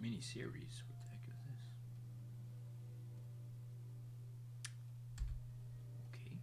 mini series. What the heck is this? Okay.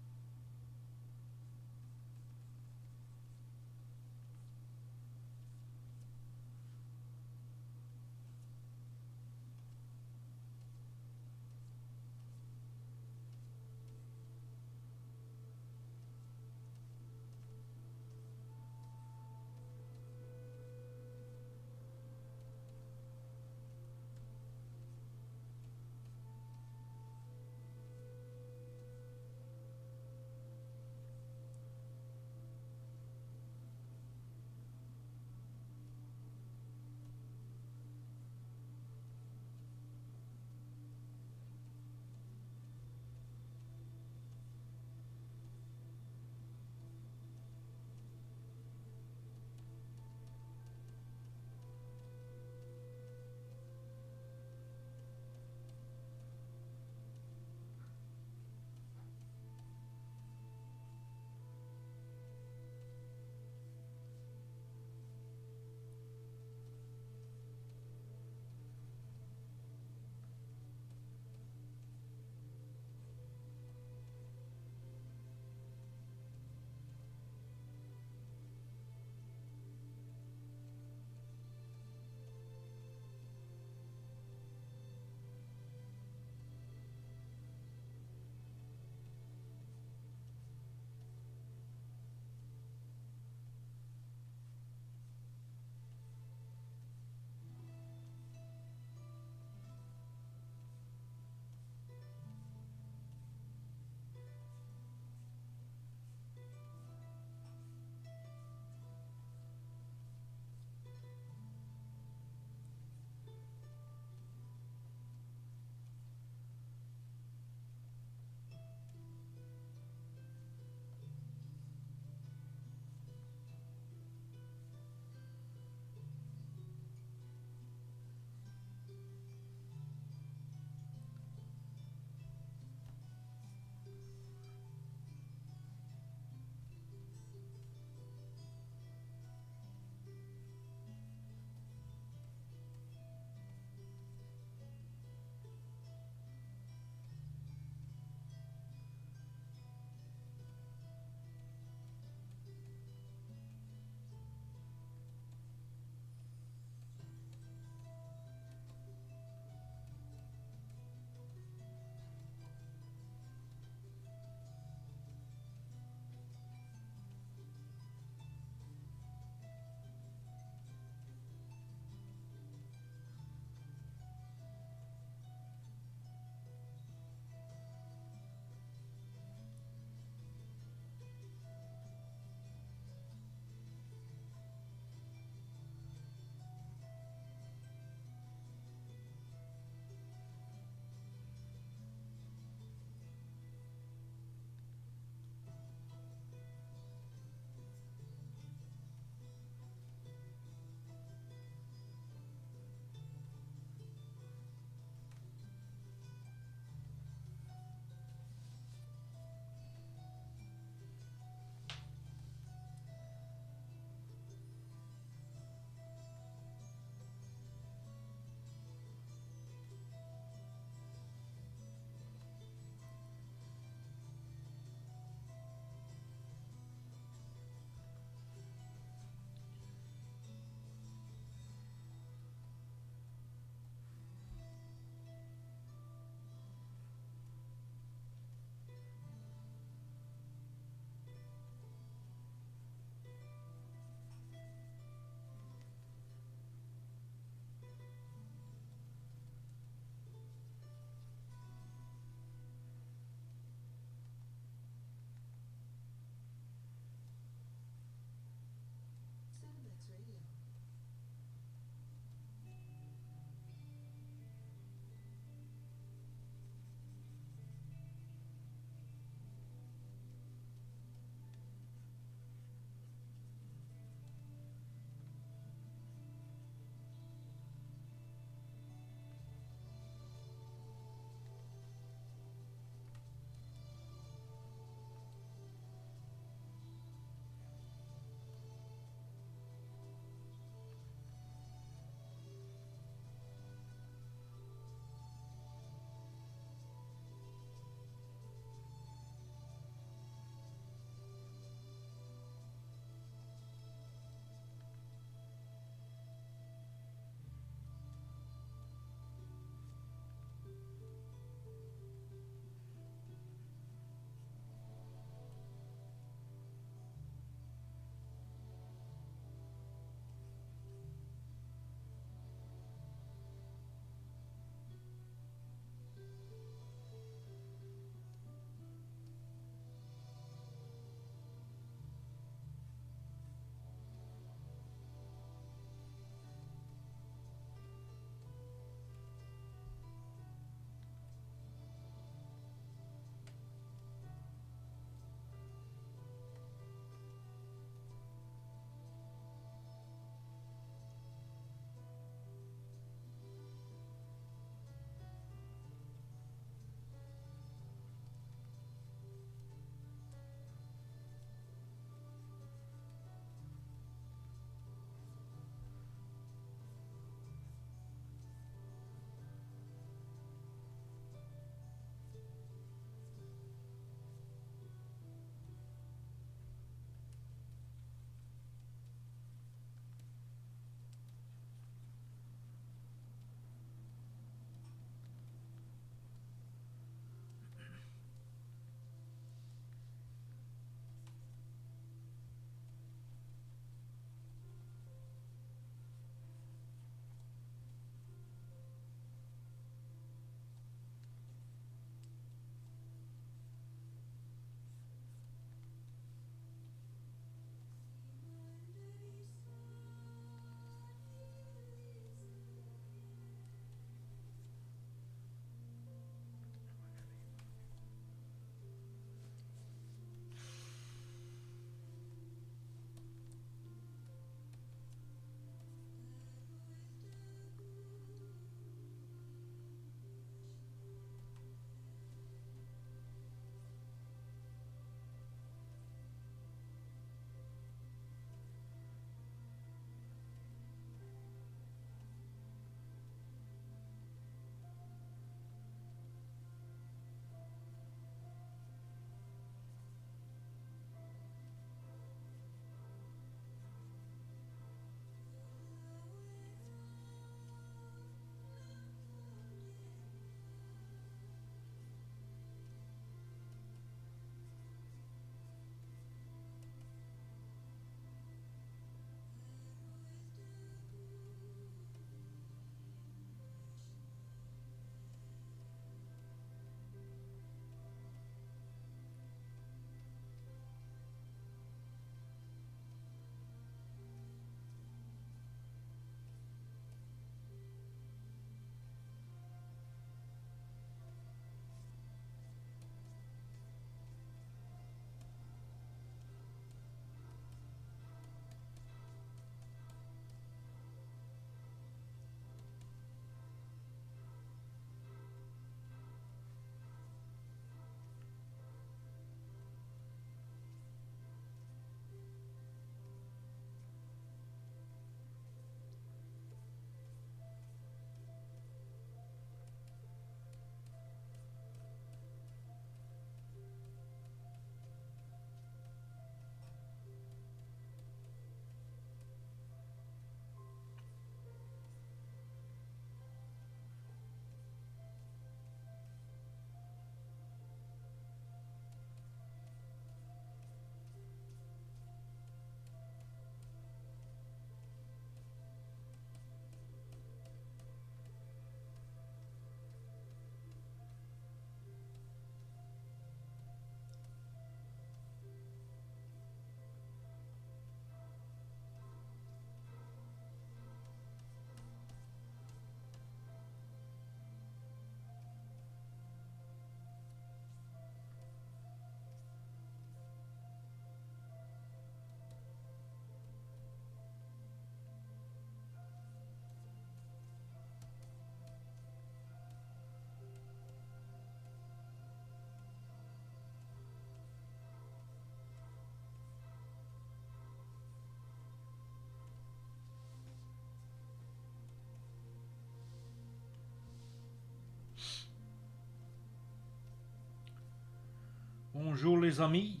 Bonjour les amis,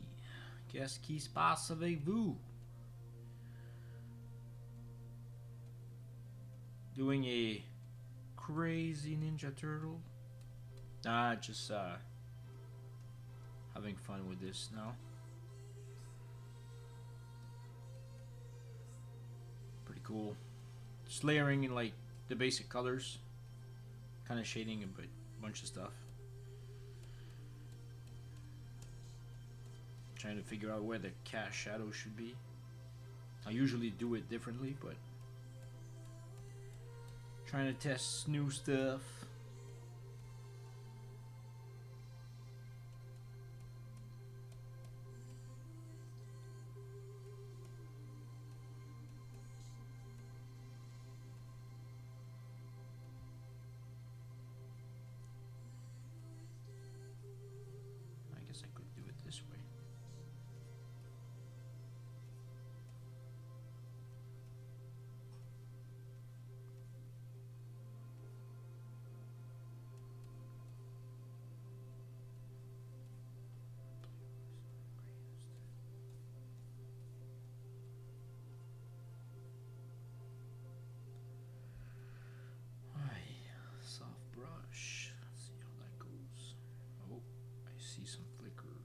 qu'est-ce qui se passe avec vous? Doing a crazy Ninja Turtle? Nah, just having fun with this now. Pretty cool. Just layering in like the basic colors, kind of shading a bunch of stuff. Trying to figure out where the cast shadow should be. I usually do it differently, but trying to test new stuff. I guess I could do it this way. Soft brush. Let's see how that goes. Oh, I see some flicker.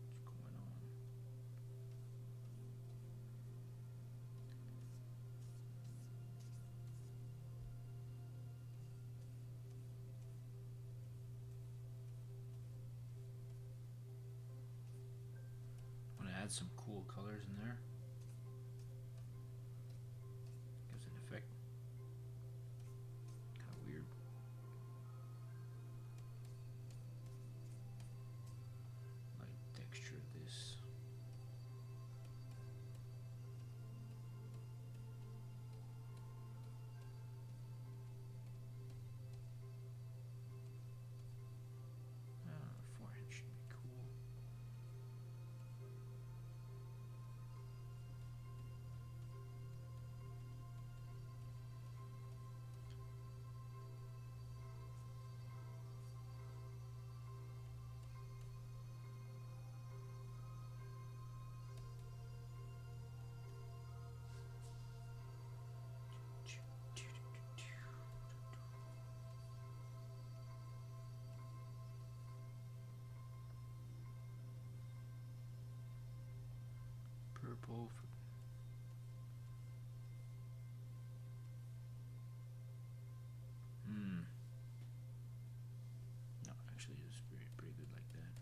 What's going on? I want to add some cool colors in there. Gives an effect. Kind of weird. Like texture this. Forehead should be cool. Purple. No, actually, it's pretty good like that.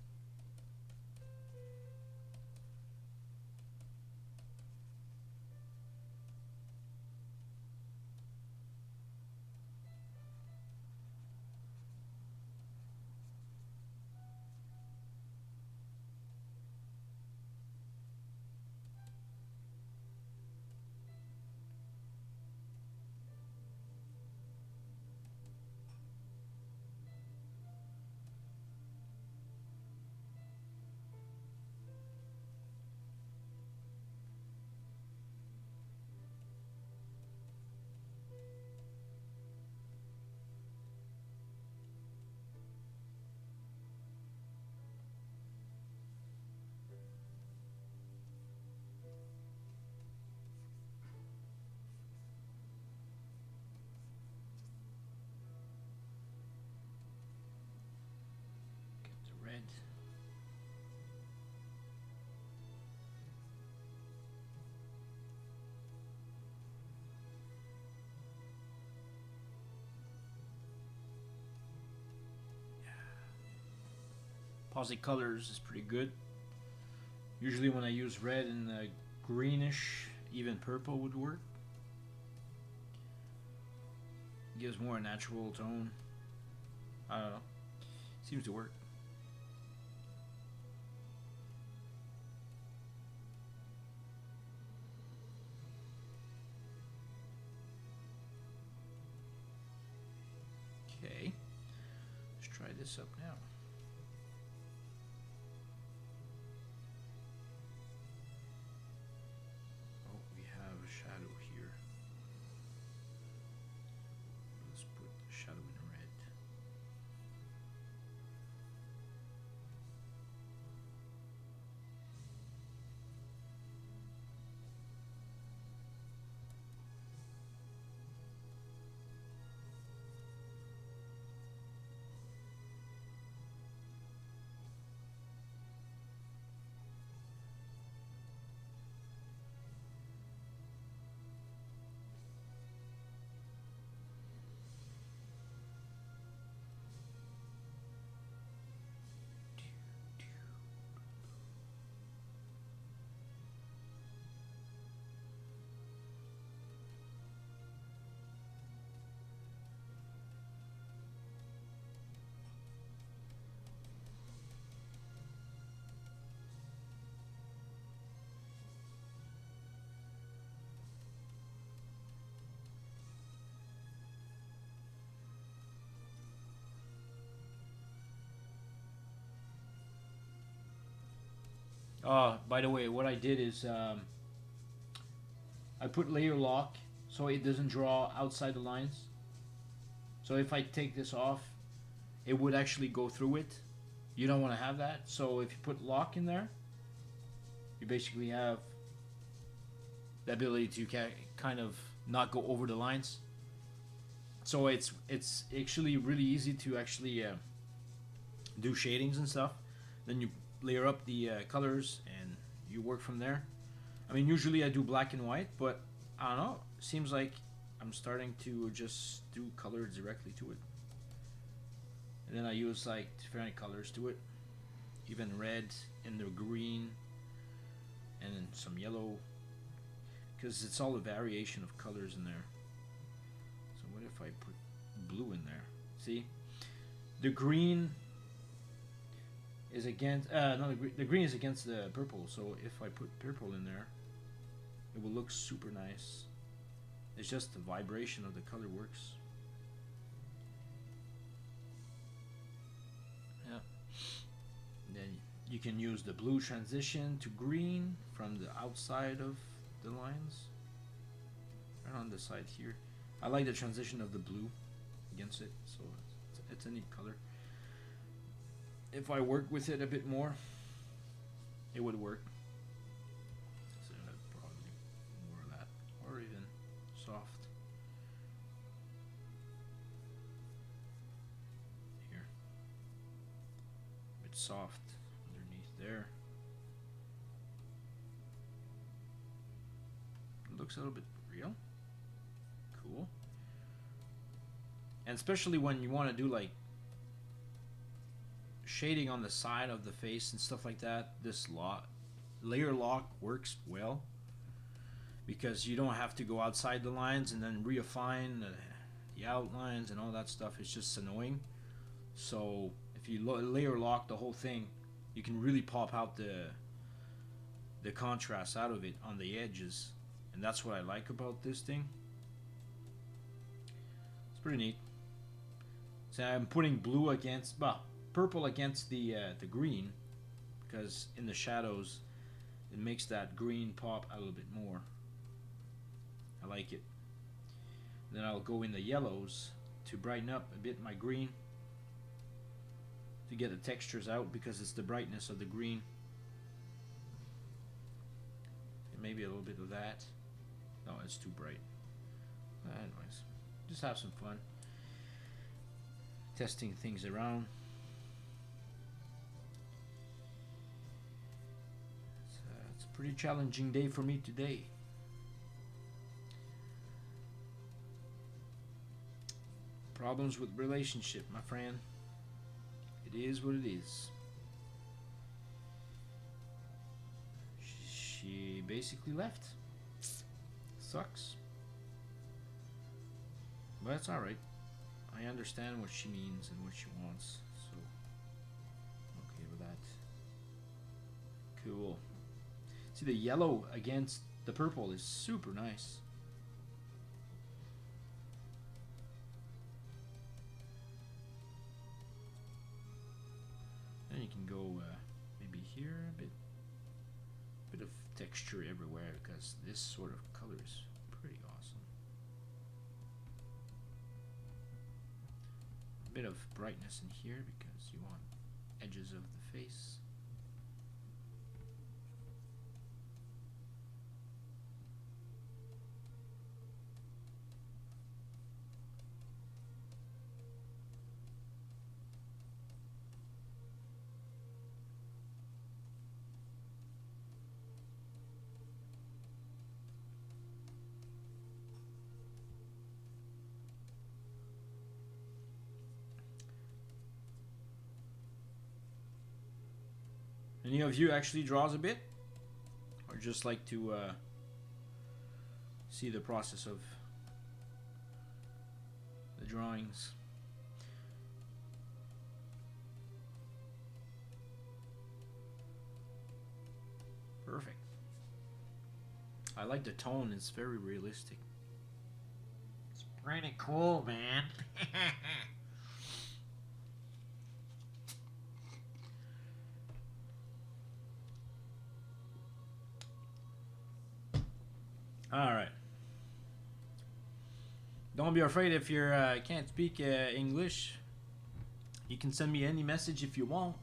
Get the red. Posi colors is pretty good. Usually when I use red and greenish, even purple would work. Gives more a natural tone. I don't know. Seems to work. Okay. Let's try this up now. Oh, we have a shadow here. Let's put the shadow in red. By the way, what I did is I put layer lock so it doesn't draw outside the lines. So if I take this off, it would actually go through it. You don't want to have that. So if you put lock in there, you basically have the ability to kind of not go over the lines. So it's actually really easy to actually do shadings and stuff. Then you layer up the colors and you work from there. I mean, usually I do black and white, but I don't know. Seems like I'm starting to just do color directly to it. And then I use like different colors to it, even red and the green, and then some yellow, because it's all a variation of colors in there. So what if I put blue in there? See, the green is against no, the green is against the purple. So if I put purple in there, it will look super nice. It's just the vibration of the color works. Yeah. Then you can use the blue transition to green from the outside of the lines. Right on the side here. I like the transition of the blue against it, so it's a neat color. If I work with it a bit more, it would work. So probably more of that, or even soft. Here, a bit soft underneath there. It looks a little bit real. Cool. And especially when you want to do like shading on the side of the face and stuff like that, this layer lock works well, because you don't have to go outside the lines and then reaffine the outlines and all that stuff. It's just annoying. So if you layer lock the whole thing, you can really pop out the contrast out of it on the edges, and that's what I like about this thing. It's pretty neat. So I'm putting blue against, well, purple against the green, because in the shadows it makes that green pop a little bit more. I like it. Then I'll go in the yellows to brighten up a bit my green, to get the textures out, because it's the brightness of the green. And maybe a little bit of that. No, it's too bright. Anyways, just have some fun testing things around. It's a pretty challenging day for me today. Problems with relationship, my friend. It is what it is. She basically left. Sucks. But it's alright. I understand what she means and what she wants, so I'm okay with that. Cool. See, the yellow against the purple is super nice. Then you can go maybe here a bit of texture everywhere, because this sort of color is pretty awesome. A bit of brightness in here because you want edges of the face. Any of you actually draws a bit, or just like to see the process of the drawings? Perfect. I like the tone, it's very realistic. It's pretty cool, man. be afraid if you can't speak English. You can send me any message if you want.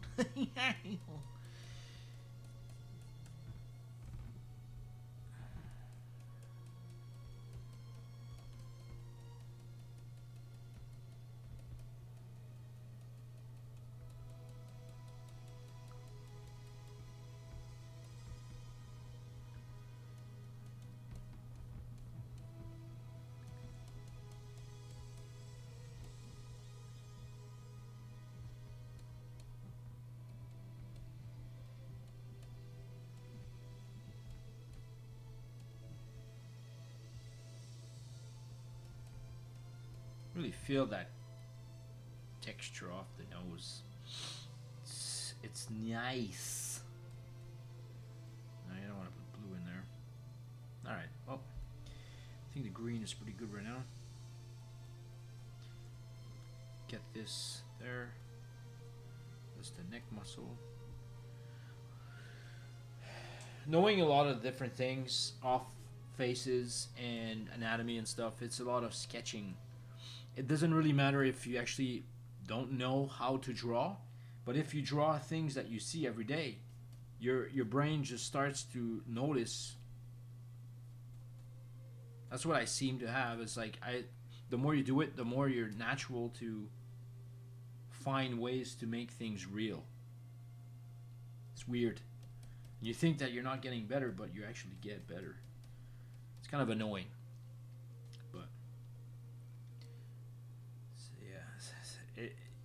Really feel that texture off the nose. It's nice. No, you don't want to put blue in there. Alright, well, I think the green is pretty good right now. Get this there. That's the neck muscle. Knowing a lot of different things off faces and anatomy and stuff, it's a lot of sketching. It doesn't really matter if you actually don't know how to draw, but if you draw things that you see every day, your brain just starts to notice. That's what I seem to have. It's like the more you do it, the more you're natural to find ways to make things real. It's weird. You think that you're not getting better, but you actually get better. It's kind of annoying.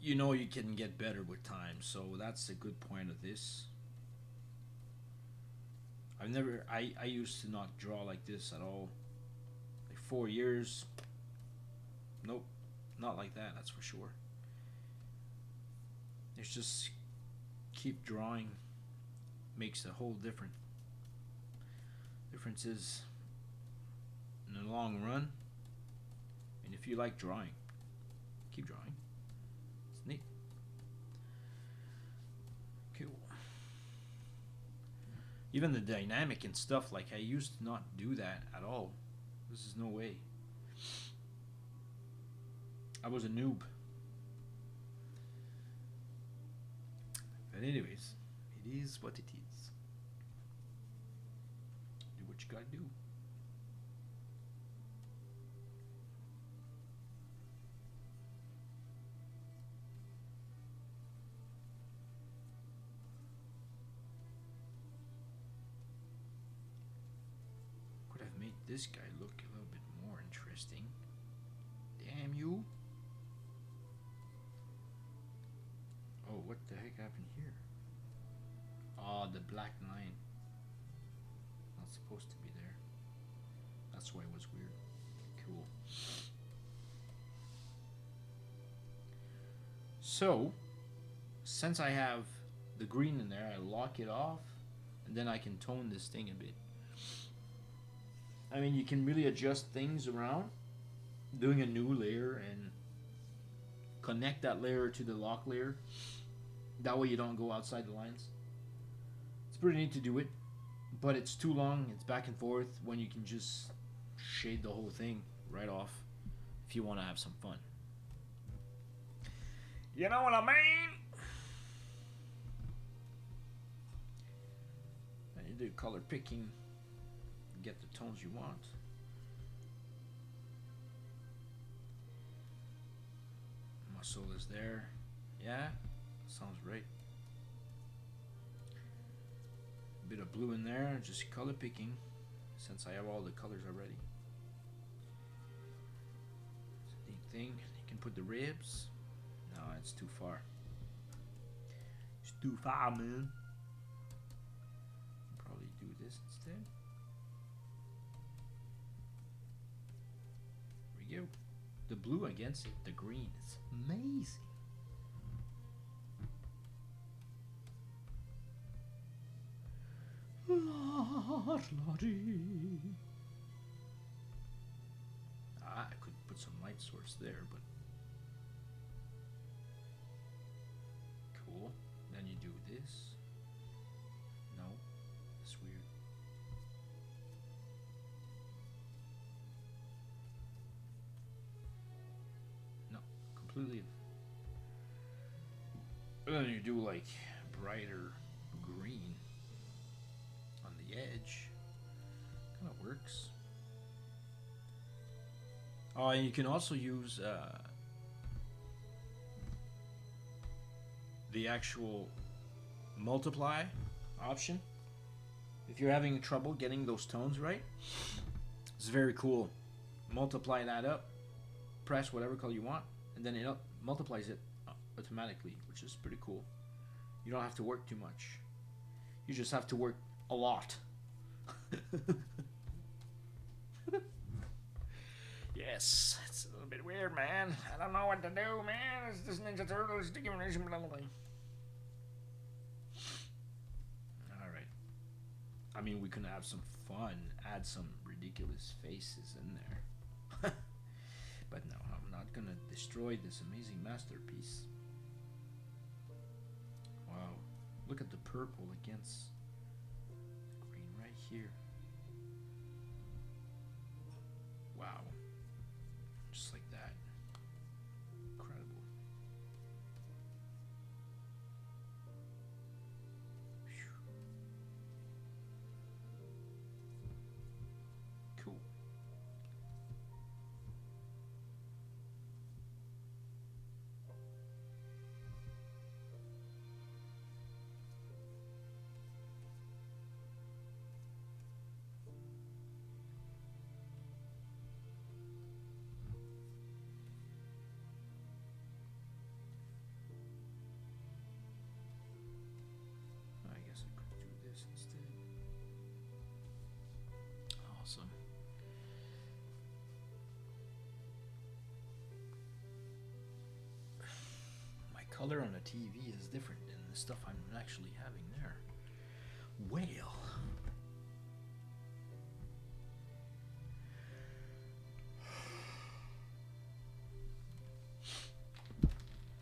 You know you can get better with time, so that's a good point of this. I used to not draw like this at all. Like 4 years. Nope, not like that, that's for sure. It's just keep drawing makes a whole difference is in the long run. And if you like drawing, keep drawing. Neat. Cool. Even the dynamic and stuff, like I used to not do that at all. This is no way. I was a noob. But anyways, it is what it is. Do what you gotta do. This guy look a little bit more interesting. Damn you. Oh, what the heck happened here? Oh, the black line. Not supposed to be there. That's why it was weird. Cool. So, since I have the green in there, I lock it off, and then I can tone this thing a bit. I mean, you can really adjust things around, doing a new layer and connect that layer to the lock layer. That way you don't go outside the lines. It's pretty neat to do it, but it's too long, it's back and forth when you can just shade the whole thing right off if you want to have some fun. You know what I mean? And you do color picking. Get the tones you want. Muscle is there. Yeah, sounds right. A bit of blue in there, just color picking, since I have all the colors already. It's a neat thing. You can put the ribs. No, it's too far. It's too far, man. Probably do this instead. You. The blue against it, the green, it's amazing. I could put some light source there, but cool. Then you do this. No, it's weird. completely. And then you do like brighter green on the edge. Kind of works. Oh, and you can also use the actual multiply option. If you're having trouble getting those tones right, it's very cool. Multiply that up, press whatever color you want, and then it multiplies it automatically, which is pretty cool. You don't have to work too much. You just have to work a lot. Yes, it's a little bit weird, man. I don't know what to do, man. It's this Ninja Turtles. Alright. I mean, we can have some fun, add some ridiculous faces in there. But no, I'm not gonna destroy this amazing masterpiece. Wow. Look at the purple against the green right here. Wow. Just like that. Incredible. Cool. I guess I could do this instead. Awesome. My color on the TV is different than the stuff I'm actually having there. Well.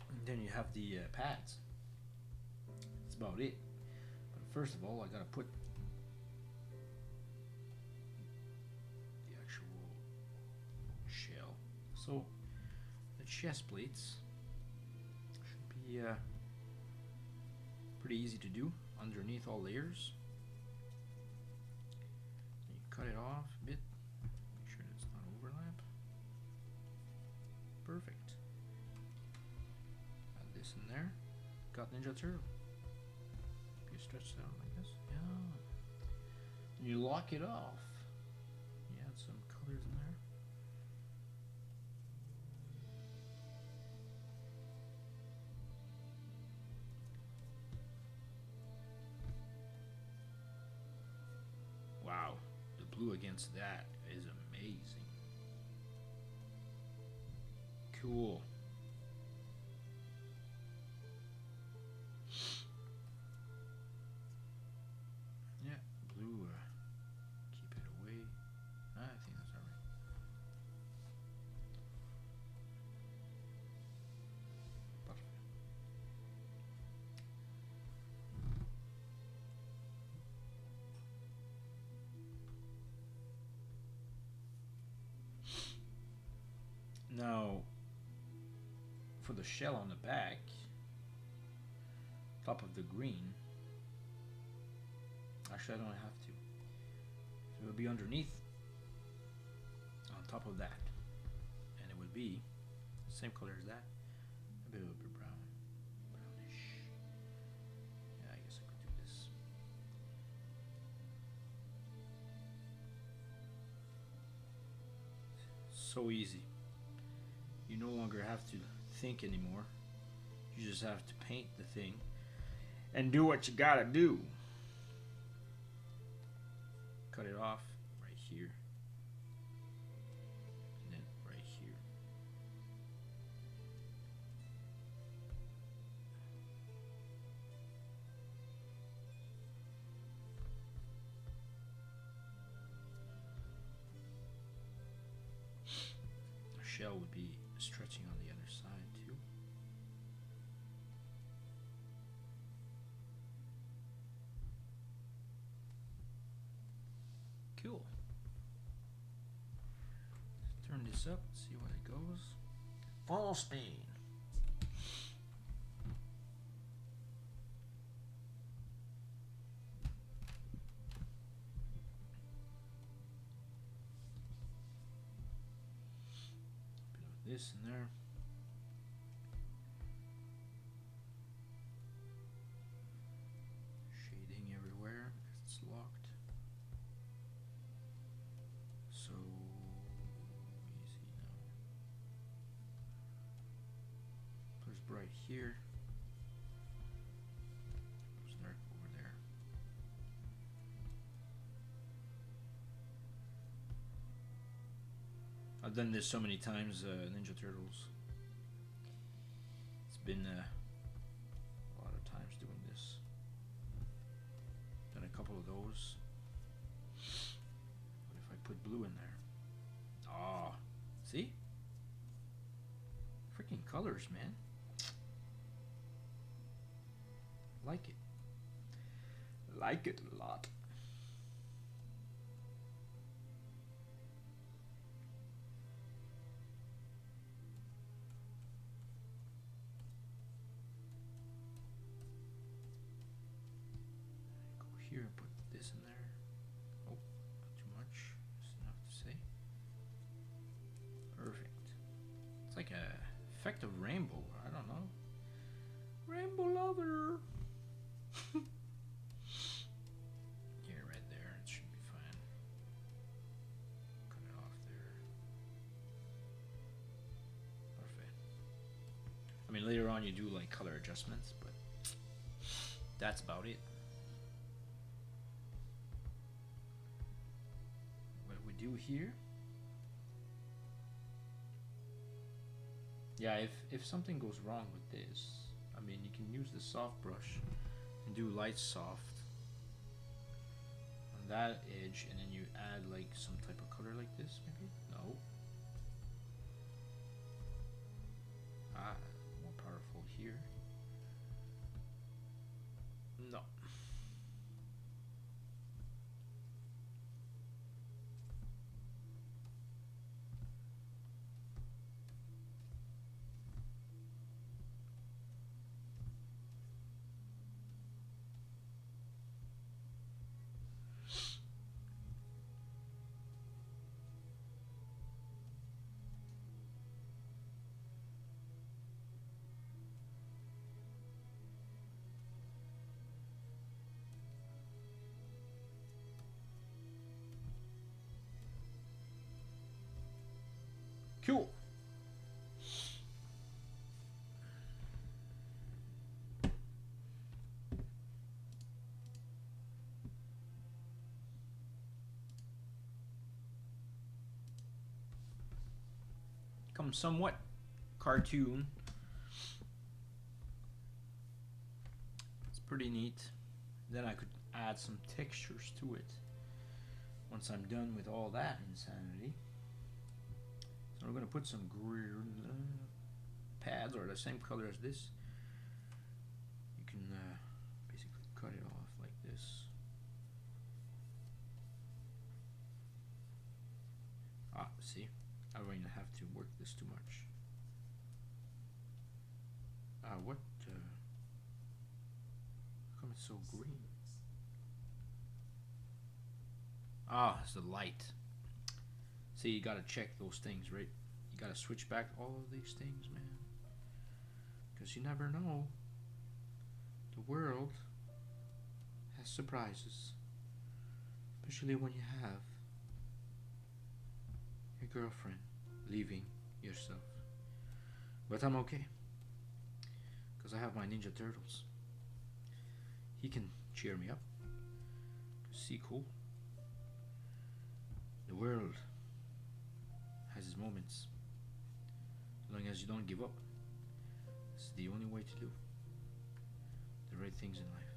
And then you have the pads. That's about it. But first of all, I gotta put the actual shell. So the chest plates should be pretty easy to do underneath all layers. You cut it off a bit, make sure it's not overlap. Perfect. Add this in there. Got Ninja Turtle. You stretch it out like this. Yeah. And you lock it off. You add some colors in there. Wow, the blue against that is amazing. Cool. Yeah, blue, keep it away. I think that's alright. Perfect. Now, for the shell on the back, top of the green, actually I don't have to. So it will be underneath, on top of that. And it would be the same color as that, a bit brown, brownish. Yeah, I guess I could do this. So easy. You no longer have to think anymore. You just have to paint the thing and do what you gotta do. Cut it off right here. And then right here. The shell would be stretching on the other side too. Cool. Let's turn this up, see what it goes. Full speed. this in there. Shading everywhere because it's locked. So easy now. There's bright here. There's dark over there. I've done this so many times, Ninja Turtles. It's been a lot of times doing this. Done a couple of those. What if I put blue in there? Ah, see? Freaking colors, man. Like it. Like it a lot. Here, put this in there. Oh, not too much. Just enough to say. Perfect. It's like a effect of rainbow. I don't know. Rainbow lover. Here, right there. It should be fine. Cut it off there. Perfect. I mean, later on you do like color adjustments, but that's about it. Do here. Yeah, if something goes wrong with this, I mean, you can use the soft brush and do light soft on that edge, and then you add like some type of color like this, maybe? No. Ah, more powerful here. No. Cool. Comes somewhat cartoon. It's pretty neat. Then I could add some textures to it once I'm done with all that insanity. So we're going to put some pads or the same color as this. You can basically cut it off like this. Ah, see? I don't even have to work this too much. What? How come it's so green? Ah, it's the light. See, you gotta check those things, right? You gotta switch back all of these things, man. Because you never know. The world has surprises. Especially when you have your girlfriend leaving yourself. But I'm okay. Because I have my Ninja Turtles. He can cheer me up. See, cool. The world has its moments. As long as you don't give up. It's the only way to do the right things in life.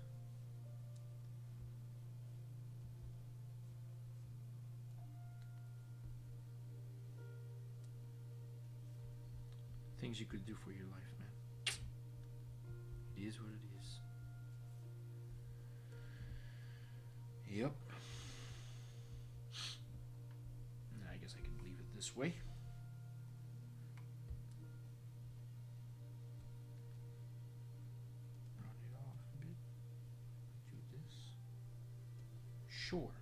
Things you could do for your life, man. It is what it is. Yep. I guess I can leave it this way. Run it off a bit. Do this. Sure.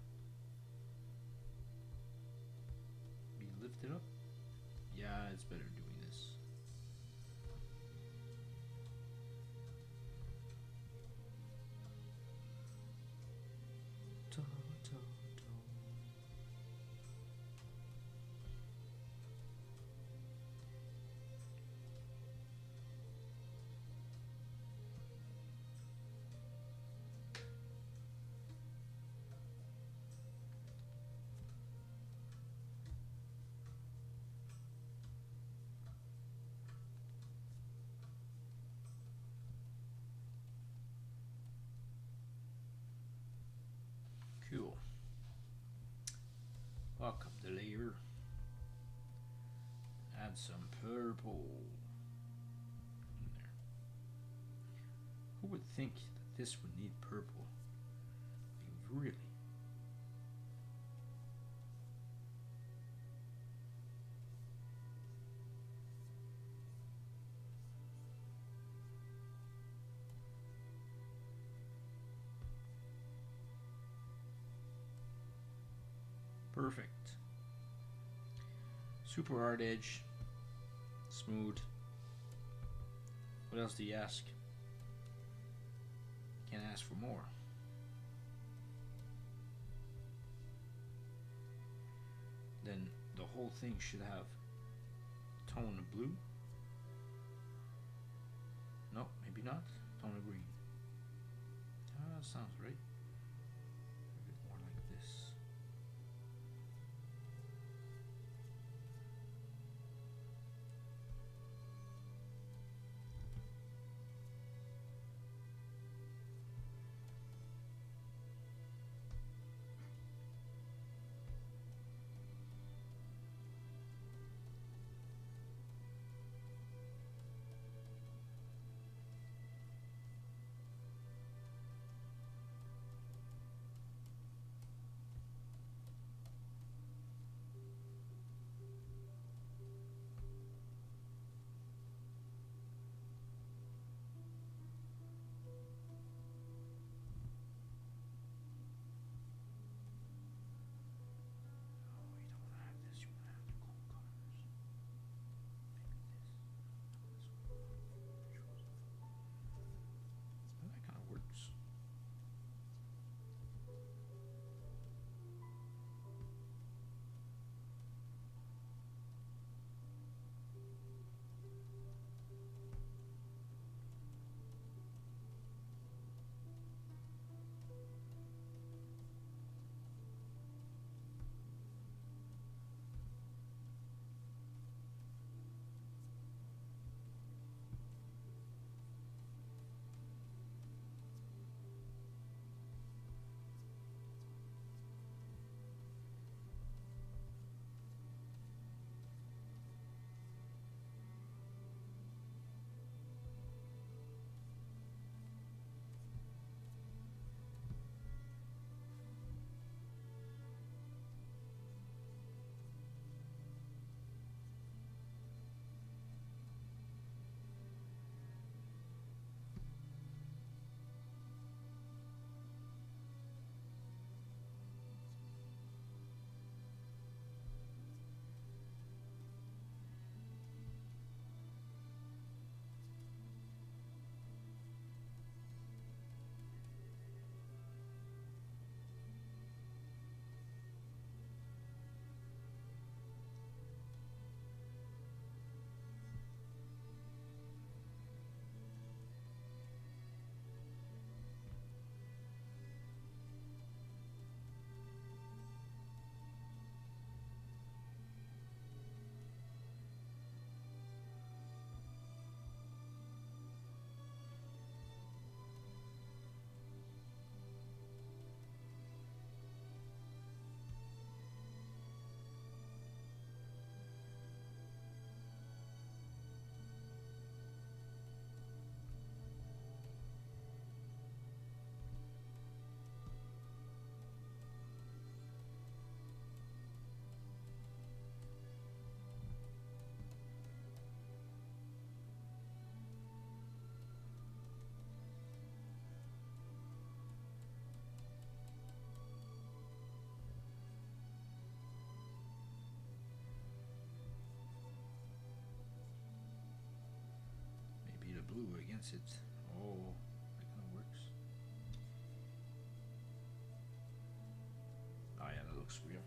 Be lifted up. Yeah, it's better doing this. layer. Add some purple in there. Who would think that this would need purple? Really? Perfect. Super hard edge. Smooth. What else do you ask? Can't ask for more. Then the whole thing should have tone of blue. No, maybe not. Tone of green. Sounds right. A bit more like this. Blue against it. Oh, that kind of works. Oh yeah, that looks real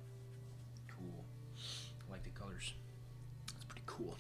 cool. I like the colors. That's pretty cool.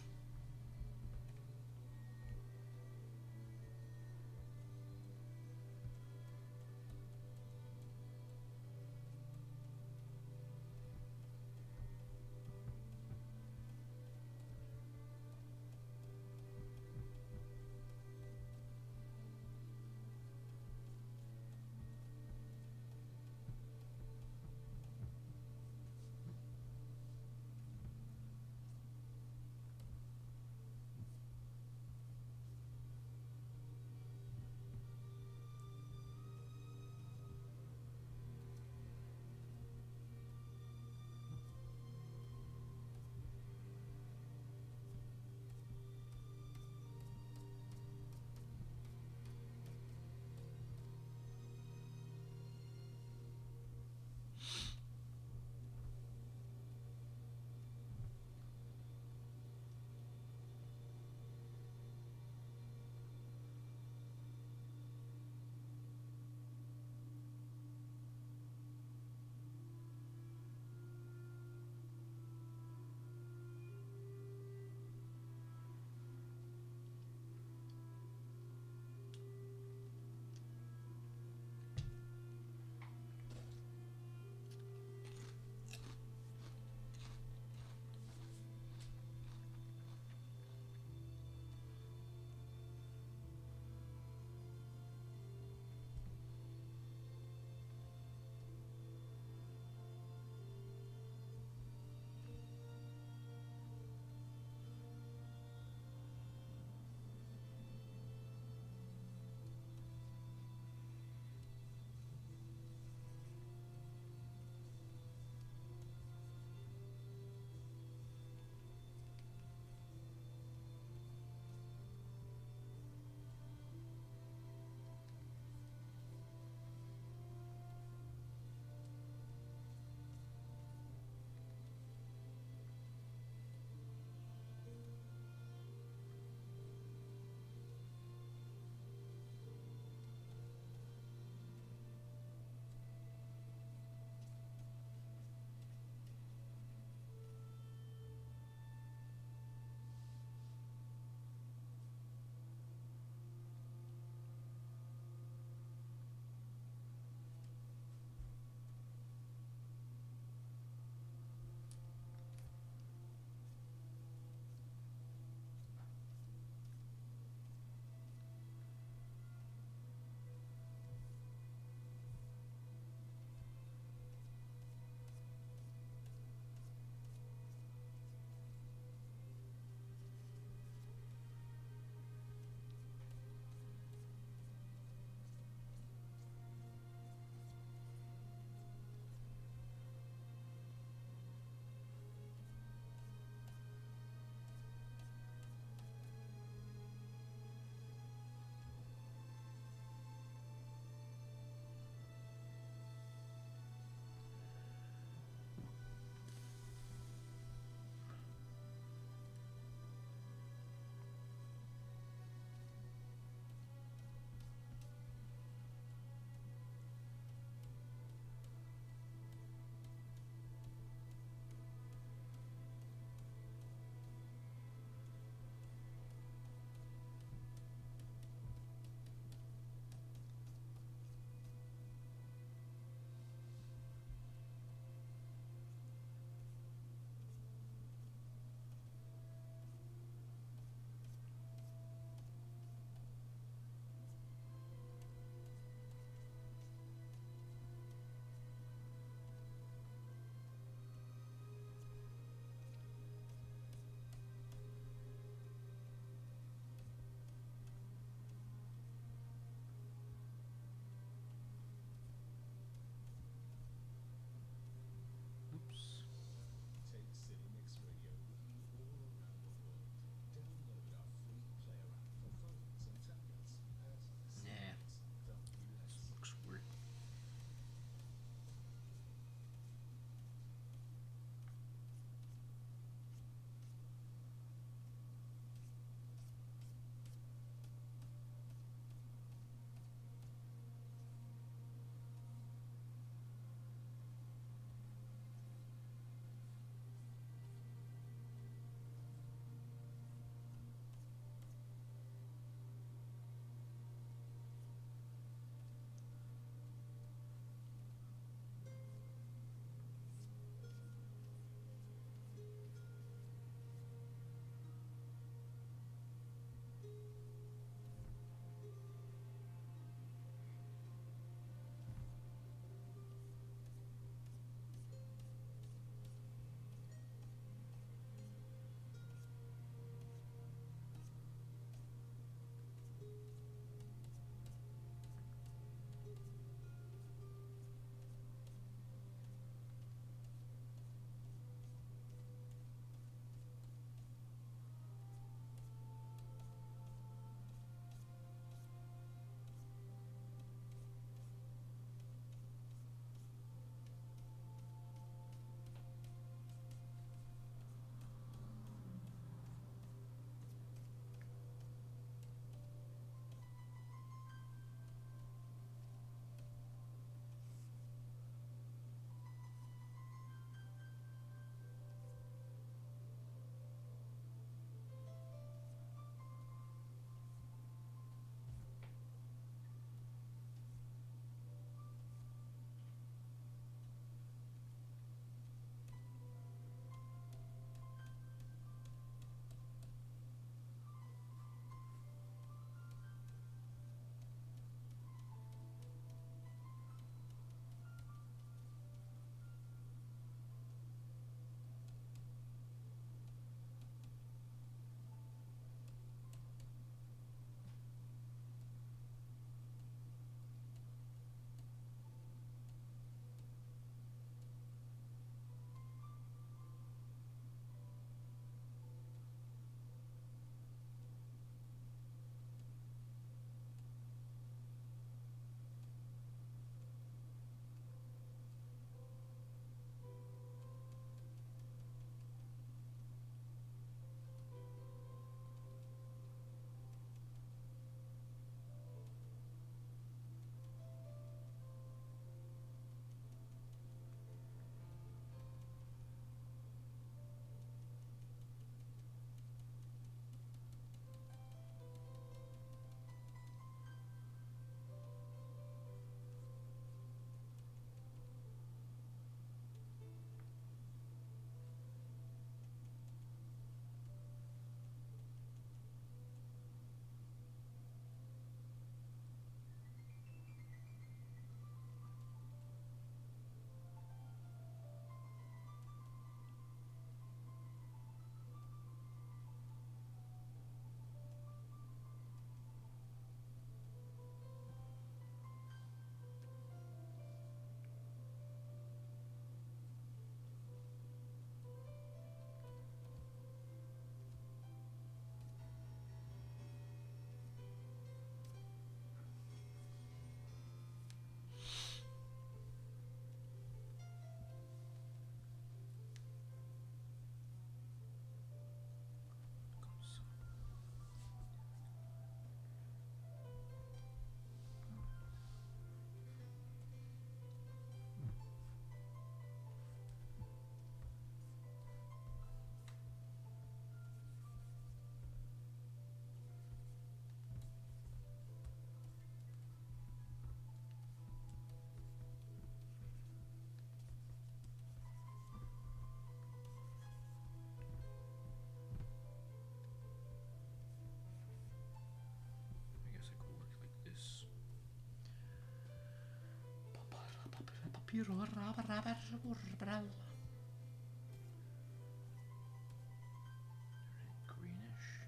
Greenish.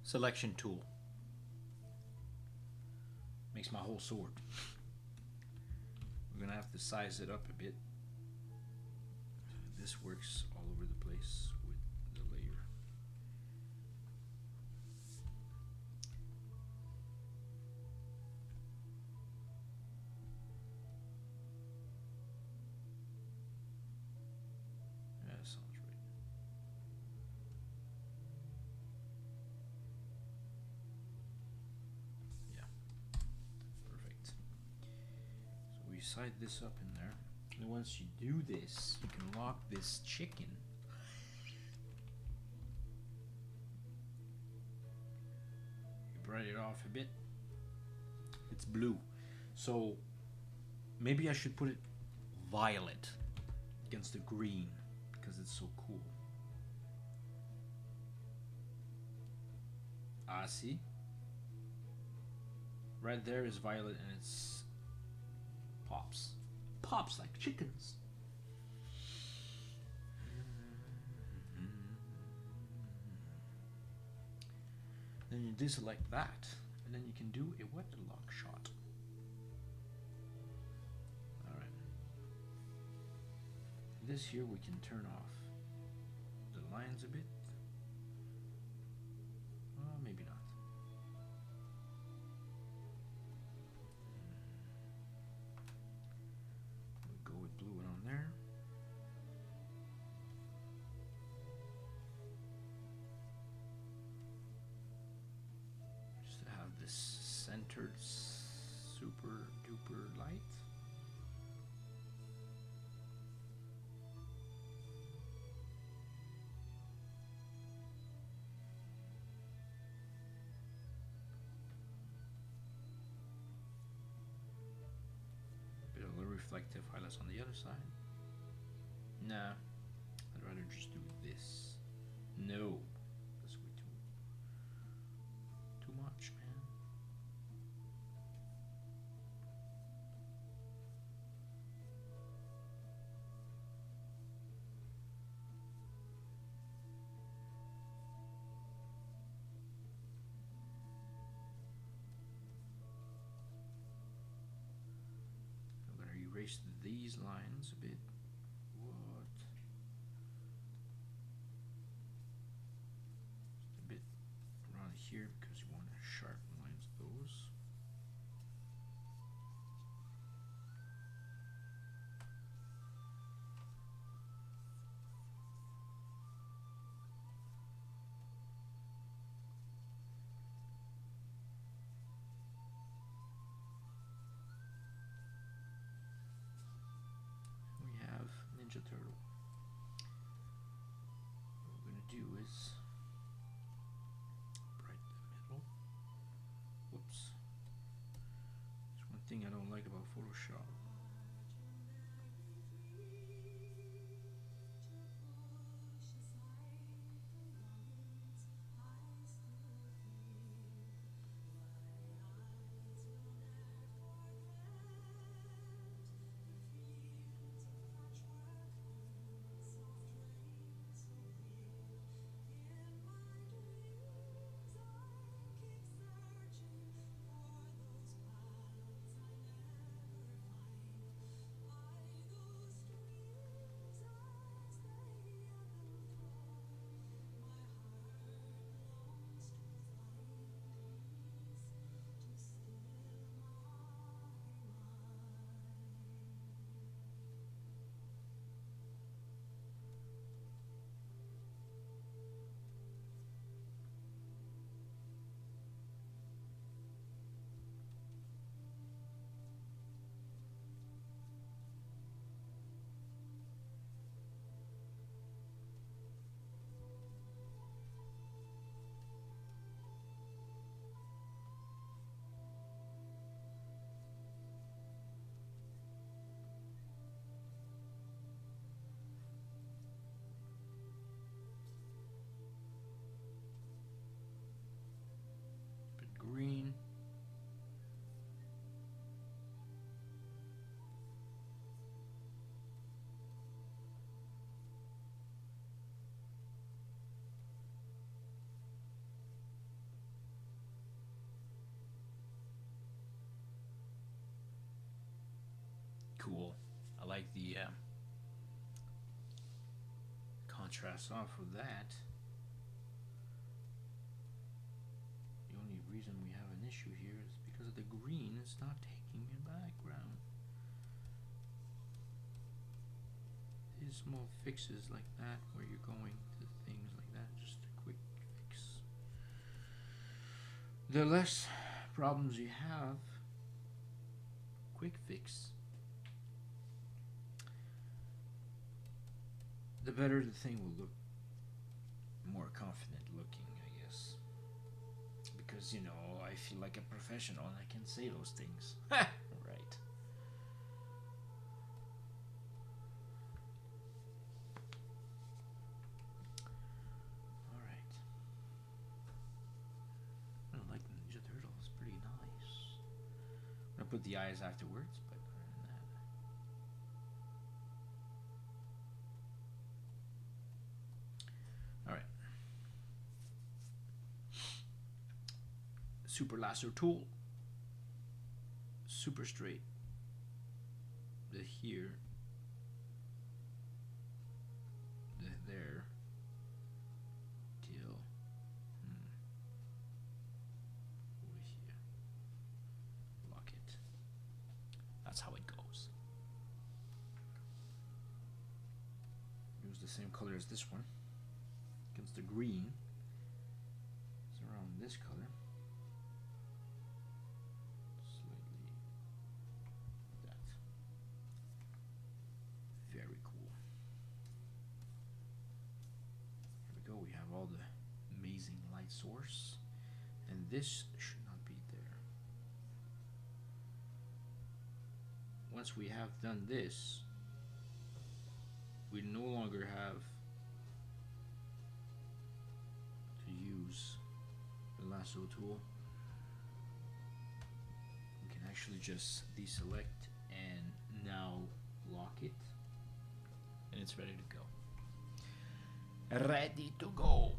Selection tool. Makes my whole sword. We're gonna have to size it up a bit. This works all over the place with the layer. Yeah, that sounds right. You side this up in there, and once you do this, you can lock this chicken. You bright it off a bit. It's blue, so maybe I should put it violet against the green because it's so cool. Ah, see? Right there is violet, and it's pops like chickens. Then you deselect that, and then you can do a wet lock shot. Alright. This here we can turn off the lines a bit. Maybe not. Blue on there. Just to have this centered super duper light. Reflective highlights on the other side. Nah, I'd rather just do this. No, that's way too much, man. Erase these lines a bit. What? Just a bit around here because you want to sharpen lines those. Ninja Turtle. What we're gonna do is brighten the middle. Whoops. There's one thing I don't like about Photoshop. cool. I like the contrast off with that. The only reason we have an issue here is because the green is not taking the background. These small fixes like that, where you're going to things like that, just a quick fix. The less problems you have, quick fix, the better the thing will look, more confident looking, I guess. Because, you know, I feel like a professional and I can say those things. Right. Alright. I like the Ninja Turtle, it's pretty nice. I'm gonna put the eyes afterwards, but other than that. Alright. Super lasso tool. Super straight. The here. The there. Till. Over here. Lock it. That's how it goes. Use the same color as this one. Against the green. It's around this color. Slightly that. Very cool. Here we go. We have all the amazing light source. And this should not be there. Once we have done this, we no longer have to use the lasso tool. We can actually just deselect and now lock it, and it's ready to go. Ready to go.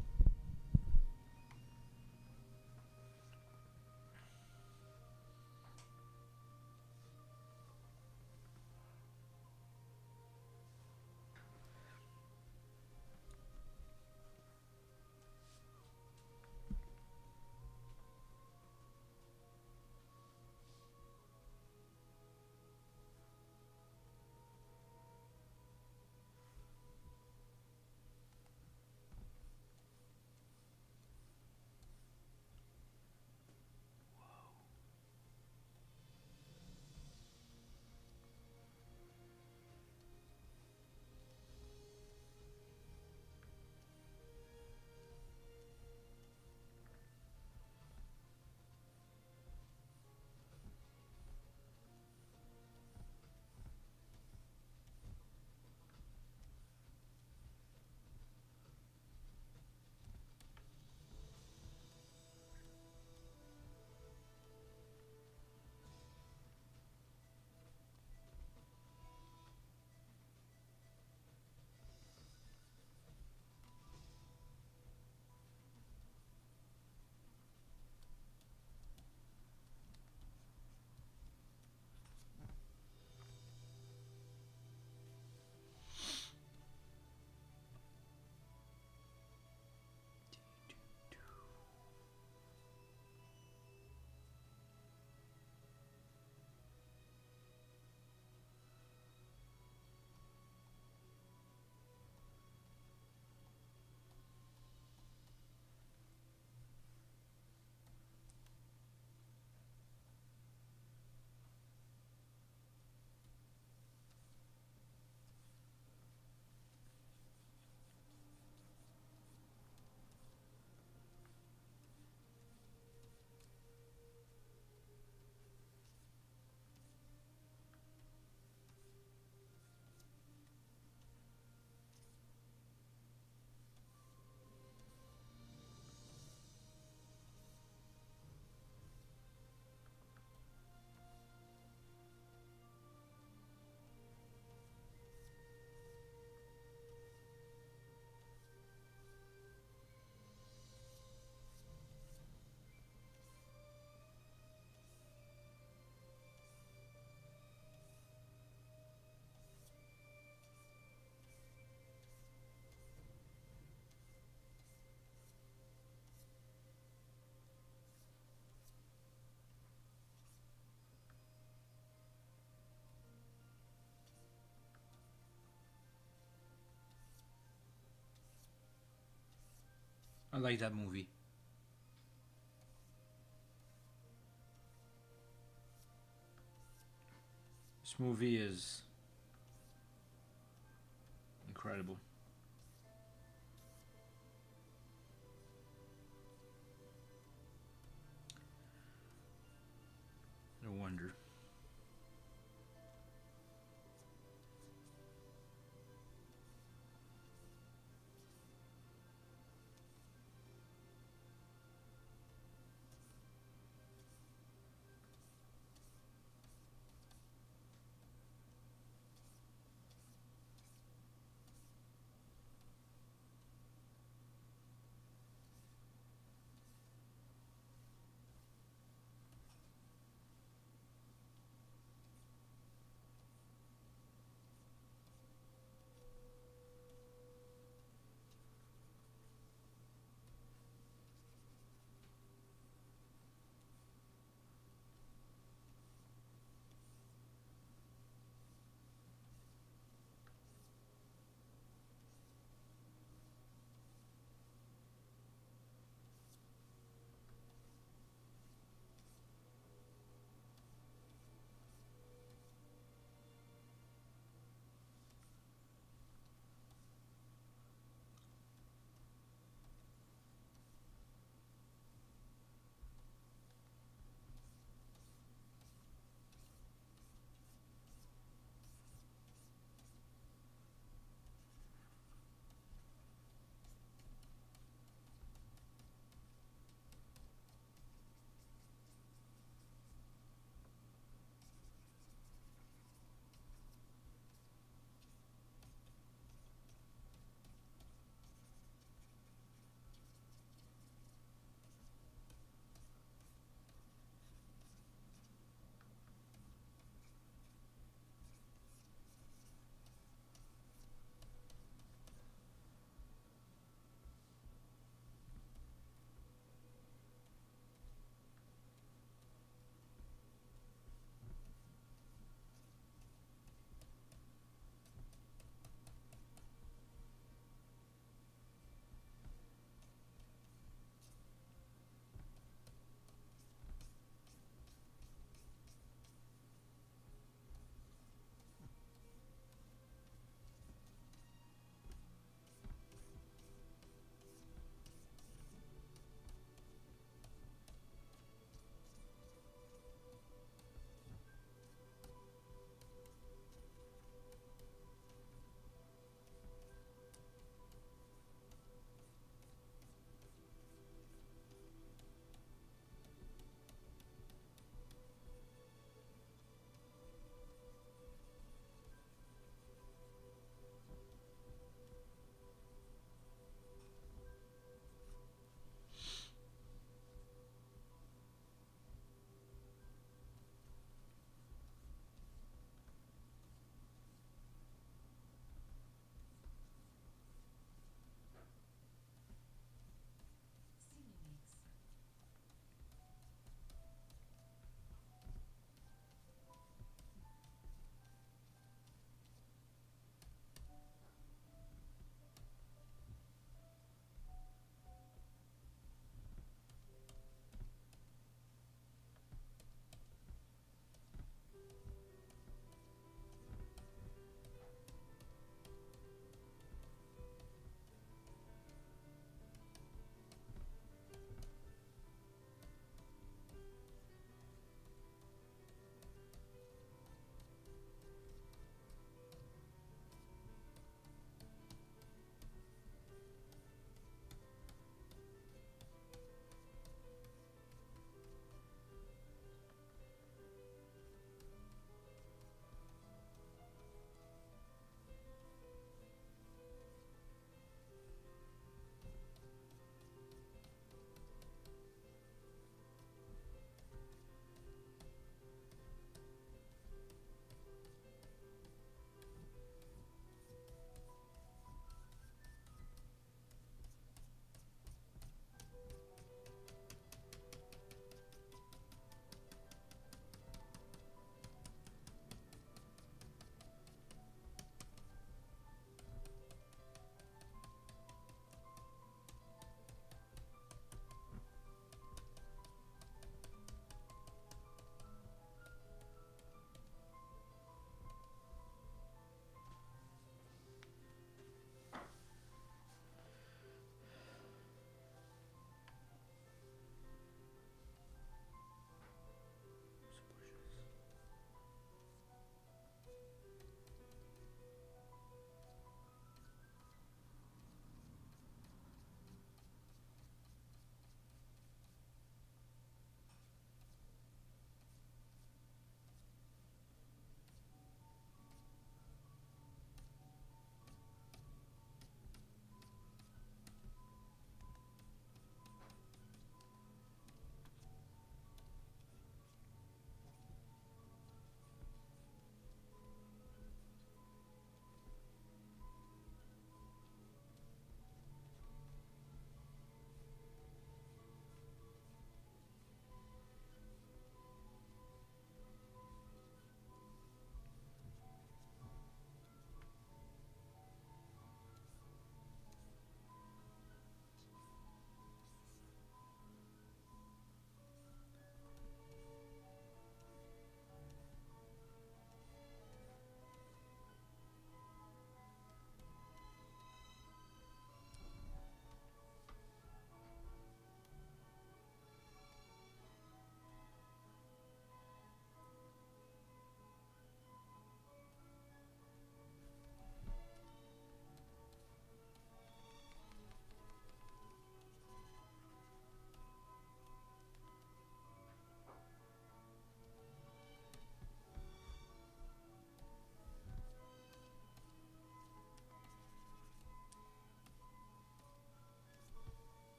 I like that movie. This movie is incredible. No wonder.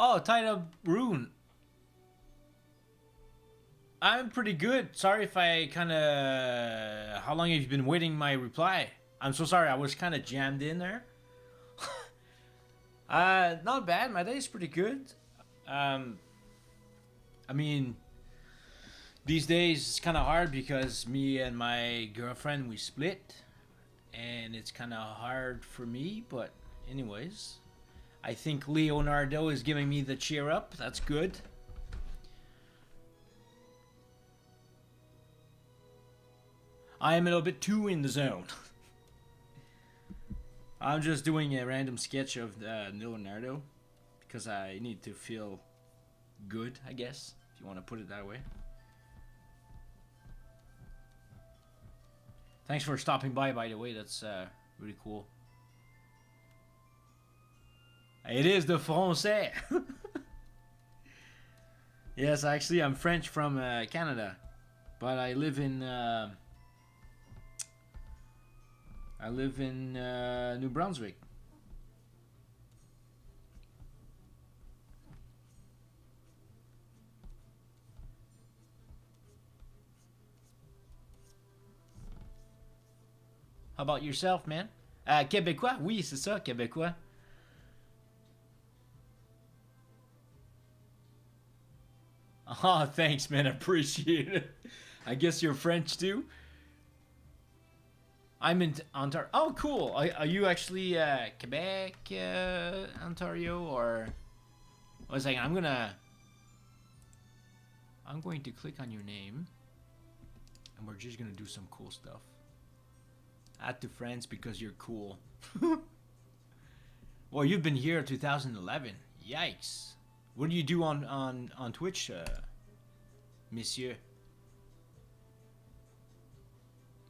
Oh, tied up Rune. I'm pretty good. Sorry if I kind of. How long have you been waiting my reply? I'm so sorry. I was kind of jammed in there. Not bad. My day's pretty good. Um, I mean, these days it's kind of hard because me and my girlfriend we split, and it's kind of hard for me. But anyways, I think Leonardo is giving me the cheer up. That's good. I am a little bit too in the zone. I'm just doing a random sketch of Leonardo because I need to feel good, I guess, if you want to put it that way. Thanks for stopping by the way. That's really cool. It is the français. Yes, actually, I'm French from Canada, but I live in New Brunswick. How about yourself, man? Québécois? Oui, c'est ça, Québécois. Oh, thanks, man. Appreciate it. I guess you're French too. I'm in Ontario. Oh, cool. Are you actually Quebec, Ontario, or? One second. I'm going to click on your name, and we're just gonna do some cool stuff. Add to friends because you're cool. Well, you've been here 2011. Yikes. What do you do on Twitch, monsieur?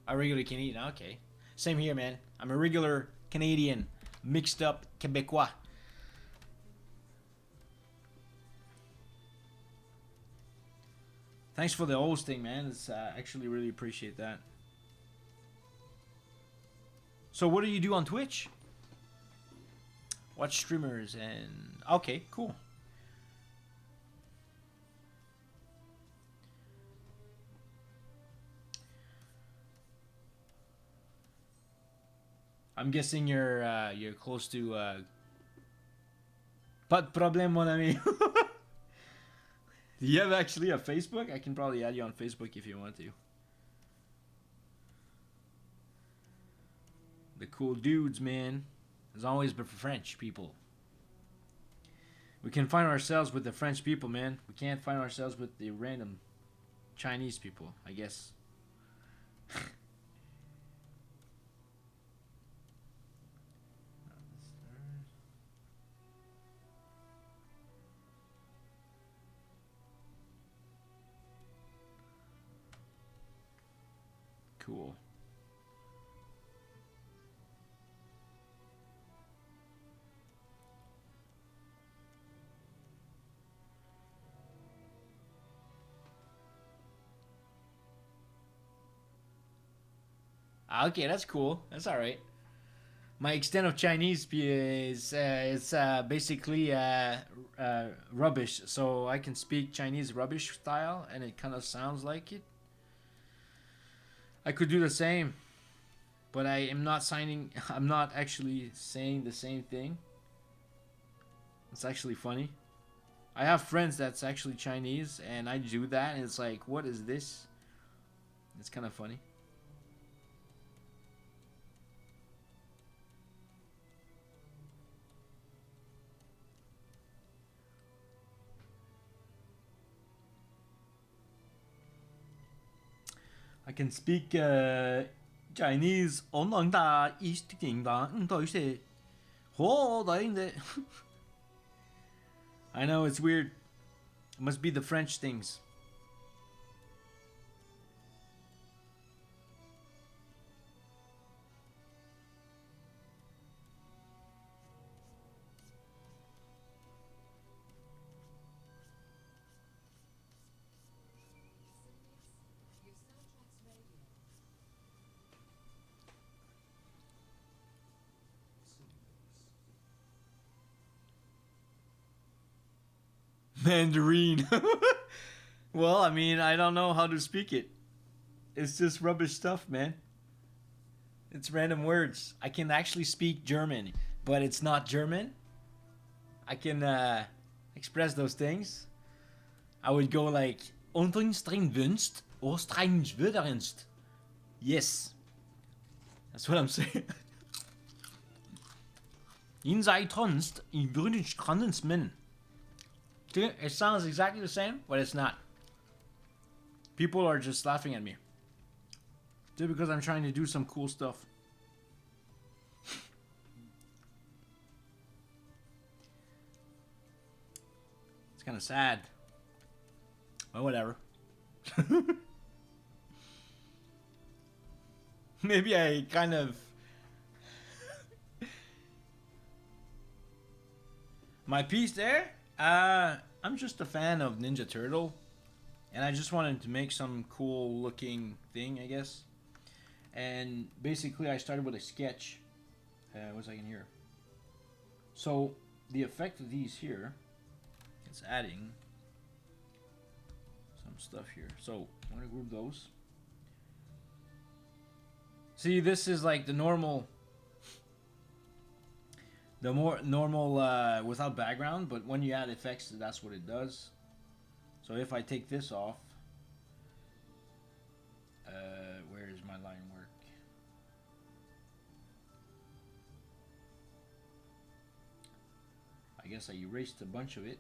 A regular Canadian. Okay. Same here, man. I'm a regular Canadian, mixed up Quebecois. Thanks for the hosting, man. It's actually really appreciate that. So, what do you do on Twitch? Watch streamers and okay, cool. I'm guessing you're close to. Pas de problème, mon ami. Do you have actually a Facebook? I can probably add you on Facebook if you want to. The cool dudes, man. As always, but for French people. We can find ourselves with the French people, man. We can't find ourselves with the random Chinese people, I guess. Cool. Okay, that's cool. That's all right. My extent of Chinese is basically rubbish, so I can speak Chinese rubbish style, and it kind of sounds like it. I could do the same, but I am not signing. I'm not actually saying the same thing. It's actually funny. I have friends that's actually Chinese, and I do that, and it's like, what is this? It's kind of funny. I can speak Chinese. I know it's weird. It must be the French things. Mandarin. Well, I mean, I don't know how to speak it. It's just rubbish stuff, man. It's random words. I can actually speak German, but it's not German. I can express those things. I would go like, Ontingstrengwünst, Ostrangwüderst. Yes. That's what I'm saying. Inside in British Condensman. It sounds exactly the same, but it's not. People are just laughing at me. Just because I'm trying to do some cool stuff. It's kind of sad. But whatever. Maybe I kind of... My piece there? I'm just a fan of Ninja Turtle. And I just wanted to make some cool looking thing, I guess. And basically I started with a sketch. What was I in here? So the effect of these here, it's adding some stuff here. So I'm gonna group those. See, this is like the normal, more normal without background, but when you add effects, that's what it does. So if I take this off, where is my line work? I guess I erased a bunch of it.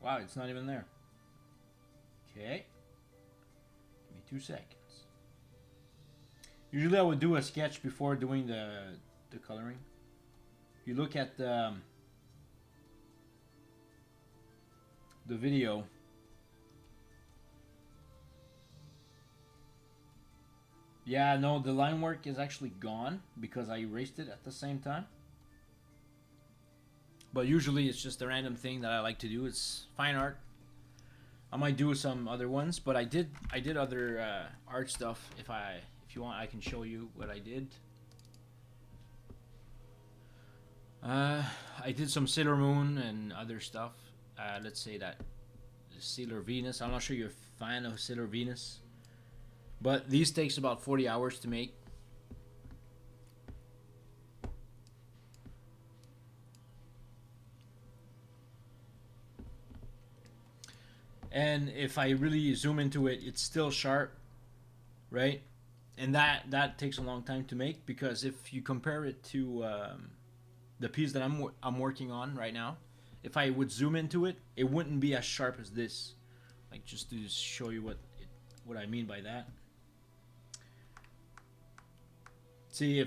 Wow, it's not even there. Okay. Give me 2 seconds. Usually I would do a sketch before doing the coloring. If you look at the video, yeah, no, the line work is actually gone because I erased it at the same time. But usually it's just a random thing that I like to do. It's fine art. I might do some other ones, but I did other art stuff. If you want, I can show you what I did. I did some Sailor Moon and other stuff. Let's say that Sailor Venus. I'm not sure you're a fan of Sailor Venus, but these takes about 40 hours to make. And if I really zoom into it, it's still sharp, right? And that takes a long time to make, because if you compare it to the piece that I'm working on right now, if I would zoom into it, it wouldn't be as sharp as this. Like, just to show you what I mean by that. See,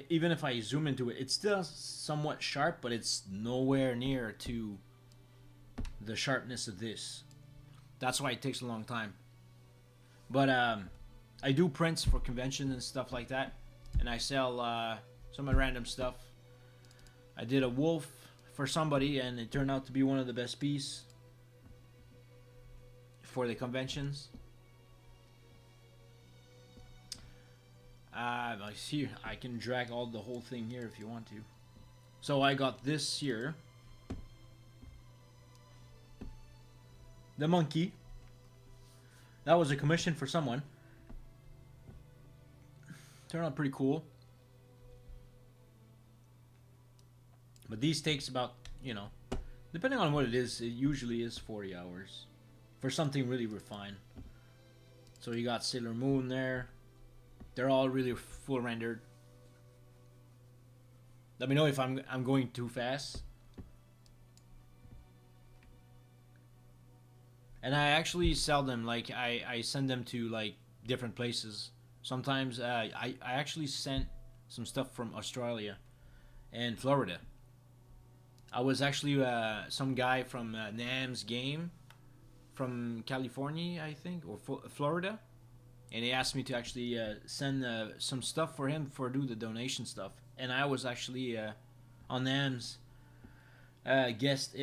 even if I zoom into it, it's still somewhat sharp, but it's nowhere near to the sharpness of this. That's why it takes a long time. But I do prints for conventions and stuff like that, and I sell some random stuff. I did a wolf for somebody, and it turned out to be one of the best pieces for the conventions. I see. I can drag the whole thing here if you want to. So I got this here. The monkey. That was a commission for someone. Turned out pretty cool. But these takes about, depending on what it is, it usually is 40 hours. For something really refined. So you got Sailor Moon there. They're all really full rendered. Let me know if I'm going too fast. And I actually sell them, like I send them to like different places. Sometimes I actually sent some stuff from Australia and Florida. I was actually some guy from Nam's Game from California, I think, or Florida, and he asked me to actually send some stuff for him for do the donation stuff. And I was actually on Nam's guest,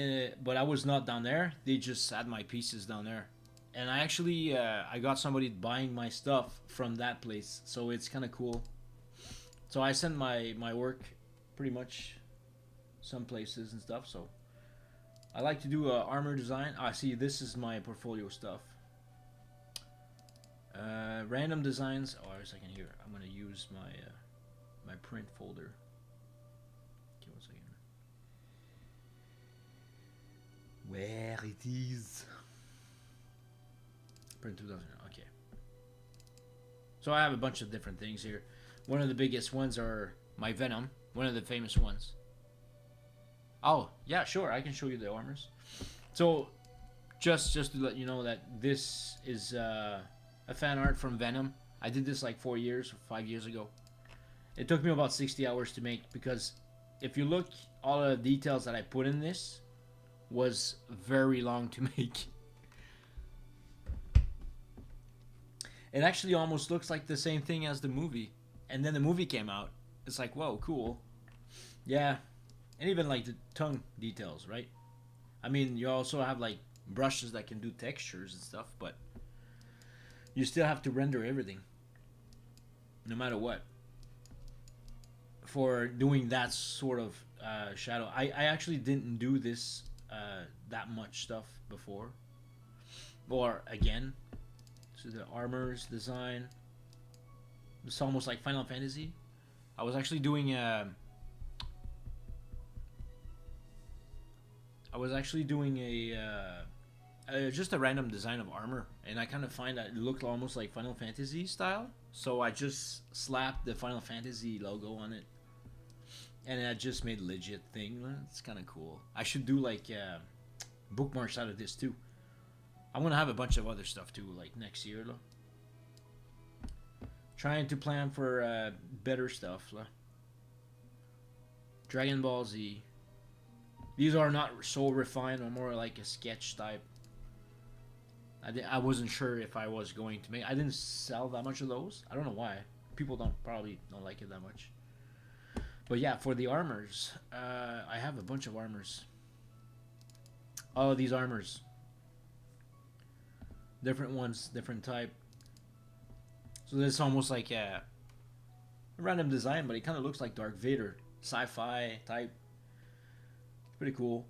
but I was not down there. They just had my pieces down there, and I actually I got somebody buying my stuff from that place, so it's kind of cool. So I send my work pretty much some places and stuff. So I like to do armor design. Ah, see, this is my portfolio stuff. Random designs. Oh, a second here. I'm gonna use my my print folder. Okay, 1 second. Where it is? Print 2000. Okay. So I have a bunch of different things here. One of the biggest ones are my Venom. One of the famous ones. Oh, yeah, sure. I can show you the armors. So, just to let you know that this is a fan art from Venom. I did this like 4 years, 5 years ago. It took me about 60 hours to make because if you look, all the details that I put in this was very long to make. It actually almost looks like the same thing as the movie. And then the movie came out. It's like, whoa, cool. Yeah. And even like the tongue details, right? I mean, you also have like brushes that can do textures and stuff, but you still have to render everything. No matter what. For doing that sort of shadow. I actually didn't do this that much stuff before. Or again. So the armors design. It's almost like Final Fantasy. I was actually doing just a random design of armor, and I kind of find that it looked almost like Final Fantasy style. So I just slapped the Final Fantasy logo on it, and I just made a legit thing. It's kind of cool. I should do like bookmarks out of this too. I'm gonna have a bunch of other stuff too, like next year. Trying to plan for better stuff. Dragon Ball Z. These are not so refined, or more like a sketch type. I wasn't sure if I was going to make. I didn't sell that much of those. I don't know why. People probably don't like it that much. But yeah, for the armors, I have a bunch of armors. Oh, these armors. Different ones, different type. So this is almost like a random design, but it kind of looks like Darth Vader, sci-fi type. Pretty cool.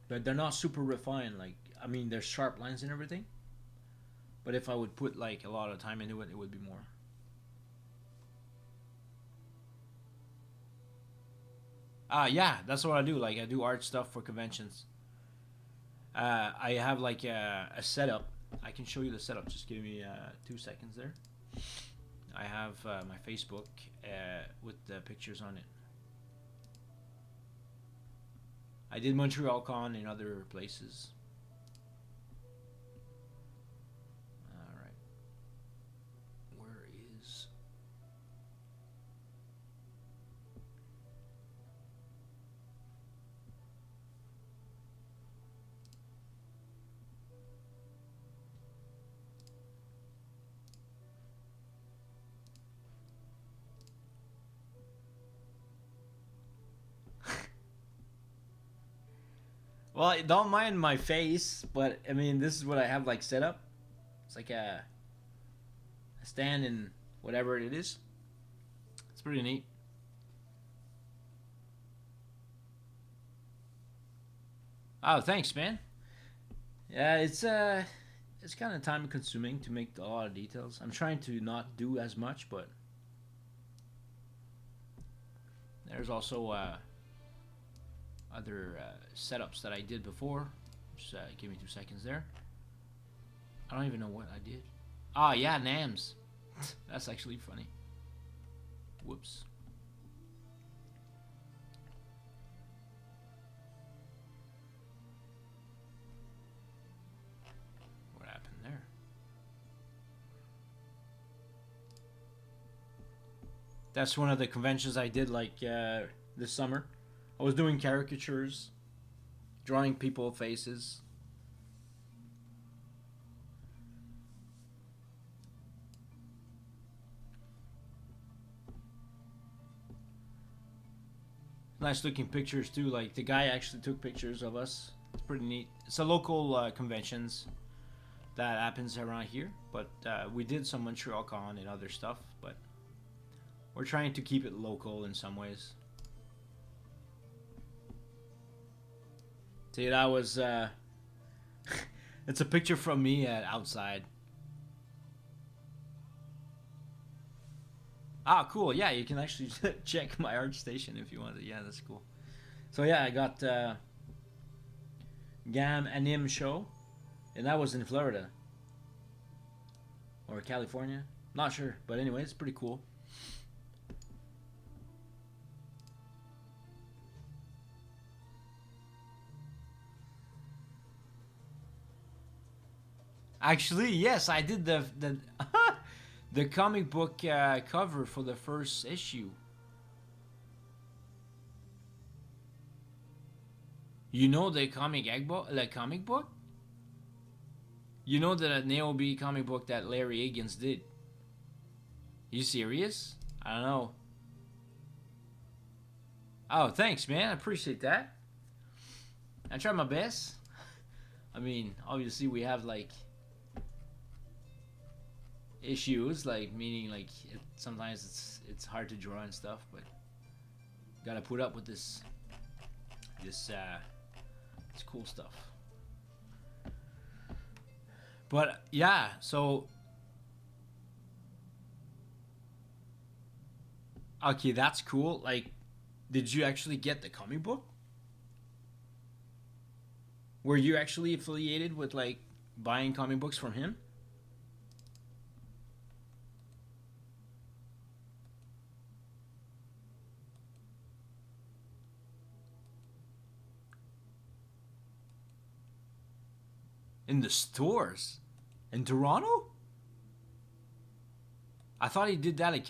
But they're not super refined. Like, I mean, there's sharp lines and everything. But if I would put like a lot of time into it, it would be more. Yeah, that's what I do. Like, I do art stuff for conventions. I have like a setup. I can show you the setup. Just give me 2 seconds there. I have my Facebook with the pictures on it. I did Montreal Con and other places. Alright. Where is... Well, don't mind my face, but I mean, this is what I have like set up. It's like a stand and whatever it is. It's pretty neat. Oh, thanks, man. Yeah, it's kind of time consuming to make a lot of details. I'm trying to not do as much, but there's also other setups that I did before. Just give me 2 seconds there. I don't even know what I did. Ah, yeah, NAMS. That's actually funny. Whoops. What happened there? That's one of the conventions I did like this summer. I was doing caricatures, drawing people faces. Nice looking pictures too. Like the guy actually took pictures of us. It's pretty neat. It's a local conventions that happens around here, but we did some Montreal Con and other stuff. But we're trying to keep it local in some ways. See, that was it's a picture from me outside. Ah, cool. Yeah, you can actually check my art station if you want to. Yeah, that's cool. So yeah, I got Gam Anim show, and that was in Florida or California. Not sure, but anyway, it's pretty cool. Actually, yes, I did the the comic book cover for the first issue. You know the comic book. You know the Naomi comic book that Larry Higgins did. You serious? I don't know. Oh, thanks, man. I appreciate that. I try my best. I mean, obviously we have like issues, like meaning like sometimes it's hard to draw and stuff, but gotta put up with this cool stuff. But yeah, so okay, that's cool. Like, did you actually get the comic book? Were you actually affiliated with like buying comic books from him? In the stores? In Toronto? I thought he did that at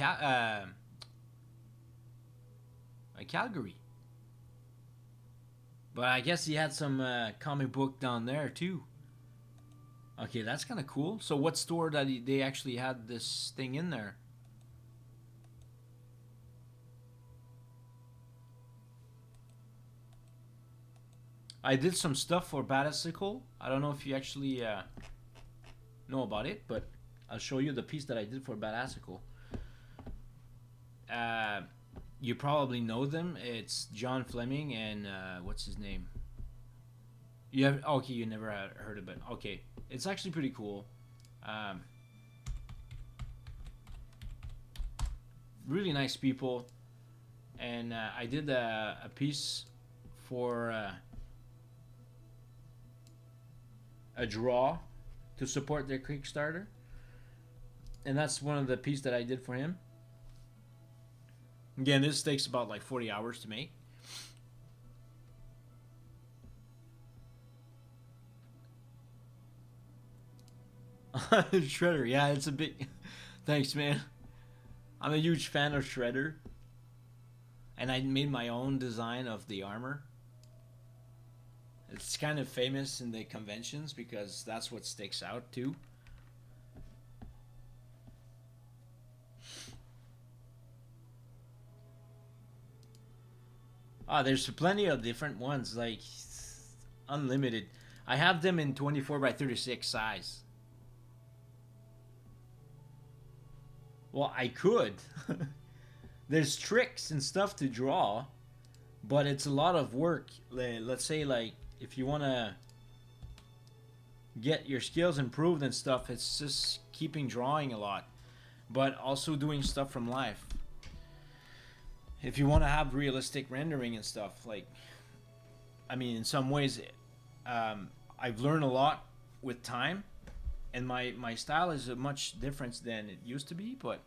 Calgary. But I guess he had some comic book down there too. Okay, that's kind of cool. So what store that they actually had this thing in there? I did some stuff for Baticycle. I don't know if you actually know about it, but I'll show you the piece that I did for Baticycle. You probably know them. It's John Fleming and what's his name? You have okay. You never heard of it. Okay, it's actually pretty cool. Um, really nice people, and I did a piece for a draw to support their Kickstarter, and that's one of the pieces that I did for him. Again, this takes about like 40 hours to make. Shredder, yeah, it's a big. Thanks, man. I'm a huge fan of Shredder, and I made my own design of the armor. It's kind of famous in the conventions because that's what sticks out too. Ah, there's plenty of different ones, like unlimited. I have them in 24 by 36 size. Well, I could. There's tricks and stuff to draw, but it's a lot of work. Let's say, like, if you want to get your skills improved and stuff, it's just keeping drawing a lot, but also doing stuff from life. If you want to have realistic rendering and stuff, like, I mean, in some ways, I've learned a lot with time, and my style is a much different than it used to be, but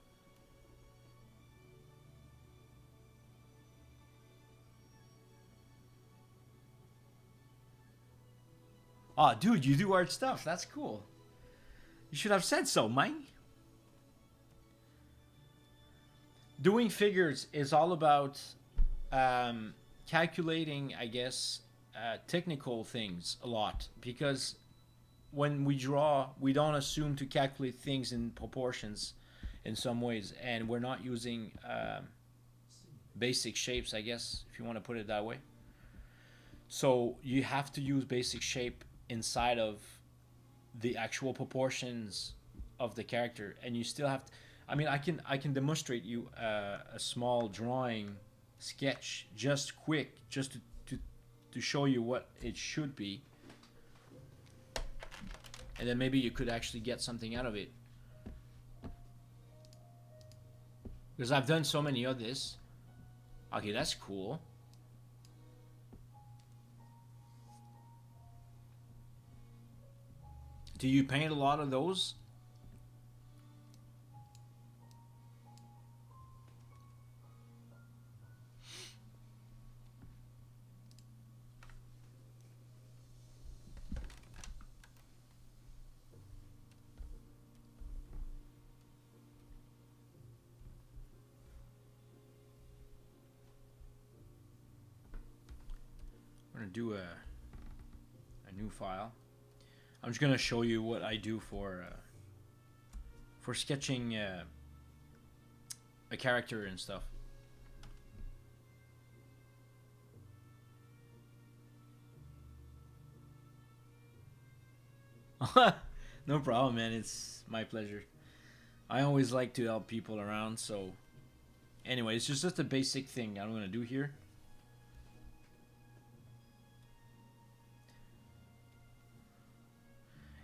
oh, dude, you do art stuff. That's cool. You should have said so, Mike. Doing figures is all about calculating, I guess, technical things a lot because when we draw, we don't assume to calculate things in proportions in some ways, and we're not using basic shapes, I guess, if you want to put it that way. So you have to use basic shape inside of the actual proportions of the character, and you still have to. I mean, I can demonstrate you a small drawing sketch, just quick, just to to show you what it should be, and then maybe you could actually get something out of it. Because I've done so many of this. Okay, that's cool. Do you paint a lot of those? I'm gonna do a new file. I'm just gonna show you what I do for sketching a character and stuff. No problem, man. It's my pleasure. I always like to help people around. So, anyway, it's just a basic thing I'm gonna do here.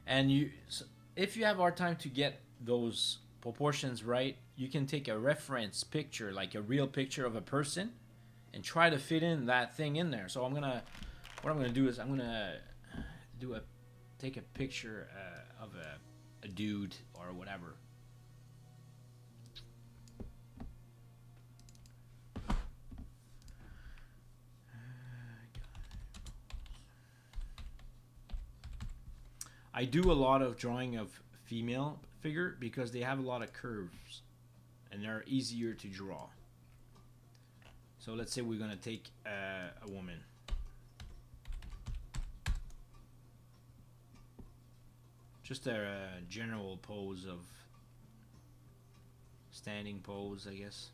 And if you have a hard time to get those proportions right, you can take a reference picture, like a real picture of a person, and try to fit in that thing in there. So what I'm gonna do is I'm gonna take a picture of a dude or whatever. I do a lot of drawing of female figure because they have a lot of curves and they're easier to draw. So let's say we're gonna take a woman. Just a general pose of standing pose, I guess.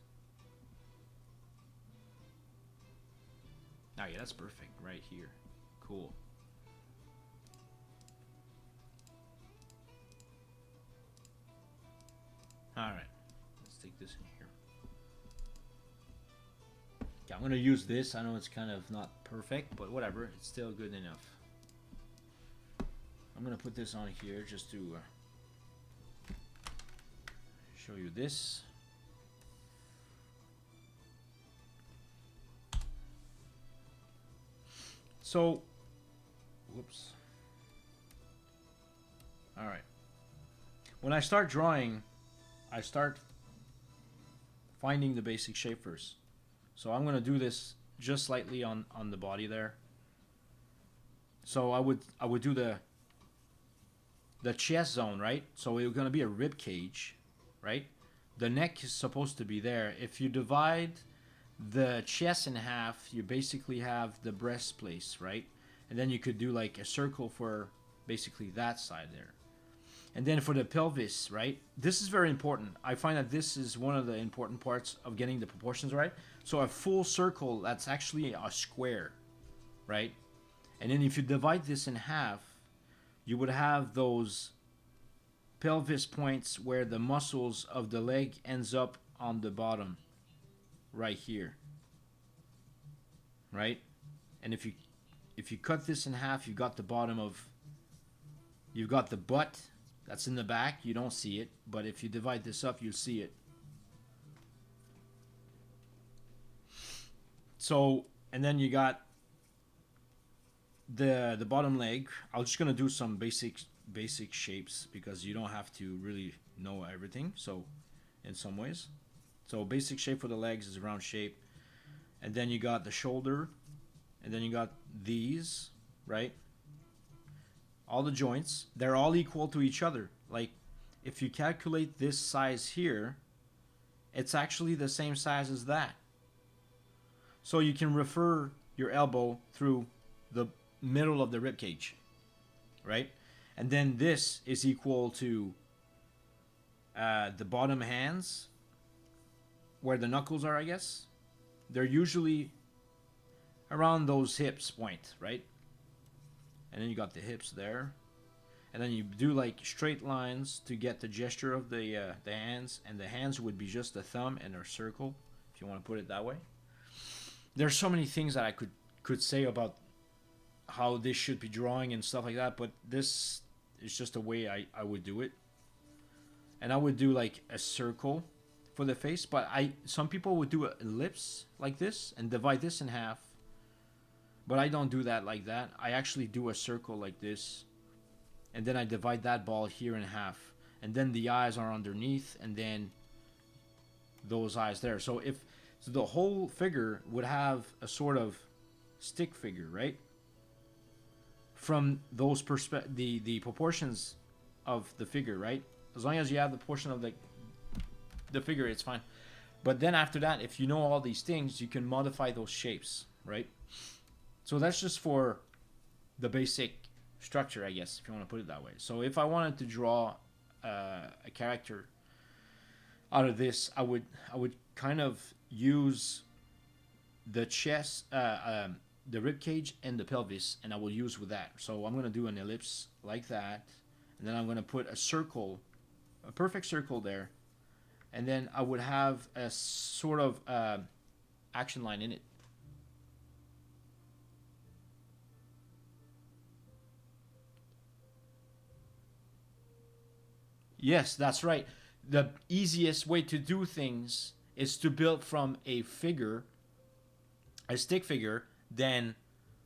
Oh yeah, that's perfect right here. Cool. Alright, let's take this in here. Okay, I'm gonna use this. I know it's kind of not perfect, but whatever, it's still good enough. I'm gonna put this on here just to show you this. So, whoops. Alright. When I start drawing, I start finding the basic shape first. So I'm going to do this just slightly on the body there. So I would do the chest zone, right? So it's going to be a rib cage, right? The neck is supposed to be there. If you divide the chest in half, you basically have the breast place, right? And then you could do like a circle for basically that side there. And then for the pelvis, right? This is very important. I find that this is one of the important parts of getting the proportions right. So a full circle, that's actually a square, right? And then if you divide this in half, you would have those pelvis points where the muscles of the leg ends up on the bottom, right here, right? And if you cut this in half, you've got the bottom of, you've got the butt. That's in the back. You don't see it. But if you divide this up, you'll see it. So, and then you got the bottom leg. I'm just going to do some basic shapes because you don't have to really know everything. So, in some ways. So, basic shape for the legs is a round shape. And then you got the shoulder. And then you got these, right? All the joints, they're all equal to each other. Like, if you calculate this size here, it's actually the same size as that. So you can refer your elbow through the middle of the rib cage, right? And then this is equal to the bottom hands, where the knuckles are, I guess. They're usually around those hips point, right? And then you got the hips there. And then you do like straight lines to get the gesture of the hands. And the hands would be just the thumb and a circle, if you want to put it that way. There's so many things that I could say about how this should be drawing and stuff like that, but this is just the way I would do it. And I would do like a circle for the face, but some people would do an ellipse like this and divide this in half. But I don't do that like that. I actually do a circle like this, and then I divide that ball here in half, and then the eyes are underneath, and then those eyes there. So the whole figure would have a sort of stick figure, right? From those the proportions of the figure, right? As long as you have the portion of the figure, it's fine. But then after that, if you know all these things, you can modify those shapes, right? So that's just for the basic structure, I guess, if you want to put it that way. So if I wanted to draw a character out of this, I would kind of use the chest, the rib cage, and the pelvis, and I will use with that. So I'm going to do an ellipse like that, and then I'm going to put a circle, a perfect circle there, and then I would have a sort of action line in it. Yes, that's right. The easiest way to do things is to build from a figure, a stick figure, then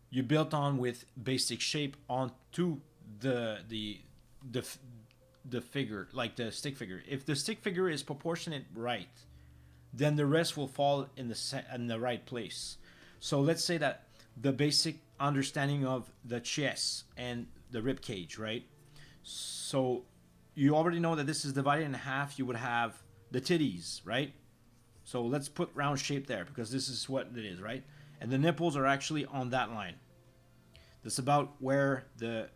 you build on with basic shape onto the the figure, like the stick figure. If the stick figure is proportionate right, then the rest will fall in the right place. So let's say that the basic understanding of the chest and the rib cage, right? So you already know that this is divided in half. You would have the titties, right? So let's put round shape there because this is what it is, right? And the nipples are actually on that line. That's about where the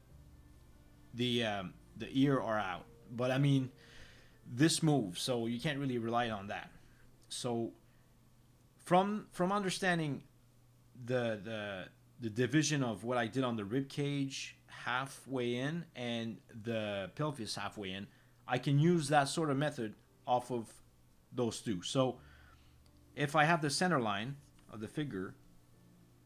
ear are out. But I mean, this moves, so you can't really rely on that. So from understanding the division of what I did on the rib cage halfway in and the pelvis halfway in, I can use that sort of method off of those two. So if I have the center line of the figure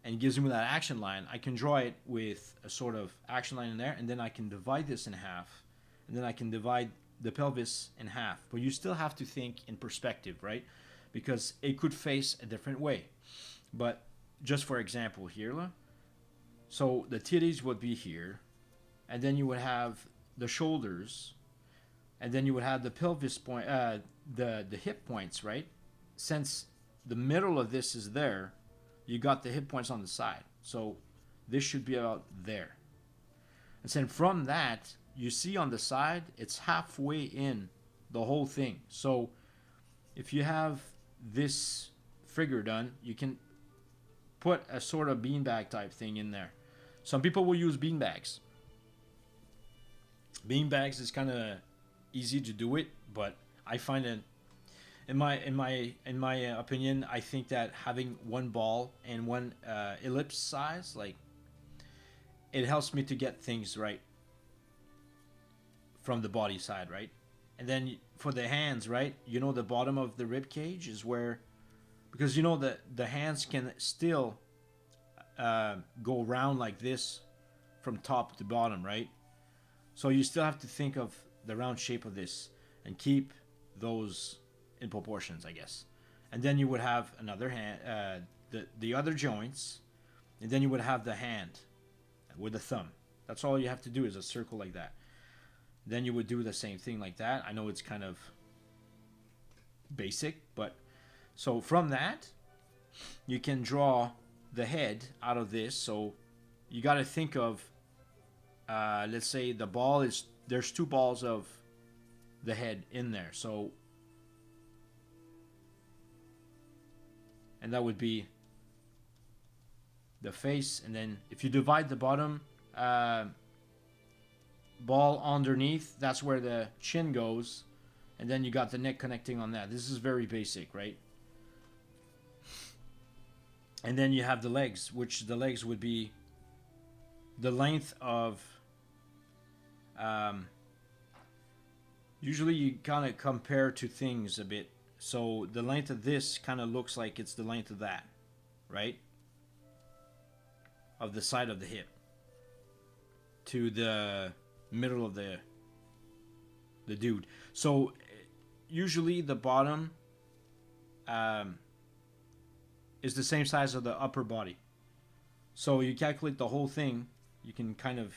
and it gives me that action line, I can draw it with a sort of action line in there, and then I can divide this in half, and then I can divide the pelvis in half. But you still have to think in perspective, right? Because it could face a different way. But just for example here, so the titties would be here, and then you would have the shoulders, and then you would have the pelvis point, the hip points, right? Since the middle of this is there, you got the hip points on the side. So this should be about there. And then from that, you see on the side, it's halfway in the whole thing. So if you have this figure done, you can put a sort of beanbag type thing in there. Some people will use beanbags. Beanbags is kind of easy to do it, but I find it, in my opinion, I think that having one ball and one ellipse size, like, it helps me to get things right from the body side, right? And then for the hands, right? You know, the bottom of the rib cage is where, because you know that the hands can still go round like this from top to bottom, right? So you still have to think of the round shape of this and keep those in proportions, I guess. And then you would have another hand, the other joints, and then you would have the hand with the thumb. That's all you have to do is a circle like that. Then you would do the same thing like that. I know it's kind of basic, but so from that, you can draw the head out of this. So you got to think of, let's say the ball is, there's two balls of the head in there. So, and that would be the face. And then if you divide the bottom ball underneath, that's where the chin goes. And then you got the neck connecting on that. This is very basic, right? And then you have the legs, which the legs would be the length of, usually you kind of compare to things a bit. So the length of this kind of looks like it's the length of that, right? Of the side of the hip. to the middle of the dude. So usually the bottom um, is the same size of the upper body. So you calculate the whole thing, you can kind of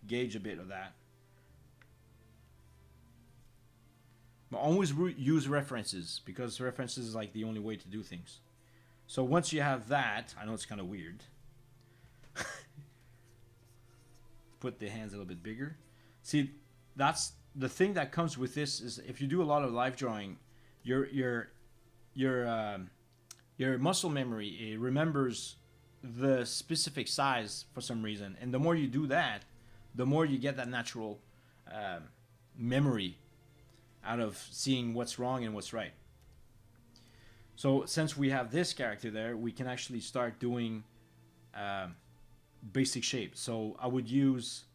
gauge a bit of that. But always use references, because references is like the only way to do things. So once you have that, I know it's kind of weird. Put the hands a little bit bigger. See, that's the thing that comes with this is if you do a lot of live drawing, your muscle memory, it remembers the specific size for some reason, and the more you do that, the more you get that natural memory out of seeing what's wrong and what's right. So since we have this character there, we can actually start doing basic shapes. So I would use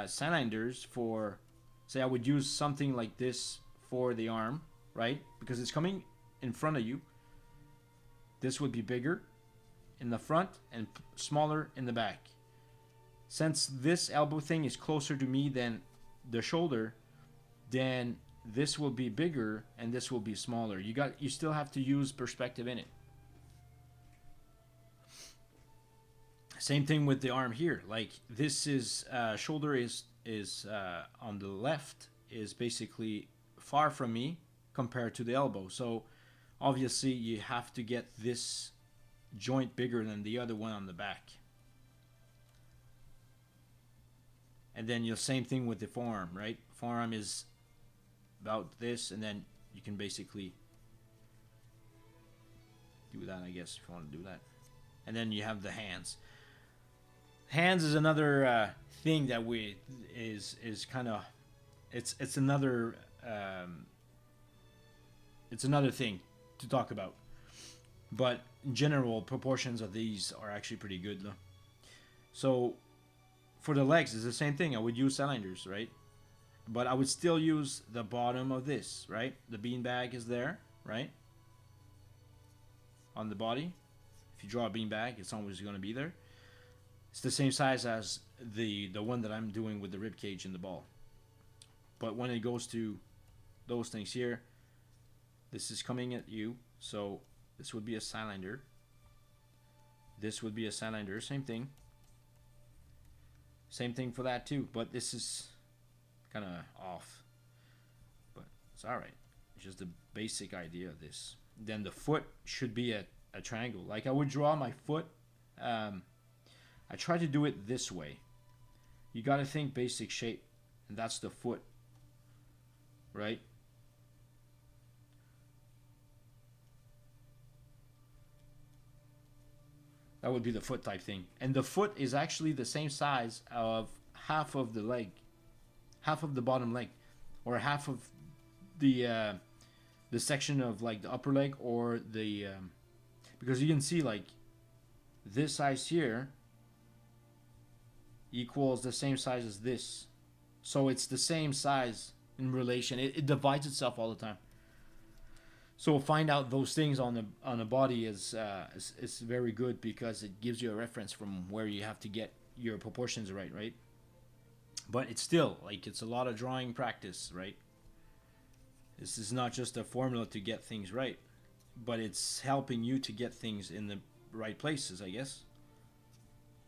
cylinders for, say I would use something like this for the arm, right? Because it's coming in front of you. This would be bigger in the front and smaller in the back. Since this elbow thing is closer to me than the shoulder, then this will be bigger and this will be smaller. You still have to use perspective in it. Same thing with the arm here. Like this is shoulder is on the left, is basically far from me compared to the elbow. So obviously you have to get this joint bigger than the other one on the back. And then the same thing with the forearm, right? Forearm is about this, and then you can basically do that, I guess, if you want to do that. And then you have the hands. Hands is another thing that is kind of it's another thing to talk about. But in general, proportions of these are actually pretty good, though. So for the legs, it's the same thing. I would use cylinders, right? But I would still use the bottom of this, right? The beanbag is there, right? On the body. If you draw a beanbag, it's always going to be there. It's the same size as the one that I'm doing with the rib cage and the ball. But when it goes to those things here, this is coming at you. So this would be a cylinder. This would be a cylinder. Same thing. Same thing for that too. But this is kind of off. But it's alright. It's just the basic idea of this. Then the foot should be a triangle. Like I would draw my foot. I try to do it this way. You got to think basic shape. And that's the foot. Right? That would be the foot type thing. And the foot is actually the same size of half of the leg. Half of the bottom leg. Or half of the section of like the upper leg, or the... because you can see like this size here equals the same size as this. So it's the same size in relation. It divides itself all the time. So find out those things on the body is very good, because it gives you a reference from where you have to get your proportions right. But it's still like it's a lot of drawing practice, right? This is not just a formula to get things right, but it's helping you to get things in the right places, I guess.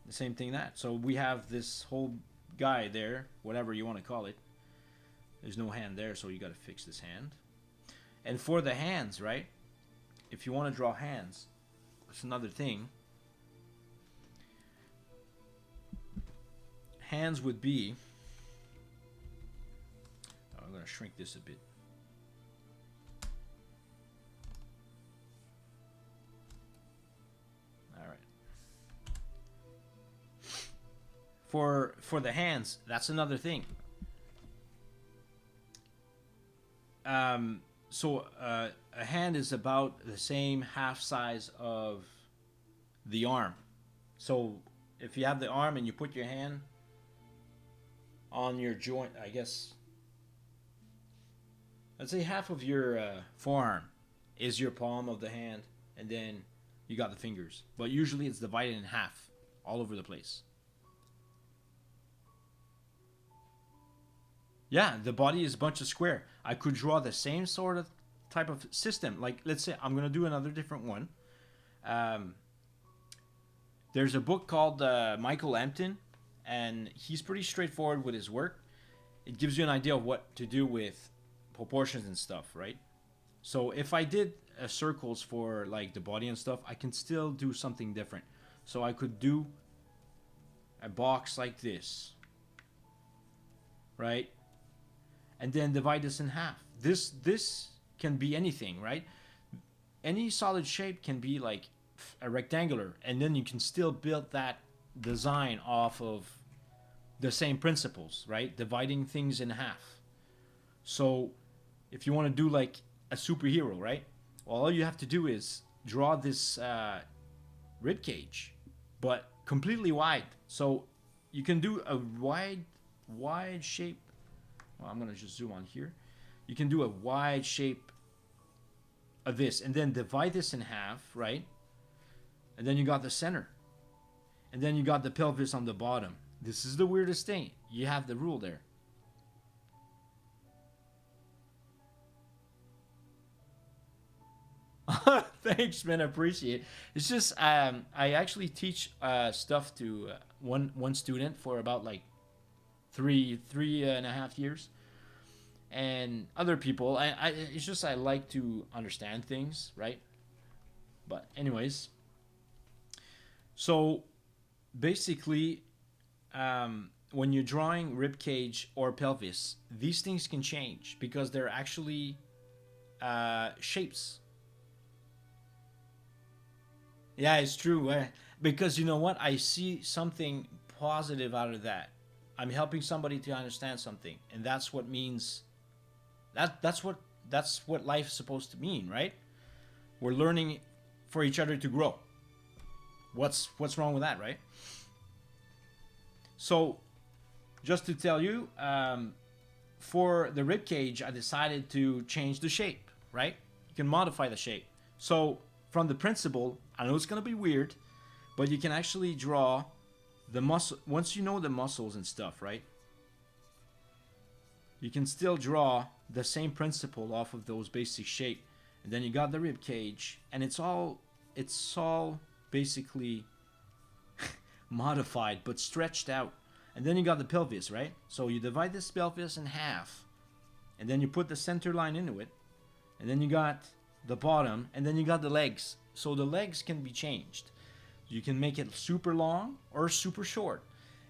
The same thing that. So we have this whole guy there, whatever you want to call it. There's no hand there, so you got to fix this hand. And for the hands, right? If you want to draw hands, that's another thing. Hands would be... oh, I'm going to shrink this a bit. All right. For the hands, that's another thing. So a hand is about the same half size of the arm. So if you have the arm and you put your hand on your joint, I guess, let's say half of your forearm is your palm of the hand, and then you got the fingers. But usually it's divided in half all over the place. Yeah, the body is a bunch of square. I could draw the same sort of type of system. Like, let's say I'm gonna do another different one. Um, there's a book called Michael Ampton, and he's pretty straightforward with his work. It gives you an idea of what to do with proportions and stuff, right? So if I did circles for like the body and stuff, I can still do something different. So I could do a box like this, right? And then divide this in half. This can be anything, right? Any solid shape can be like a rectangular, and then you can still build that design off of the same principles, right? Dividing things in half. So if you want to do like a superhero, right? Well, all you have to do is draw this rib cage, but completely wide. So you can do a wide shape. Well, I'm gonna just zoom on here. You can do a wide shape of this, and then divide this in half, right? And then you got the center, and then you got the pelvis on the bottom. This is the weirdest thing. You have the rule there. Thanks, man. I appreciate it. It's just I actually teach stuff to one student for about like three and a half years, and other people. It's just I like to understand things, right? But anyways, so basically, when you're drawing rib cage or pelvis, these things can change because they're actually shapes. Yeah, it's true. Because you know what? I see something positive out of that. I'm helping somebody to understand something, and that's what means. That's what life's supposed to mean, right? We're learning for each other to grow. What's wrong with that, right? So, just to tell you, for the rib cage, I decided to change the shape. Right? You can modify the shape. So, from the principle, I know it's gonna be weird, but you can actually draw the muscle. Once you know the muscles and stuff, right? You can still draw the same principle off of those basic shape, and then you got the rib cage, and it's all basically modified but stretched out. And then you got the pelvis, right? So you divide this pelvis in half, and then you put the center line into it, and then you got the bottom, and then you got the legs. So the legs can be changed. You can make it super long or super short.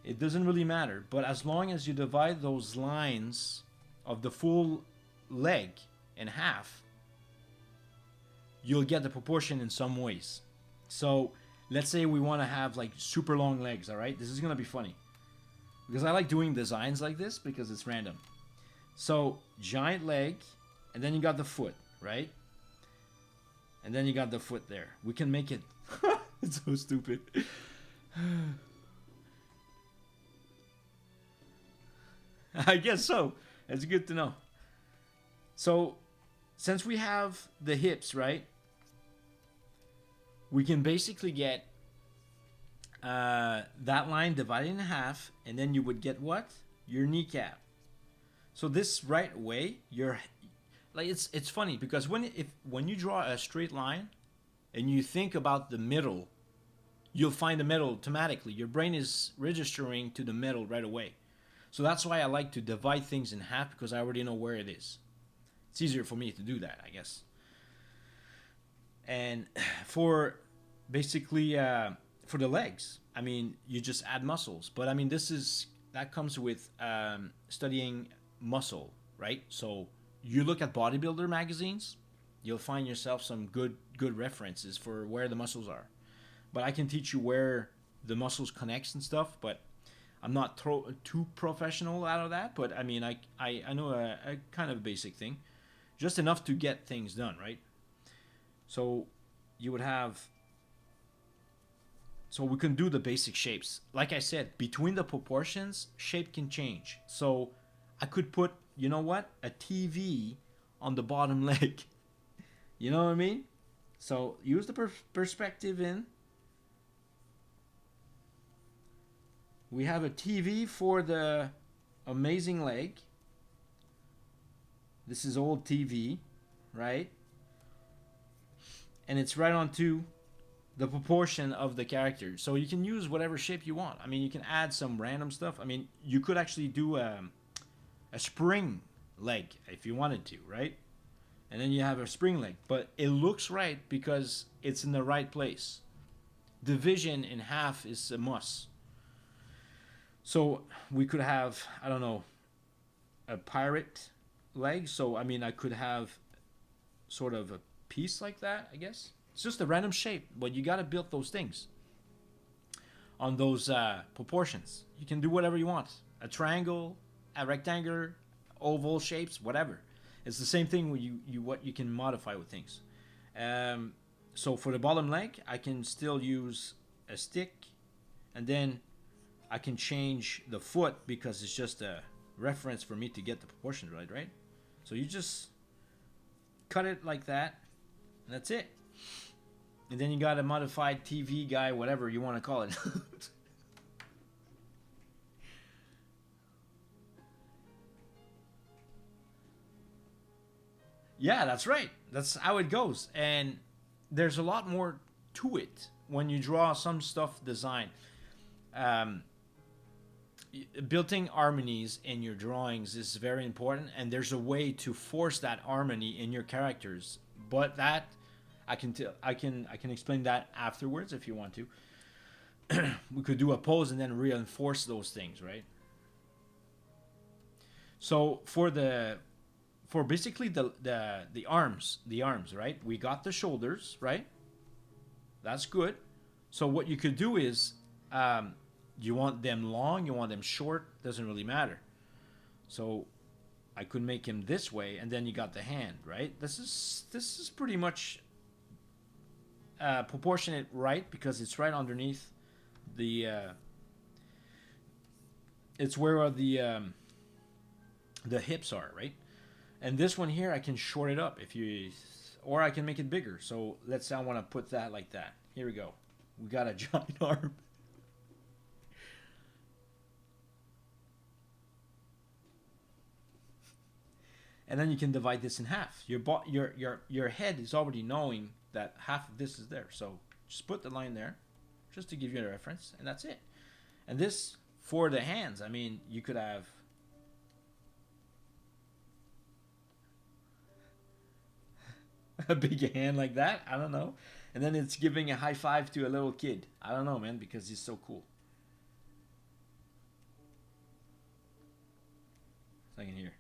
It doesn't really matter. But as long as you divide those lines of the full leg in half, you'll get the proportion in some ways. So let's say we want to have like super long legs, all right? This is going to be funny. Because I like doing designs like this because it's random. So giant leg, and then you got the foot, right? And then you got the foot there. We can make it. It's so stupid. I guess so. It's good to know. So, since we have the hips, right? We can basically get that line divided in half, and then you would get what? Your kneecap. So this right way, you're like it's funny because when you draw a straight line and you think about the middle, you'll find the middle automatically. Your brain is registering to the middle right away. So that's why I like to divide things in half because I already know where it is. It's easier for me to do that, I guess. And for basically for the legs, I mean, you just add muscles. But I mean, that comes with studying muscle, right? So you look at bodybuilder magazines, you'll find yourself some good references for where the muscles are. But I can teach you where the muscles connects and stuff. But I'm not too professional out of that. But I mean, I know a kind of basic thing, just enough to get things done, right? So you would have. So we can do the basic shapes. Like I said, between the proportions, shape can change. So I could put, you know what, a TV on the bottom leg. You know what I mean? So use the perspective in. We have a TV for the amazing leg. This is old TV, right? And it's right onto the proportion of the character. So you can use whatever shape you want. I mean, you can add some random stuff. I mean, you could actually do a spring leg if you wanted to, right? And then you have a spring leg. But it looks right because it's in the right place. Division in half is a must. So we could have, I don't know, a pirate leg. So, I mean, I could have sort of a piece like that, I guess. It's just a random shape, but you got to build those things on those proportions. You can do whatever you want. A triangle, a rectangular, oval shapes, whatever. It's the same thing with what you can modify with things. So for the bottom leg, I can still use a stick, and then I can change the foot because it's just a reference for me to get the proportions right? So you just cut it like that, and that's it. And then you got a modified TV guy, whatever you want to call it. Yeah, that's right. That's how it goes. And there's a lot more to it when you draw some stuff design. Um, Building harmonies in your drawings is very important, and there's a way to force that harmony in your characters. But that I can explain that afterwards if you want to. We could do a pose and then reinforce those things, right? So for basically the arms, right? We got the shoulders, right? That's good. So what you could do is, you want them long, you want them short, doesn't really matter. So I could make him this way, and then you got the hand, right? This is pretty much proportionate, right? Because it's right underneath the. It's where the hips are, right? And this one here, I can short it up if you, or I can make it bigger. So let's say I want to put that like that. Here we go. We got a giant arm. And then you can divide this in half. Your head is already knowing that half of this is there. So just put the line there, just to give you a reference, and that's it. And this for the hands. I mean, you could have a big hand like that. I don't know. And then it's giving a high five to a little kid. I don't know, man, because he's so cool. So I can hear.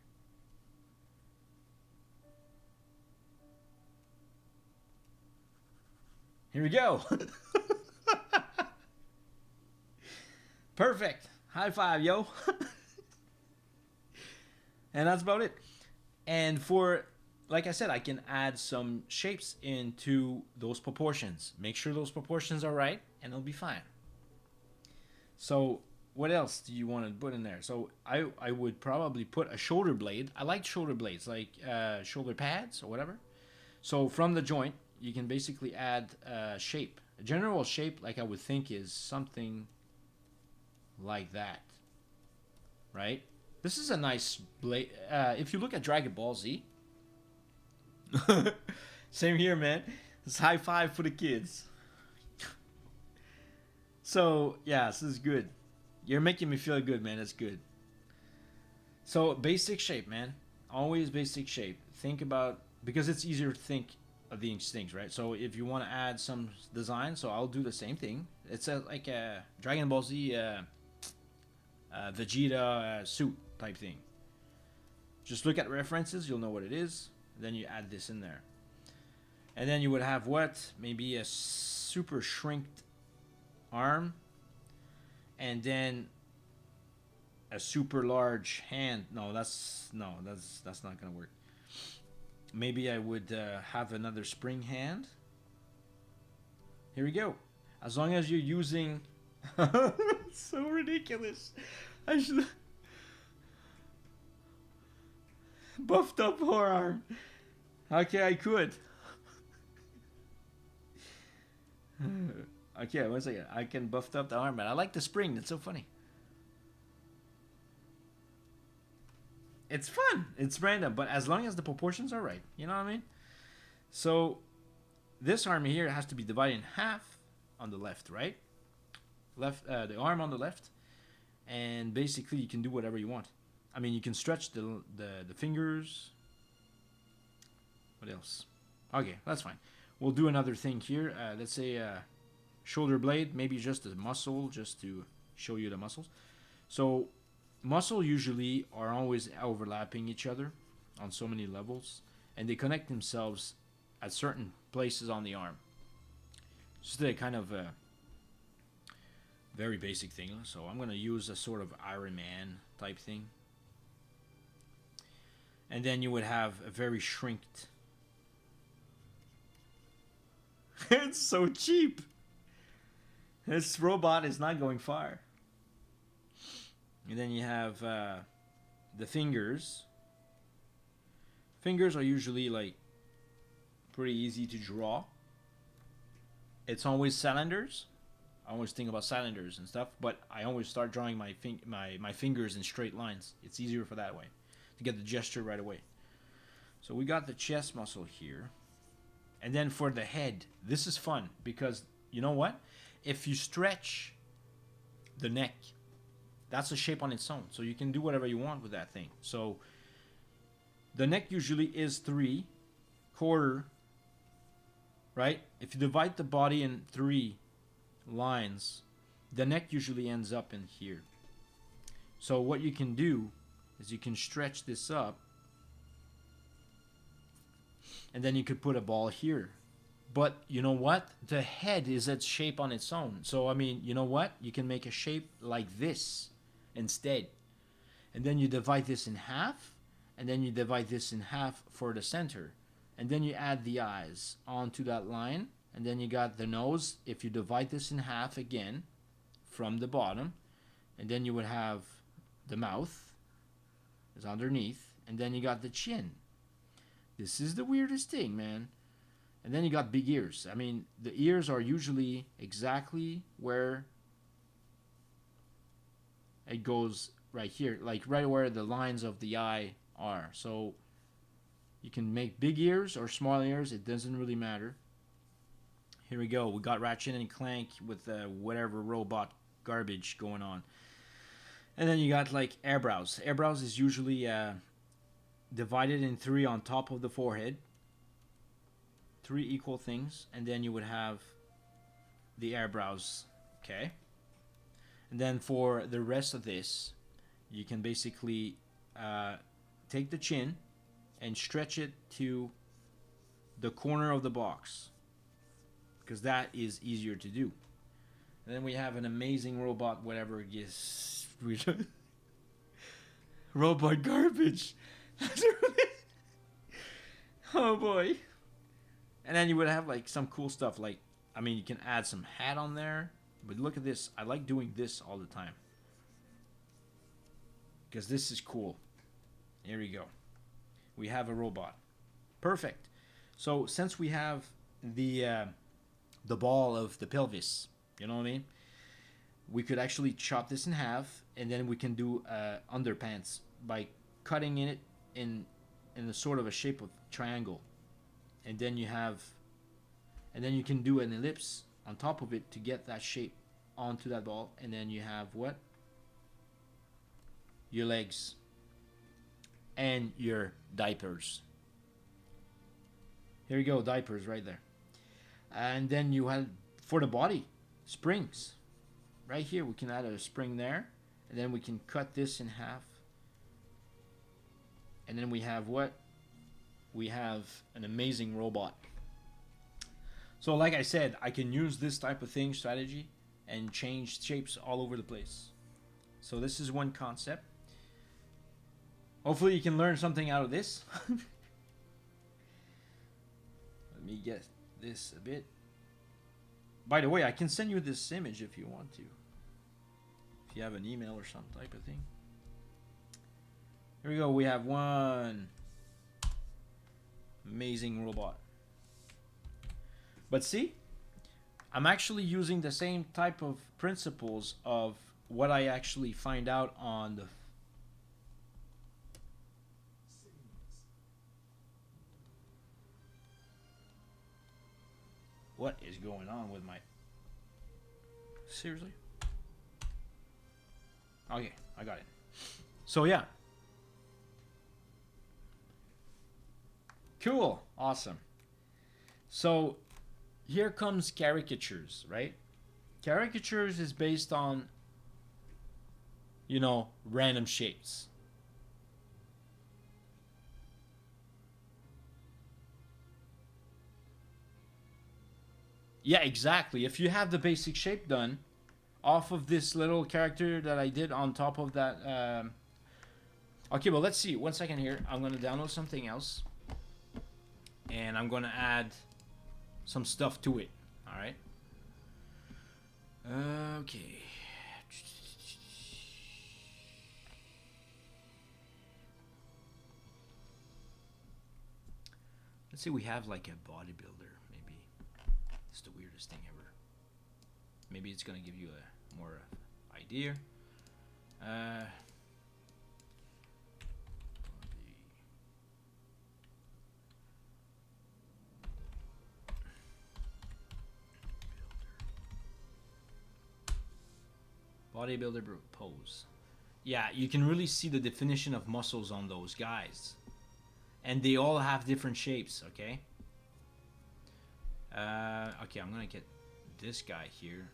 Here we go. Perfect. High five, yo. And that's about it. And for, like I said, I can add some shapes into those proportions. Make sure those proportions are right, and it'll be fine. So what else do you want to put in there? So I would probably put a shoulder blade. I like shoulder blades, like shoulder pads or whatever. So from the joint, you can basically add a shape. A general shape, like I would think, is something like that, right? This is a nice blade. If you look at Dragon Ball Z, same here, man. It's high five for the kids. So yeah, this is good. You're making me feel good, man. That's good. So basic shape, man. Always basic shape. Think about, because it's easier to think of these things, right? So if you want to add some design, so I'll do the same thing. It's like a Dragon Ball Z Vegeta suit type thing. Just look at references, you'll know what it is. Then you add this in there. And then you would have what? Maybe a super shrinked arm. And then a super large hand. No, that's not gonna work. Maybe I would have another spring hand. Here we go. As long as you're using... It's so ridiculous. I should... Buffed up forearm. Okay, I could. Okay, one second. I can buffed up the arm, but I like the spring. That's so funny. It's fun. It's random, but as long as the proportions are right, you know what I mean. So this arm here has to be divided in half on the left, right? The arm on the left, and basically you can do whatever you want. I mean, you can stretch the fingers. What else? Okay, that's fine. We'll do another thing here. Let's say shoulder blade, maybe just a muscle, just to show you the muscles. So muscle usually are always overlapping each other on so many levels, and they connect themselves at certain places on the arm. Just a kind of a very basic thing. So I'm going to use a sort of Iron Man type thing. And then you would have a very shrinked. It's so cheap. This robot is not going far. And then you have the fingers. Fingers are usually like pretty easy to draw. It's always cylinders. I always think about cylinders and stuff, but I always start drawing my fingers in straight lines. It's easier for that way to get the gesture right away. So we got the chest muscle here. And then for the head, this is fun because you know what? If you stretch the neck, that's a shape on its own. So you can do whatever you want with that thing. So the neck usually is 3/4, right? If you divide the body in 3 lines, the neck usually ends up in here. So what you can do is you can stretch this up, and then you could put a ball here. But you know what? The head is its shape on its own. So I mean, you know what? You can make a shape like this instead. And then you divide this in half, and then you divide this in half for the center. And then you add the eyes onto that line, and then you got the nose. If you divide this in half again from the bottom, and then you would have the mouth is underneath, and then you got the chin. This is the weirdest thing, man. And then you got big ears. I mean, the ears are usually exactly where it goes right here, like right where the lines of the eye are. So you can make big ears or small ears. It doesn't really matter. Here we go. We got Ratchet and Clank with whatever robot garbage going on. And then you got like eyebrows. Eyebrows is usually divided in 3 on top of the forehead. 3 equal things. And then you would have the eyebrows. Okay. And then for the rest of this, you can basically take the chin and stretch it to the corner of the box, because that is easier to do. And then we have an amazing robot, whatever it is. Robot garbage. Oh boy. And then you would have like some cool stuff, like, I mean, you can add some hat on there. But look at this. I like doing this all the time, because this is cool. Here we go. We have a robot. Perfect. So since we have the ball of the pelvis, you know what I mean? We could actually chop this in half, and then we can do underpants by cutting it in a sort of a shape of triangle. And then you can do an ellipse on top of it to get that shape onto that ball. And then you have what? Your legs and your diapers. Here you go, diapers right there. And then you have, for the body, springs. Right here, we can add a spring there. And then we can cut this in half. And then we have what? We have an amazing robot. So like I said, I can use this type of thing, strategy, and change shapes all over the place. So this is one concept. Hopefully you can learn something out of this. Let me get this a bit. By the way, I can send you this image if you want to. If you have an email or some type of thing. Here we go. We have one amazing robot. But see, I'm actually using the same type of principles of what I actually find out on What is going on with my... Seriously? Okay, I got it. So yeah. Cool. Awesome. So here comes caricatures, right? Caricatures is based on, random shapes. Yeah, exactly. If you have the basic shape done off of this little character that I did on top of that. Okay, well, let's see. 1 second here. I'm going to download something else. And I'm going to add some stuff to it. All right. Okay. Let's say we have like a bodybuilder, maybe. It's the weirdest thing ever. Maybe it's gonna give you a more idea. Bodybuilder pose. Yeah, you can really see the definition of muscles on those guys. And they all have different shapes, okay? Okay, I'm gonna get this guy here.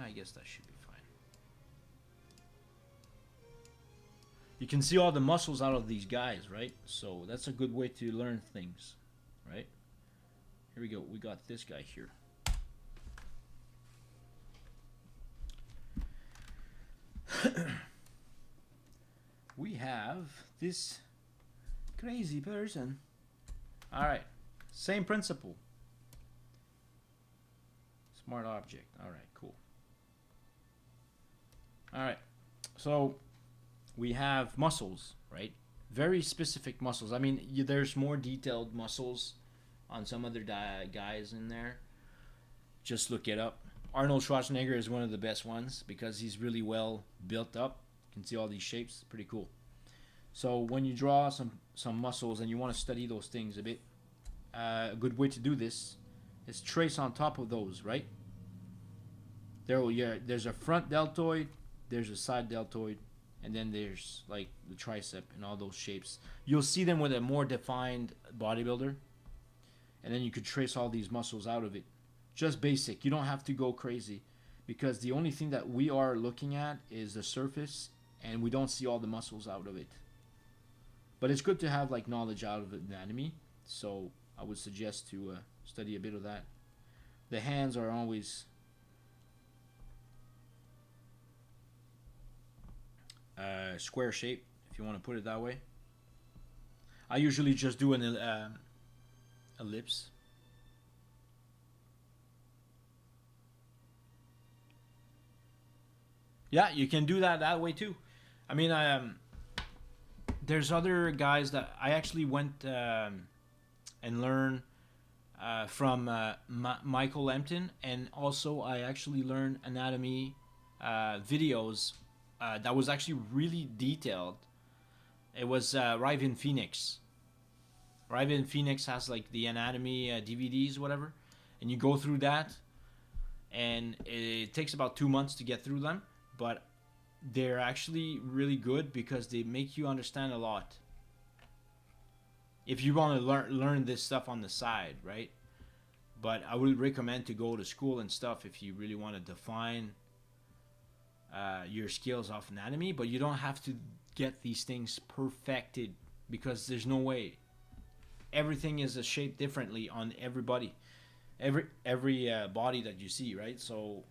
I guess that should be fine. You can see all the muscles out of these guys, right? So that's a good way to learn things, right? Here we go. We got this guy here. We have this crazy person. All right, same principle. Smart object. All right, cool. All right, so we have muscles, right? Very specific muscles. I mean, there's more detailed muscles on some other guys in there. Just look it up. Arnold Schwarzenegger is one of the best ones because he's really well built up. You can see all these shapes. Pretty cool. So when you draw some muscles and you want to study those things a bit, a good way to do this is trace on top of those, right? There's a front deltoid, there's a side deltoid, and then there's like the tricep and all those shapes. You'll see them with a more defined bodybuilder, and then you could trace all these muscles out of it. Just basic. You don't have to go crazy, because the only thing that we are looking at is the surface, and we don't see all the muscles out of it. But it's good to have like knowledge out of anatomy, so I would suggest to study a bit of that. The hands are always square shape, if you want to put it that way. I usually just do an ellipse. Yeah, you can do that way too. I mean, there's other guys that I actually went and learned from Michael Empton, and also I actually learned anatomy videos that was actually really detailed. It was Ryvin Phoenix. Ryvin Phoenix has like the anatomy DVDs, whatever, and you go through that, and it takes about 2 months to get through them, but they're actually really good because they make you understand a lot. If you want to learn this stuff on the side, right? But I would recommend to go to school and stuff if you really want to define your skills of anatomy. But you don't have to get these things perfected, because there's no way. Everything is shaped differently on everybody, every body that you see, right? So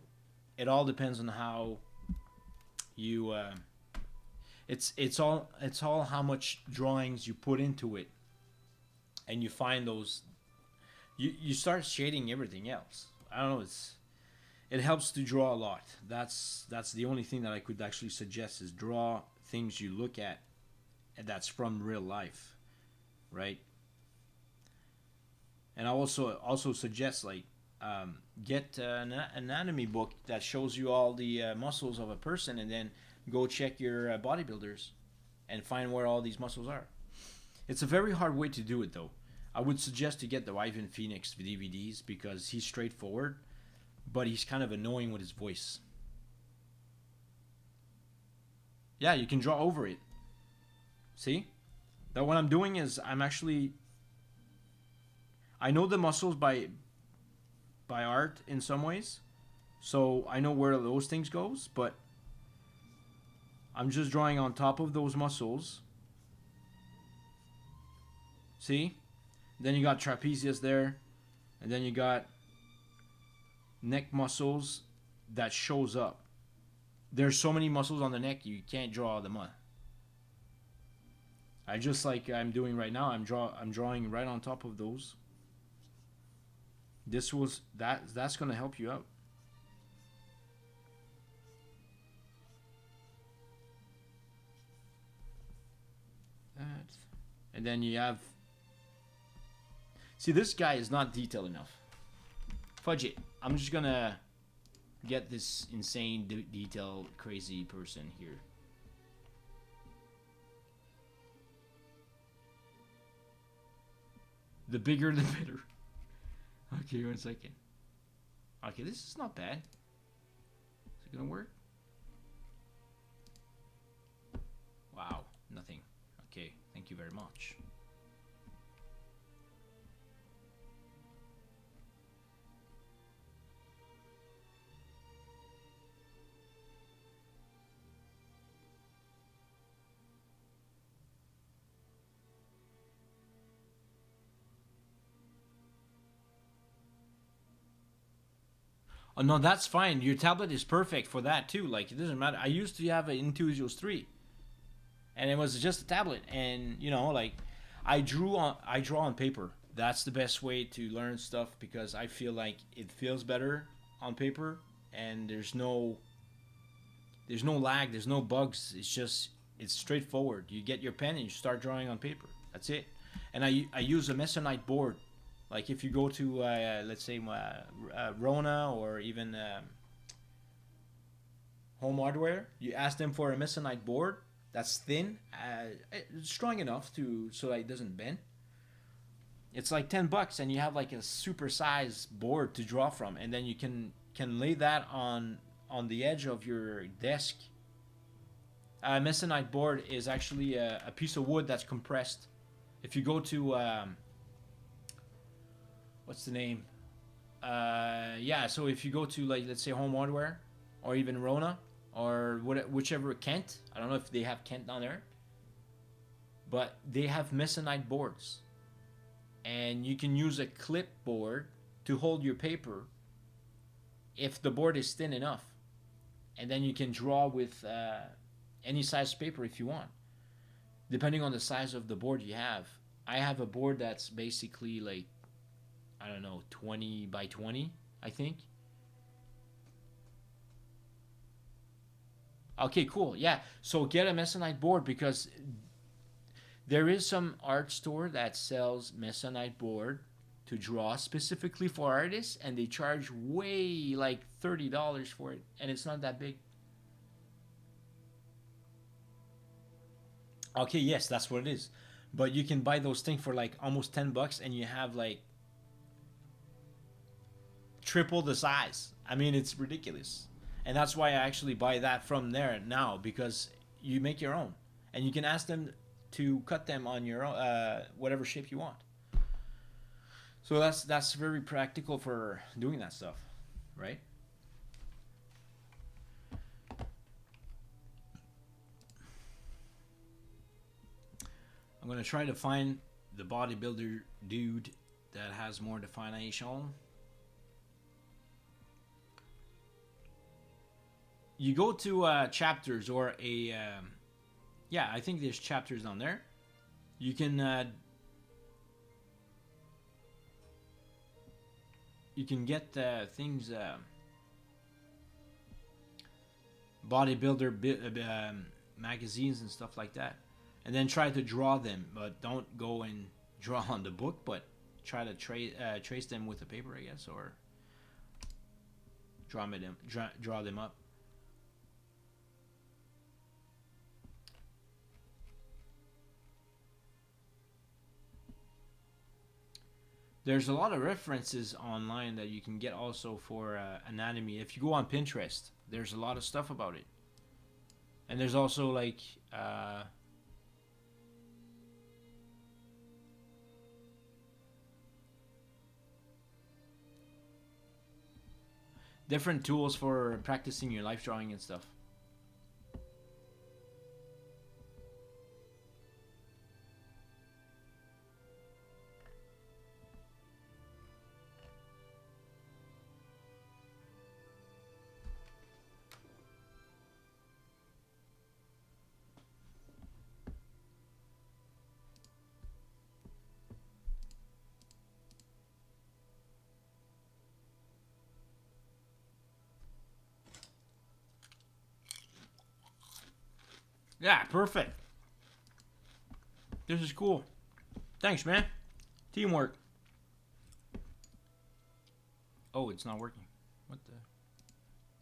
it all depends on how you it's all how much drawings you put into it, and you find those, you start shading everything else. I don't know, it helps to draw a lot. That's the only thing that I could actually suggest, is draw things you look at and that's from real life, right? And I also suggest like get an anatomy book that shows you all the muscles of a person, and then go check your bodybuilders and find where all these muscles are. It's a very hard way to do it, though. I would suggest to get the Ivan Phoenix DVDs because he's straightforward, but he's kind of annoying with his voice. Yeah, you can draw over it. See? That what I'm doing is I'm actually, I know the muscles by art in some ways. So I know where those things goes, but I'm just drawing on top of those muscles. See? Then you got trapezius there, and then you got neck muscles that shows up. There's so many muscles on the neck you can't draw them on. I just like I'm doing right now. I'm drawing right on top of those. That's gonna help you out. That, and then you have. See, this guy is not detailed enough. Fudge it. I'm just gonna get this insane detail crazy person here. The bigger the better. Okay, 1 second. Okay, this is not bad. Is it gonna work? Wow, nothing. Okay, thank you very much. Oh no, that's fine. Your tablet is perfect for that too. Like it doesn't matter. I used to have an Intuos 3, and it was just a tablet. And you know, like I draw on paper. That's the best way to learn stuff because I feel like it feels better on paper, and there's no lag, there's no bugs. It's straightforward. You get your pen and you start drawing on paper. That's it. And I use a Mesonite board. Like if you go to let's say Rona or even Home Hardware, you ask them for a Mesonite board that's thin, strong enough so that it doesn't bend. It's like $10, and you have like a super size board to draw from, and then you can lay that on the edge of your desk. A Mesonite board is actually a piece of wood that's compressed. If you go to what's the name? Yeah, so if you go to like let's say Home Hardware or even Rona or whichever Kent, I don't know if they have Kent down there, but they have Mesonite boards, and you can use a clipboard to hold your paper if the board is thin enough, and then you can draw with any size paper if you want, depending on the size of the board you have. I have a board that's basically like, I don't know, 20 by 20, I think. Okay, cool. Yeah, so get a Mesonite board because there is some art store that sells Mesonite board to draw specifically for artists, and they charge way like $30 for it, and it's not that big. Okay, yes, that's what it is. But you can buy those things for like almost $10, and you have like triple the size. I mean, it's ridiculous. And that's why I actually buy that from there now, because you make your own, and you can ask them to cut them on your own, whatever shape you want. So that's very practical for doing that stuff, right? I'm gonna try to find the bodybuilder dude that has more definition. You go to chapters or yeah, I think there's chapters down there. You can get things, bodybuilder magazines and stuff like that, and then try to draw them, but don't go and draw on the book, but try to trace them with the paper, I guess, or draw them up. There's a lot of references online that you can get also for anatomy. If you go on Pinterest, there's a lot of stuff about it. And there's also like different tools for practicing your life drawing and stuff. Yeah, perfect. This is cool. Thanks, man. Teamwork. Oh, it's not working. What the?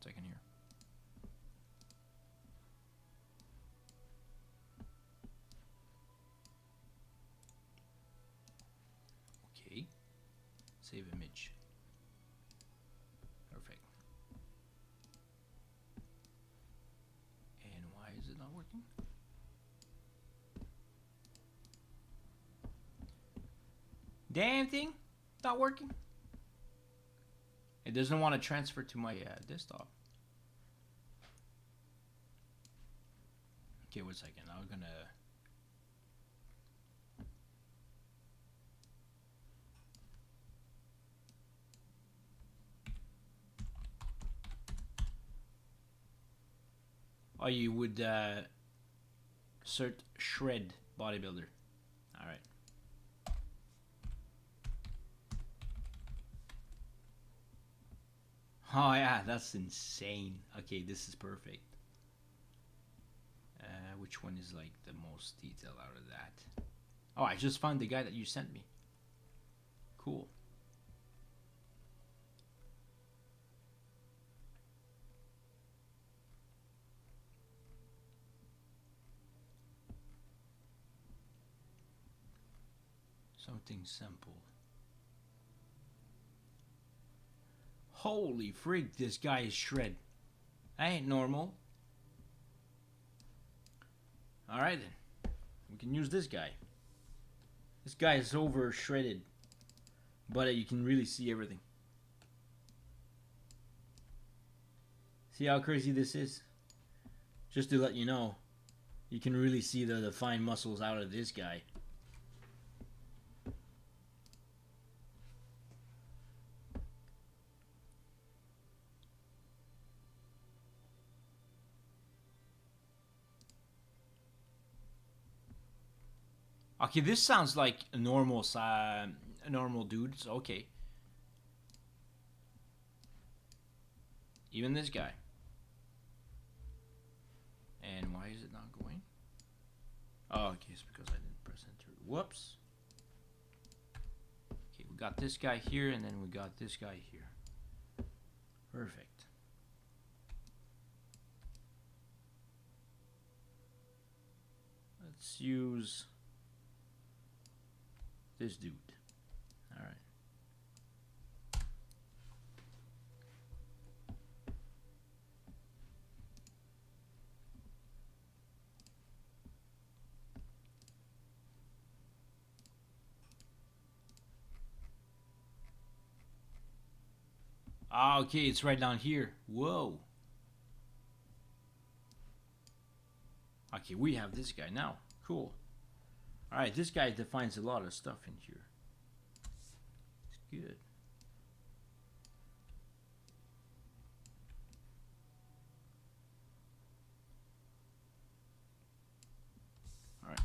Second here. Okay. Save image. Perfect. And why is it not working? Damn thing, not working. It doesn't want to transfer to my desktop. Okay, wait a second. I'm gonna. Oh, you would search shred bodybuilder. All right. Oh yeah, that's insane. Okay, this is perfect. Which one is like the most detail out of that? Oh, I just found the guy that you sent me. Cool. Something simple. Holy freak, this guy is shred. That ain't normal. Alright then. We can use this guy. This guy is over shredded. But you can really see everything. See how crazy this is? Just to let you know, you can really see the fine muscles out of this guy. Okay, this sounds like a normal dudes. Okay. Even this guy. And why is it not going? Oh, okay, it's because I didn't press enter. Whoops. Okay, we got this guy here, and then we got this guy here. Perfect. Let's use this dude. All right. Ah, okay, it's right down here. Whoa. Okay, we have this guy now. Cool. Alright, this guy defines a lot of stuff in here. It's good. Alright.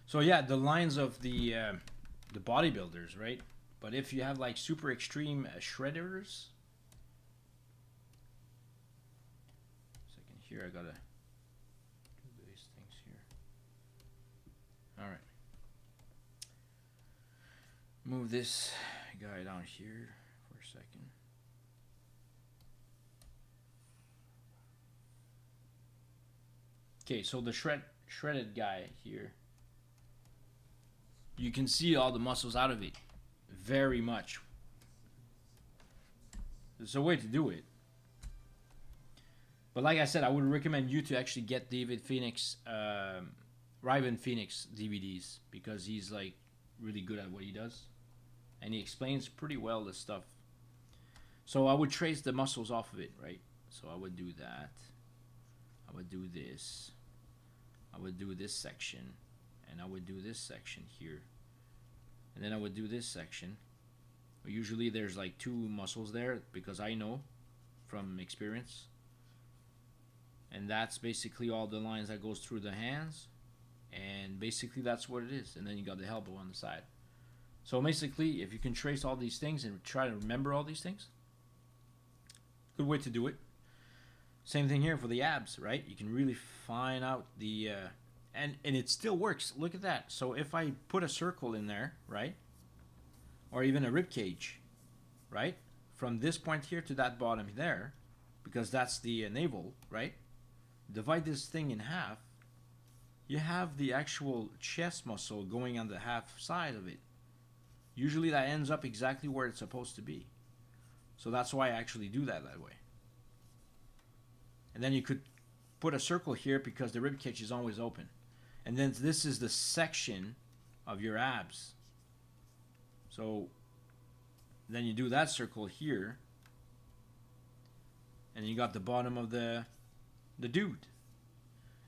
So yeah, the lines of the bodybuilders, right? But if you have like super extreme shredders, second here, I gotta do these things here. All right, move this guy down here for a second. Okay, so the shredded guy here, you can see all the muscles out of it. Very much. There's a way to do it. But like I said, I would recommend you to actually get David Phoenix, Ryven Phoenix DVDs, because he's like really good at what he does, and he explains pretty well this stuff. So I would trace the muscles off of it, right? So I would do that. I would do this. I would do this section, and I would do this section here, and then I would do this section. Usually there's like two muscles there because I know from experience. And that's basically all the lines that goes through the hands, and basically that's what it is. And then you got the elbow on the side. So basically, if you can trace all these things and try to remember all these things, good way to do it. Same thing here for the abs, right? You can really find out the and it still works. Look at that. So if I put a circle in there, right, or even a rib cage, right, from this point here to that bottom there, because that's the navel, right? Divide this thing in half, you have the actual chest muscle going on the half side of it. Usually that ends up exactly where it's supposed to be. So that's why I actually do that way. And then you could put a circle here because the rib cage is always open. And then this is the section of your abs. So then you do that circle here, and you got the bottom of the dude.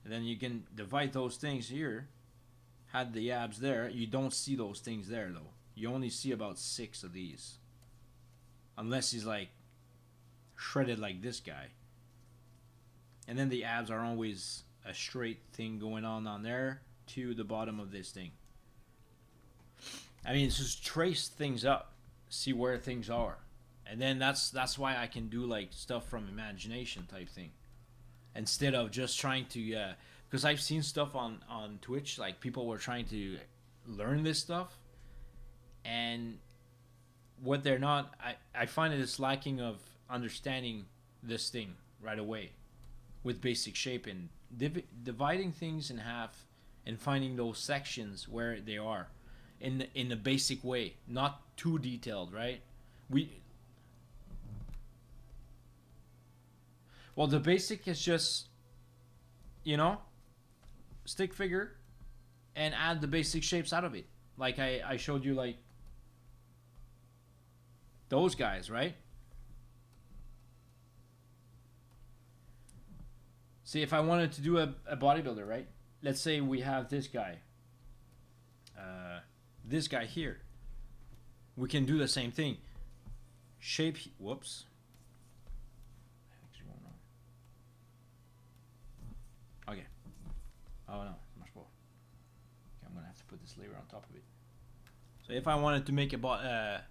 And then you can divide those things here. Had the abs there. You don't see those things there though. You only see about 6 of these. Unless he's like shredded like this guy. And then the abs are always a straight thing going on there to the bottom of this thing. I mean, it's just trace things up. See where things are. And then that's why I can do like stuff from imagination type thing. Instead of just trying to, because I've seen stuff on Twitch, like people were trying to learn this stuff, and what they're not, I find it is lacking of understanding this thing right away with basic shape and dividing things in half and finding those sections where they are in a basic way, not too detailed, right? Well, the basic is just, stick figure and add the basic shapes out of it. Like I showed you, like those guys, right? See, if I wanted to do a bodybuilder, right? Let's say we have this guy here. We can do the same thing. Shape, whoops. Okay. Oh no, it's much more. Okay, I'm gonna have to put this layer on top of it. So if I wanted to make a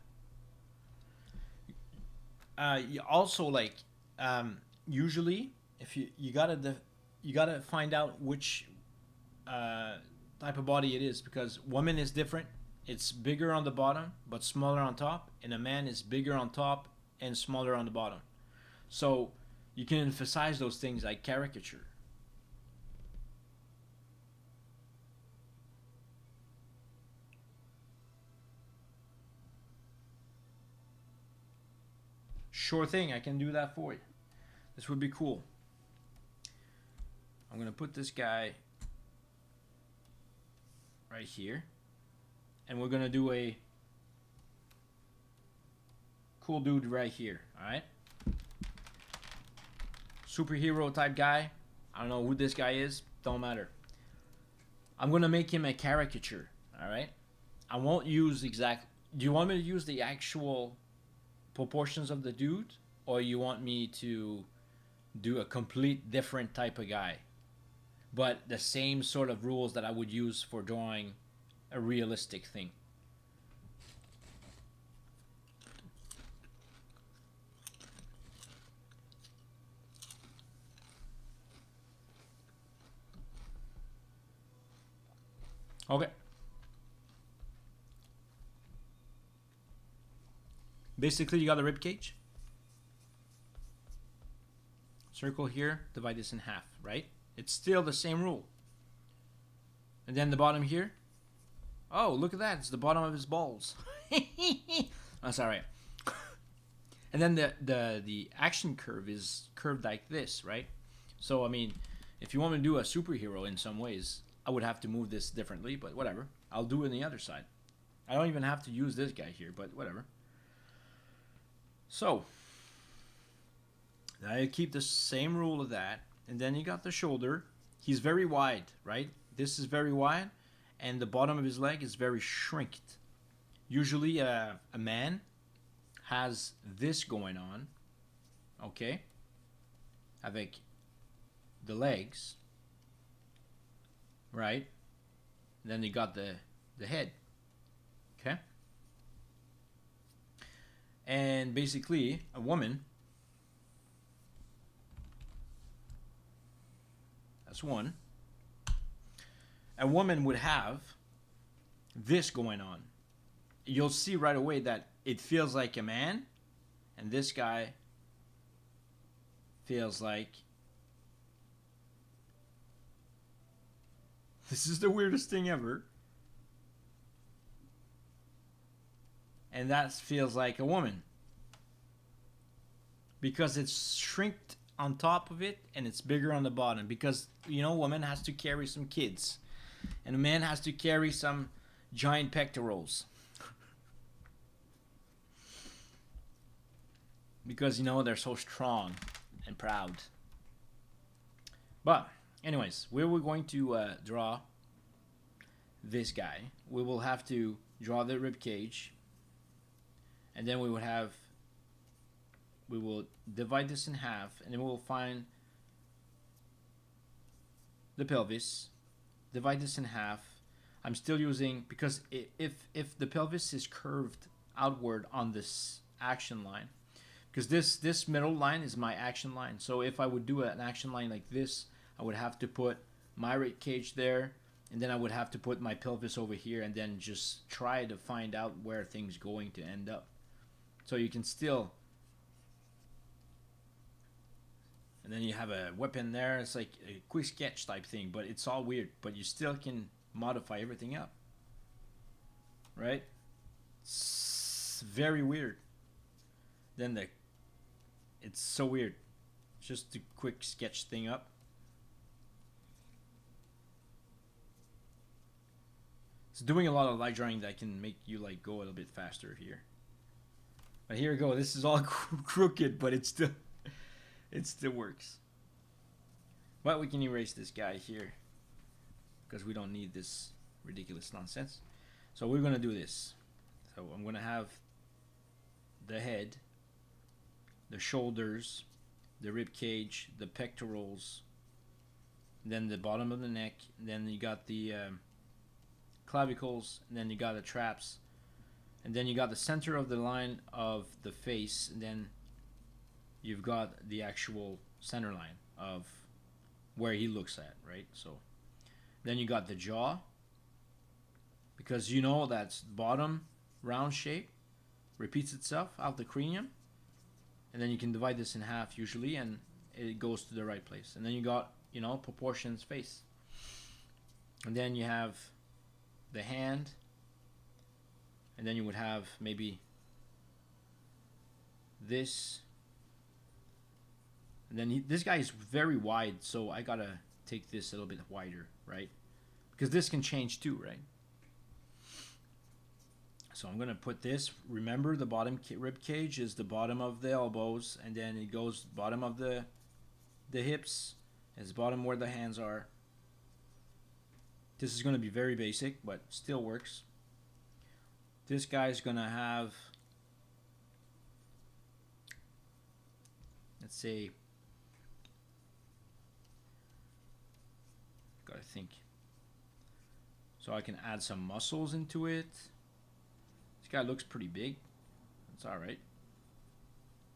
also like usually if you gotta find out which type of body it is, because woman is different. It's bigger on the bottom but smaller on top, and a man is bigger on top and smaller on the bottom. So you can emphasize those things like caricature. Sure thing, I can do that for you. This would be cool. I'm gonna put this guy right here, and we're gonna do a cool dude right here. Alright, superhero type guy. I don't know who this guy is, don't matter. I'm gonna make him a caricature. Alright, I won't use exact. Do you want me to use the actual proportions of the dude, or you want me to do a complete different type of guy, but the same sort of rules that I would use for drawing a realistic thing? Okay. Basically, you got a rib cage. Circle here, divide this in half, right? It's still the same rule. And then the bottom here. Oh, look at that. It's the bottom of his balls. That's all right. And then the action curve is curved like this, right? So, I mean, if you want me to do a superhero in some ways, I would have to move this differently, but whatever. I'll do it on the other side. I don't even have to use this guy here, but whatever. So, now you keep the same rule of that. And then you got the shoulder. He's very wide, right? This is very wide. And the bottom of his leg is very shrinked. Usually a man has this going on, okay? Avec the legs, right? Then you got the head, okay? And basically, a woman, that's one. A woman would have this going on. You'll see right away that it feels like a man, and this guy feels like... This is the weirdest thing ever. And that feels like a woman. Because it's shrinked on top of it, and it's bigger on the bottom. Because, you know, a woman has to carry some kids. And a man has to carry some giant pectorals. Because, you know, they're so strong and proud. But, anyways, we were going to draw this guy. We will have to draw the rib cage. And then we will divide this in half. And then we will find the pelvis. Divide this in half. I'm still using, because if the pelvis is curved outward on this action line, because this middle line is my action line. So if I would do an action line like this, I would have to put my rib cage there, and then I would have to put my pelvis over here, and then just try to find out where things going to end up. So you can still, and then you have a weapon there. It's like a quick sketch type thing, but it's all weird. But you still can modify everything up, right? It's very weird. Then it's so weird. Just to quick sketch thing up. It's doing a lot of light drawing that can make you like go a little bit faster here. But here we go. This is all crooked, but it still works. But we can erase this guy here because we don't need this ridiculous nonsense. So we're gonna do this. So I'm gonna have the head, the shoulders, the rib cage, the pectorals, then the bottom of the neck, then you got the clavicles, and then you got the traps, and then you got the center of the line of the face, and then you've got the actual center line of where he looks at, right? So then you got the jaw, because you know that's bottom round shape repeats itself out the cranium. And then you can divide this in half usually, and it goes to the right place. And then you got, you know, proportions face. And then you have the hand. And then you would have maybe this. And then this guy is very wide, so I gotta take this a little bit wider, right? Because this can change too, right? So I'm going to put this. Remember, the bottom rib cage is the bottom of the elbows, and then it goes bottom of the hips. It's bottom where the hands are. This is going to be very basic, but still works. This guy's going to have, let's say, gotta think. So I can add some muscles into it. This guy looks pretty big. That's alright.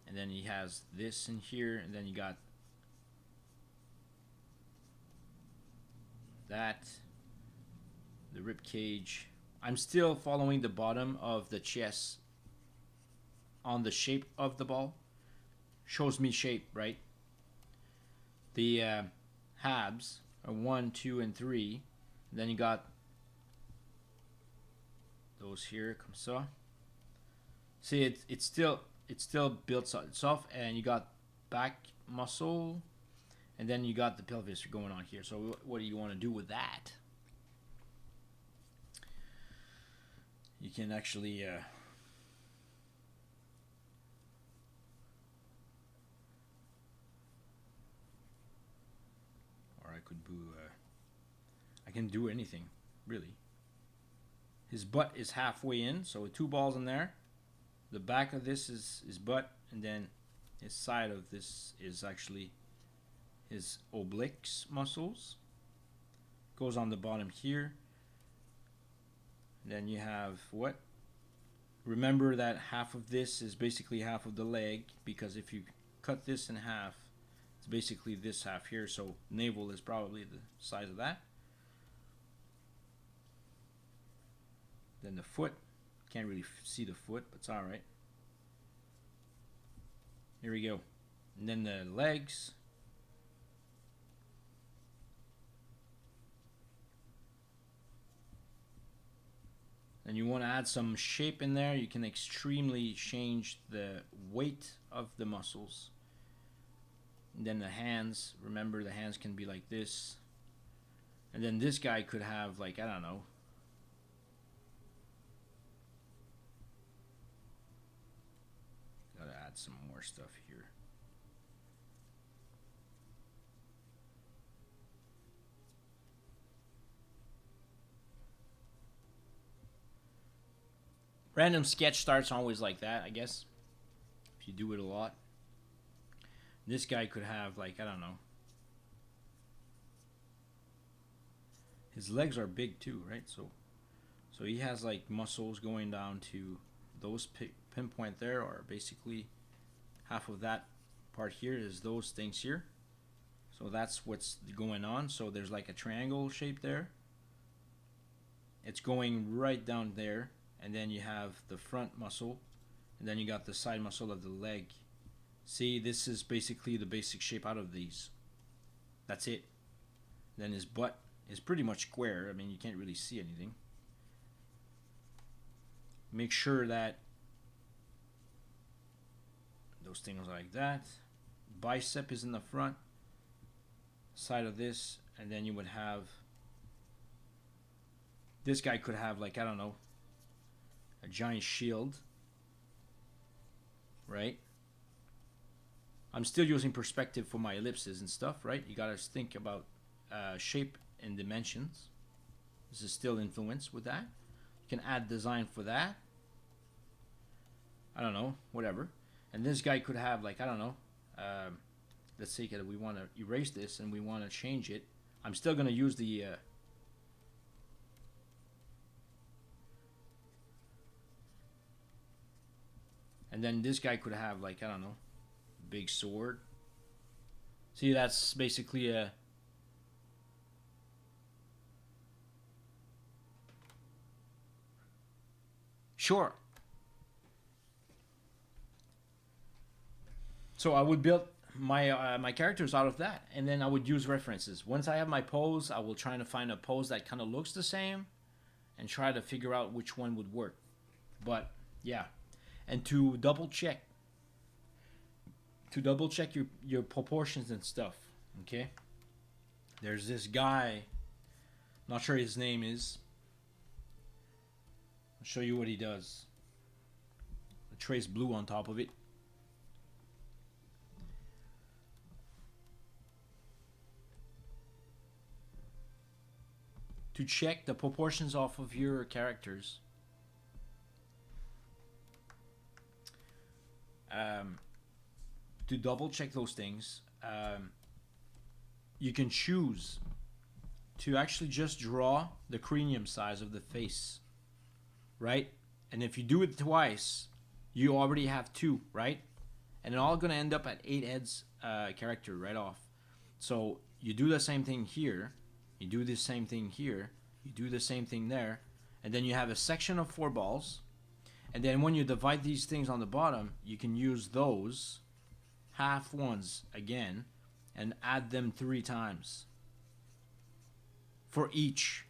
And then he has this in here, and then you got that, the rib cage. I'm still following the bottom of the chest on the shape of the ball. Shows me shape, right? The halves are 1, 2, and 3. Then you got those here, comme ça. See, it still builds itself, and you got back muscle, and then you got the pelvis going on here. So what do you want to do with that? You can actually or I can do anything really. His butt is halfway in, so with two balls in there. The back of this is his butt, and then his side of this is actually his obliques muscles. Goes on the bottom here. Then you have what? Remember that half of this is basically half of the leg, because if you cut this in half, it's basically this half here, so navel is probably the size of that. Then the foot, can't really see the foot, but it's alright. Here we go. And then the legs. And you want to add some shape in there. You can extremely change the weight of the muscles. And then the hands, remember the hands can be like this. And then this guy could have, like, I don't know, gotta add some more stuff here. Random sketch starts always like that, I guess, if you do it a lot. This guy could have, like, I don't know. His legs are big too, right? So he has like muscles going down to those pinpoint there, or basically half of that part here is those things here. So that's what's going on. So there's like a triangle shape there. It's going right down there, and then you have the front muscle, and then you got the side muscle of the leg. See, this is basically the basic shape out of these. That's it. Then his butt is pretty much square. I mean, you can't really see anything. Make sure that those things like that. Bicep is in the front side of this, and then you would have, this guy could have, like, I don't know, a giant shield, right? I'm still using perspective for my ellipses and stuff, right? You gotta think about shape and dimensions. This is still influenced with that. You can add design for that. I don't know, whatever. And this guy could have, like, I don't know, let's say that we want to erase this and we want to change it. I'm still going to use the and then this guy could have, like, I don't know, big sword. See, that's basically a sure. So I would build my my characters out of that, and then I would use references. Once I have my pose, I will try to find a pose that kind of looks the same, and try to figure out which one would work. But yeah, and to double check your proportions and stuff. Okay, there's this guy, not sure his name is. I'll show you what he does. I trace blue on top of it. To check the proportions off of your characters, to double check those things, you can choose to actually just draw the cranium size of the face, right? And if you do it twice, you already have 2, right? And it's all gonna end up at 8 heads character right off. So you do the same thing here, you do the same thing here, you do the same thing there, and then you have a section of 4 balls. And then when you divide these things on the bottom, you can use those half ones again and add them 3 times for each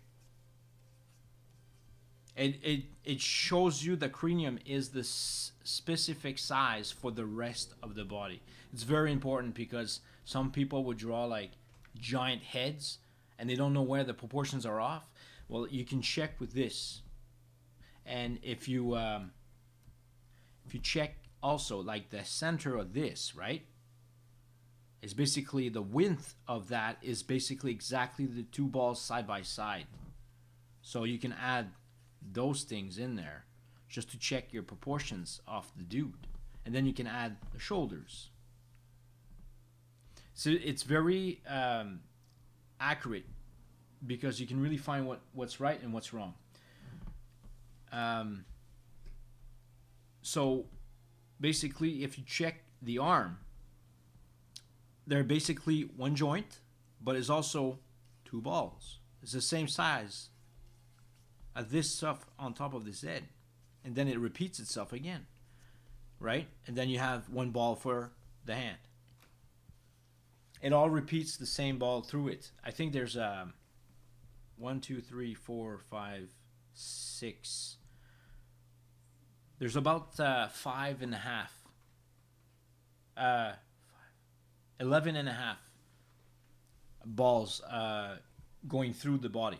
It shows you the cranium is the specific size for the rest of the body. It's very important because some people would draw like giant heads and they don't know where the proportions are off. Well, you can check with this, and if you check also like the center of this, right? Is basically the width of that is basically exactly the two balls side by side. So you can add those things in there just to check your proportions of the dude. And then you can add the shoulders. So it's very accurate because you can really find what's right and what's wrong. So basically, if you check the arm, they're basically one joint, but it's also two balls. It's the same size as this stuff on top of this head. And then it repeats itself again, right? And then you have one ball for the hand. It all repeats the same ball through it. I think there's 1, 2, 3, 4, 5, 6. There's about 5 and a half. 11 and a half balls going through the body.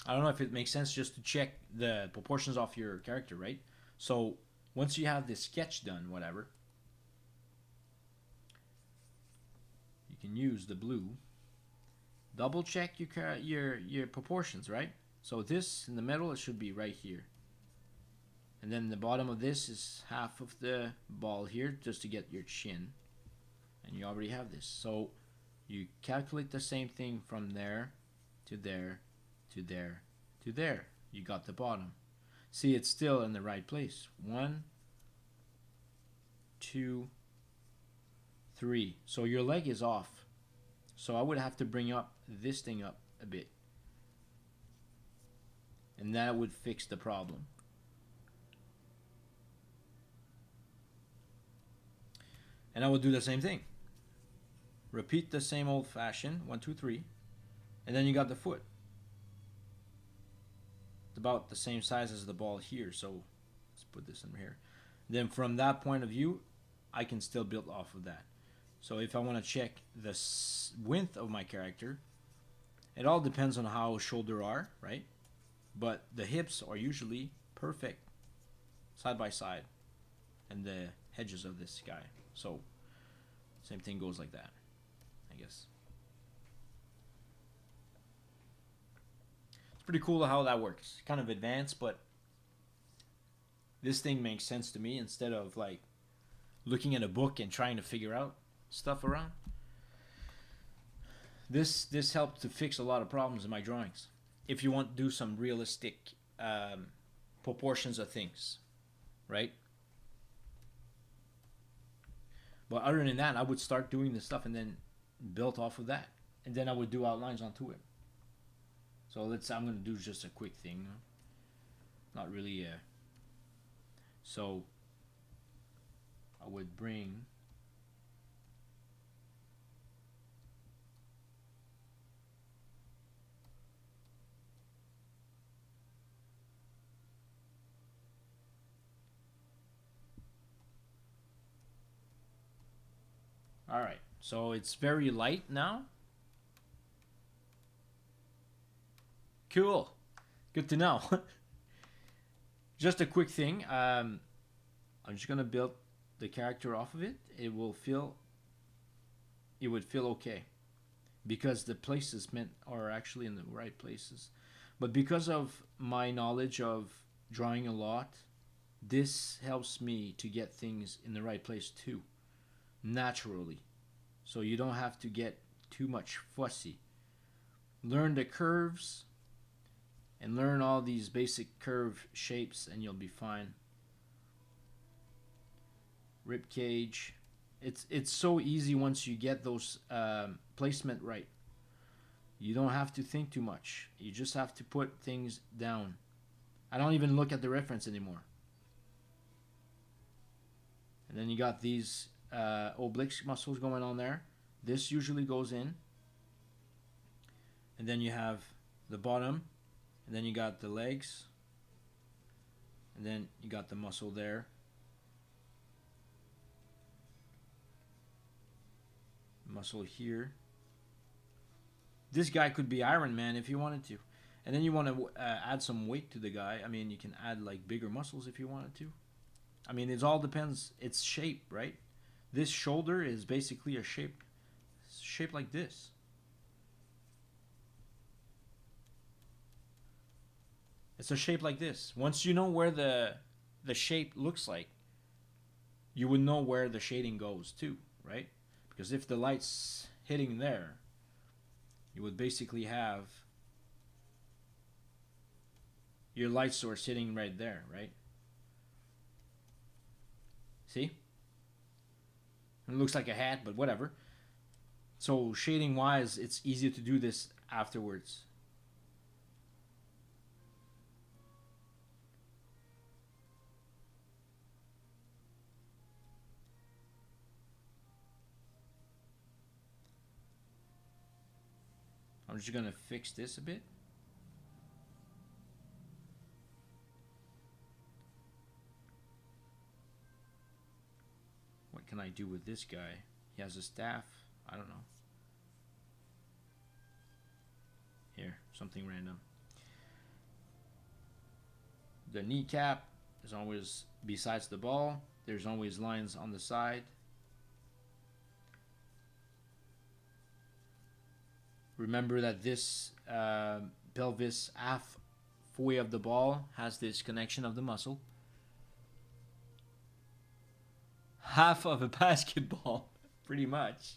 I don't know if it makes sense just to check the proportions of your character, right? So once you have this sketch done, whatever, you can use the blue. Double check your proportions, right? So this in the middle, it should be right here. And then the bottom of this is half of the ball here just to get your chin. And you already have this. So you calculate the same thing from there to there to there to there. You got the bottom. See, it's still in the right place. 1, 2, 3. So your leg is off. So I would have to bring up this thing up a bit. And that would fix the problem. And I would do the same thing. Repeat the same old fashion. 1, 2, 3. And then you got the foot. It's about the same size as the ball here. So let's put this in here. Then from that point of view, I can still build off of that. So if I want to check the width of my character, it all depends on how shoulder are, right? But the hips are usually perfect side by side. And the edges of this guy. So same thing goes like that, I guess. It's pretty cool how that works. Kind of advanced, but this thing makes sense to me instead of like looking at a book and trying to figure out stuff around. This helped to fix a lot of problems in my drawings. If you want to do some realistic proportions of things, right? But other than that, I would start doing this stuff and then build off of that. And then I would do outlines onto it. So I'm going to do just a quick thing. Not really so I would bring all right, so it's very light now. Cool. Good to know. Just a quick thing. I'm just gonna build the character off of it. It would feel okay because the places are actually in the right places. But because of my knowledge of drawing a lot, this helps me to get things in the right place too, naturally. So you don't have to get too much fussy. Learn the curves and learn all these basic curve shapes and you'll be fine. Rib cage. It's so easy once you get those placement right. You don't have to think too much. You just have to put things down. I don't even look at the reference anymore. And then you got these oblique muscles going on there. This usually goes in. And then you have the bottom And then you got the legs. And then you got the muscle there. Muscle here. This guy could be Iron Man if you wanted to. And then you want to add some weight to the guy. I mean, you can add like bigger muscles if you wanted to. I mean, it all depends. It's shape, right? This shoulder is basically a shape like this. It's a shape like this. Once you know where the shape looks like, you would know where the shading goes too, right? Because if the light's hitting there, you would basically have your light source hitting right there, right? See? It looks like a hat, but whatever. So shading wise, it's easier to do this afterwards. I'm just gonna fix this a bit. What can I do with this guy? He has a staff. I don't know. Here, something random. The kneecap is always besides the ball. There's always lines on the side. Remember that this pelvis halfway of the ball has this connection of the muscle. Half of a basketball, pretty much.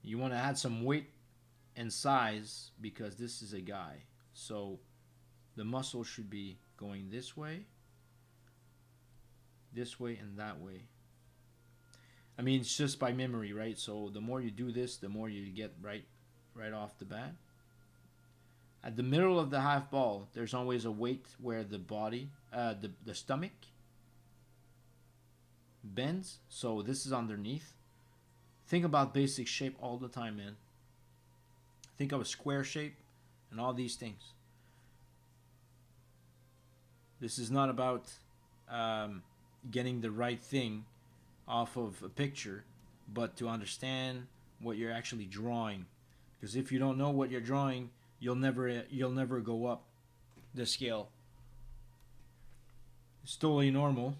You want to add some weight and size because this is a guy. So the muscle should be going this way, and that way. I mean, it's just by memory, right? So the more you do this, the more you get right off the bat. At the middle of the half ball, there's always a weight where the body, the stomach bends. So this is underneath. Think about basic shape all the time, man. Think of a square shape and all these things. This is not about getting the right thing off of a picture, but to understand what you're actually drawing. Because if you don't know what you're drawing, you'll never go up the scale. It's totally normal.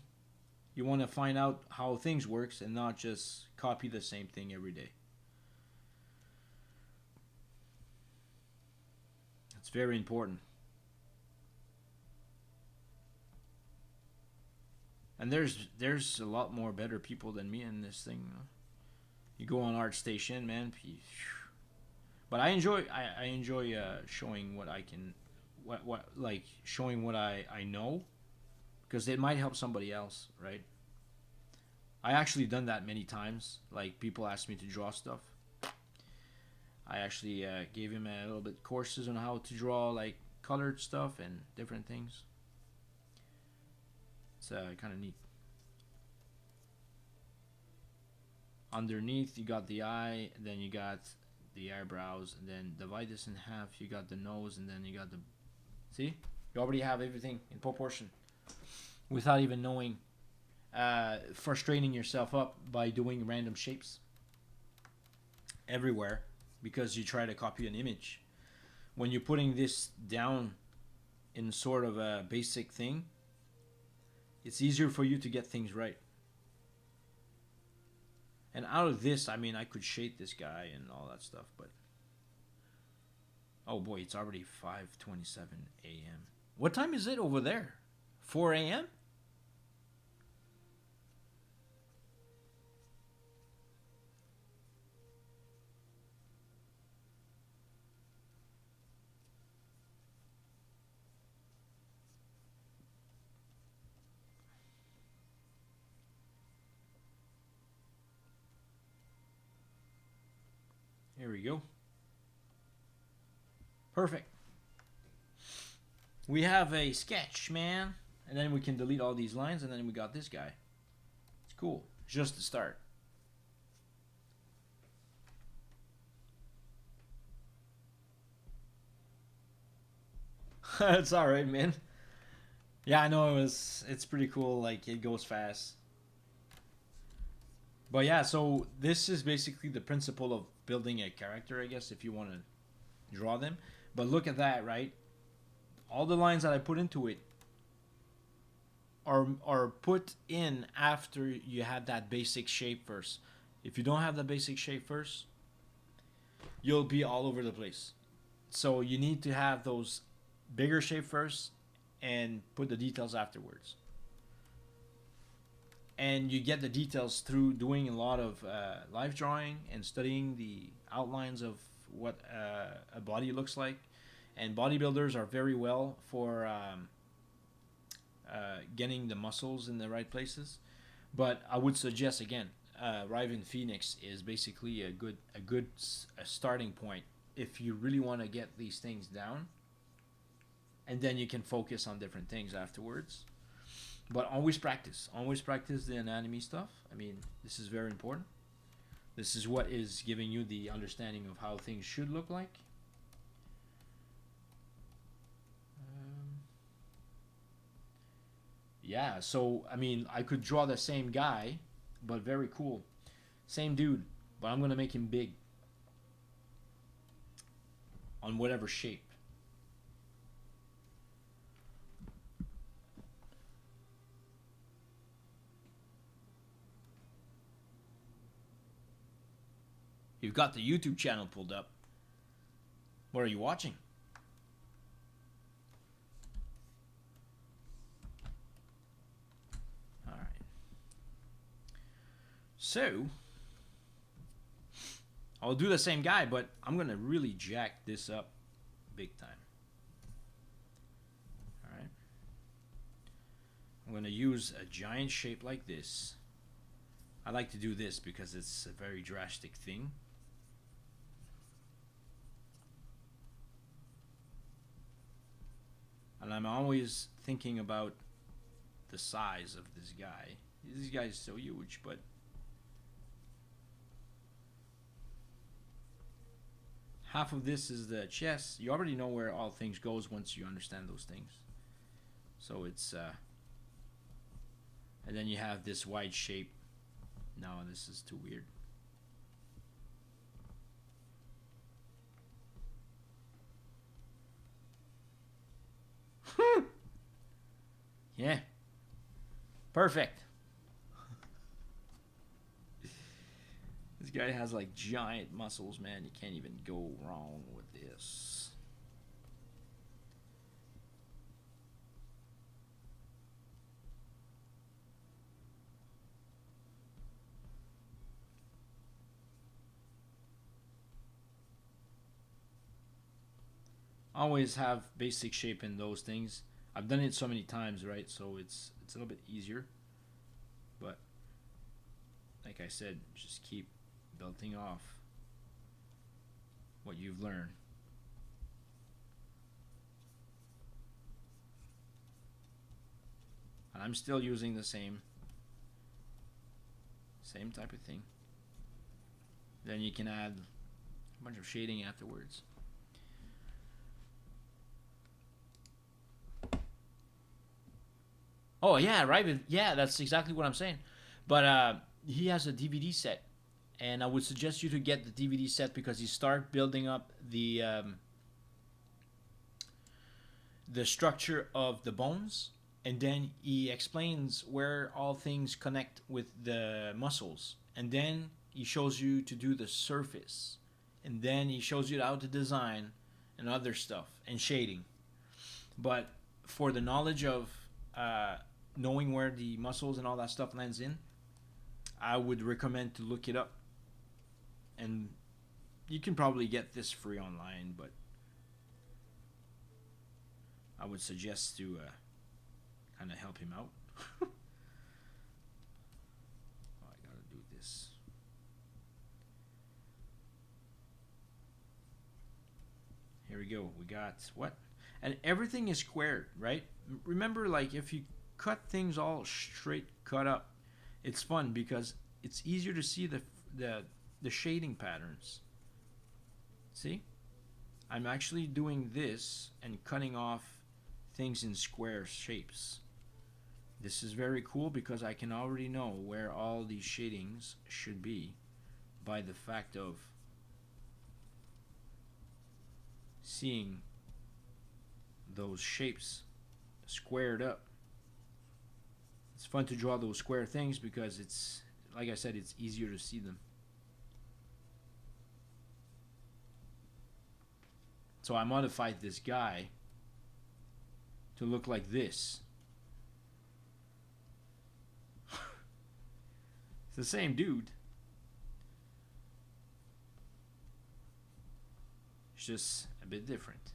You want to find out how things works and not just copy the same thing every day. It's very important. And there's a lot more better people than me in this thing. You go on ArtStation, man. But I enjoy showing what I can, what like showing what I know, because it might help somebody else, right? I actually done that many times. Like people ask me to draw stuff. I actually gave him a little bit courses on how to draw like colored stuff and different things. It's kind of neat. Underneath you got the eye, and then you got the eyebrows, and then divide this in half. You got the nose, and then you got the. See, you already have everything in proportion, without even knowing. Frustrating yourself up by doing random shapes everywhere because you try to copy an image. When you're putting this down in sort of a basic thing, it's easier for you to get things right. And out of this, I mean, I could shade this guy and all that stuff, but oh boy, it's already 5:27 a.m. What time is it over there? 4 a.m. Here we go. Perfect. We have a sketch, man. And then we can delete all these lines, and then we got this guy. It's cool. Just the start. It's alright, man. Yeah, I know it's pretty cool, like it goes fast. But yeah, so this is basically the principle of building a character, I guess, if you want to draw them. But look at that, right? All the lines that I put into it are put in after you had that basic shape first. If you don't have the basic shape first, you'll be all over the place. So you need to have those bigger shape first and put the details afterwards. And you get the details through doing a lot of live drawing and studying the outlines of what a body looks like. And bodybuilders are very well for getting the muscles in the right places. But I would suggest again, Riven Phoenix is basically a starting point if you really want to get these things down, and then you can focus on different things afterwards. But always practice the anatomy stuff. I mean, this is very important. This is what is giving you the understanding of how things should look like. Yeah, so I mean, I could draw the same guy, but very cool. Same dude, but I'm gonna make him big on whatever shape. You've got the YouTube channel pulled up. What are you watching? All right. So, I'll do the same guy, but I'm going to really jack this up big time. All right. I'm going to use a giant shape like this. I like to do this because it's a very drastic thing. And I'm always thinking about the size of this guy. This guy is so huge, but half of this is the chest. You already know where all things goes once you understand those things. So it's and then you have this wide shape. No, this is too weird. Yeah. Perfect. This guy has like giant muscles, man. You can't even go wrong with this. Always have basic shape in those things. I've done it so many times, right? So it's a little bit easier. But like I said, just keep building off what you've learned. And I'm still using the same type of thing. Then you can add a bunch of shading afterwards. Oh yeah, right. Yeah, that's exactly what I'm saying. But he has a DVD set, and I would suggest you to get the DVD set because you start building up the structure of the bones, and then he explains where all things connect with the muscles, and then he shows you to do the surface, and then he shows you how to design and other stuff and shading. But for the knowledge of knowing where the muscles and all that stuff lands in, I would recommend to look it up. And you can probably get this free online, but I would suggest to kind of help him out. Oh, I gotta do this. Here we go. We got what? and everything is squared, right? Remember, like if you cut things all straight cut up, it's fun because it's easier to see the the shading patterns. See, I'm actually doing this and cutting off things in square shapes. This is very cool because I can already know where all these shadings should be by the fact of seeing those shapes squared up. It's fun to draw those square things because it's, like I said, it's easier to see them. So I modified this guy to look like this. It's the same dude. It's just a bit different.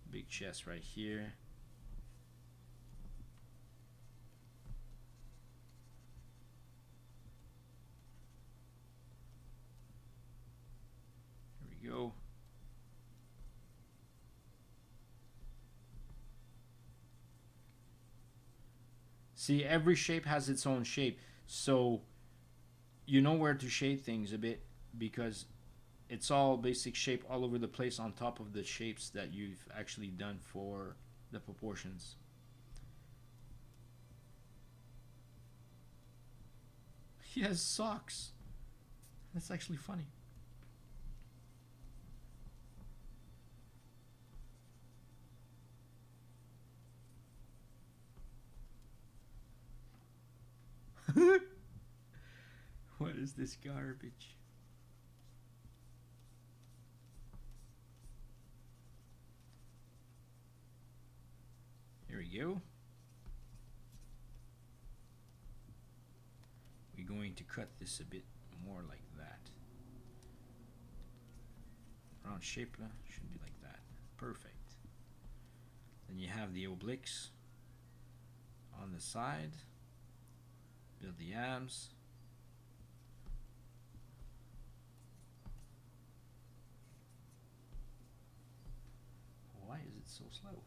Big chest right here. There we go. See, every shape has its own shape, so you know where to shade things a bit because it's all basic shape all over the place on top of the shapes that you've actually done for the proportions. He has socks. That's actually funny. What is this garbage? Here we go. We're going to cut this a bit more like that. Round shape should be like that. Perfect. Then you have the obliques on the side. Build the arms. Why is it so slow?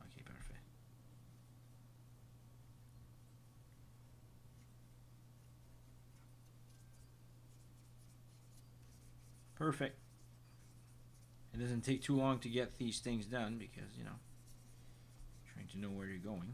Okay, perfect. Perfect. It doesn't take too long to get these things done because, you know, trying to know where you're going.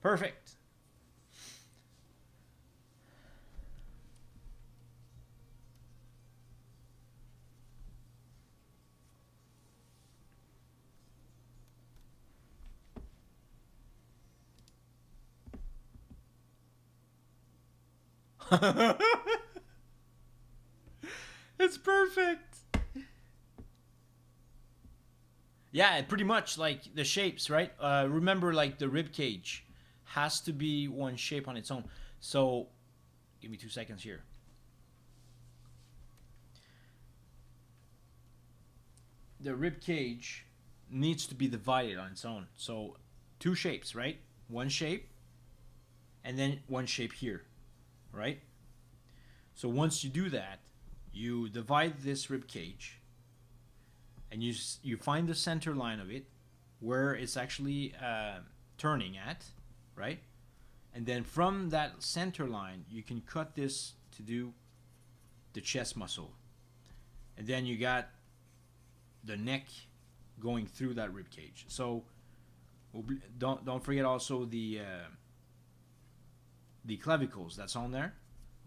Perfect. It's perfect. Yeah, pretty much like the shapes, right? Remember, like the rib cage has to be one shape on its own. So, give me 2 seconds here. The rib cage needs to be divided on its own. So, two shapes, right? One shape, and then one shape here, right? So once you do that, you divide this rib cage, and you find the center line of it, where it's actually turning at, right? And then from that center line, you can cut this to do the chest muscle, and then you got the neck going through that rib cage. So don't forget also the clavicles that's on there.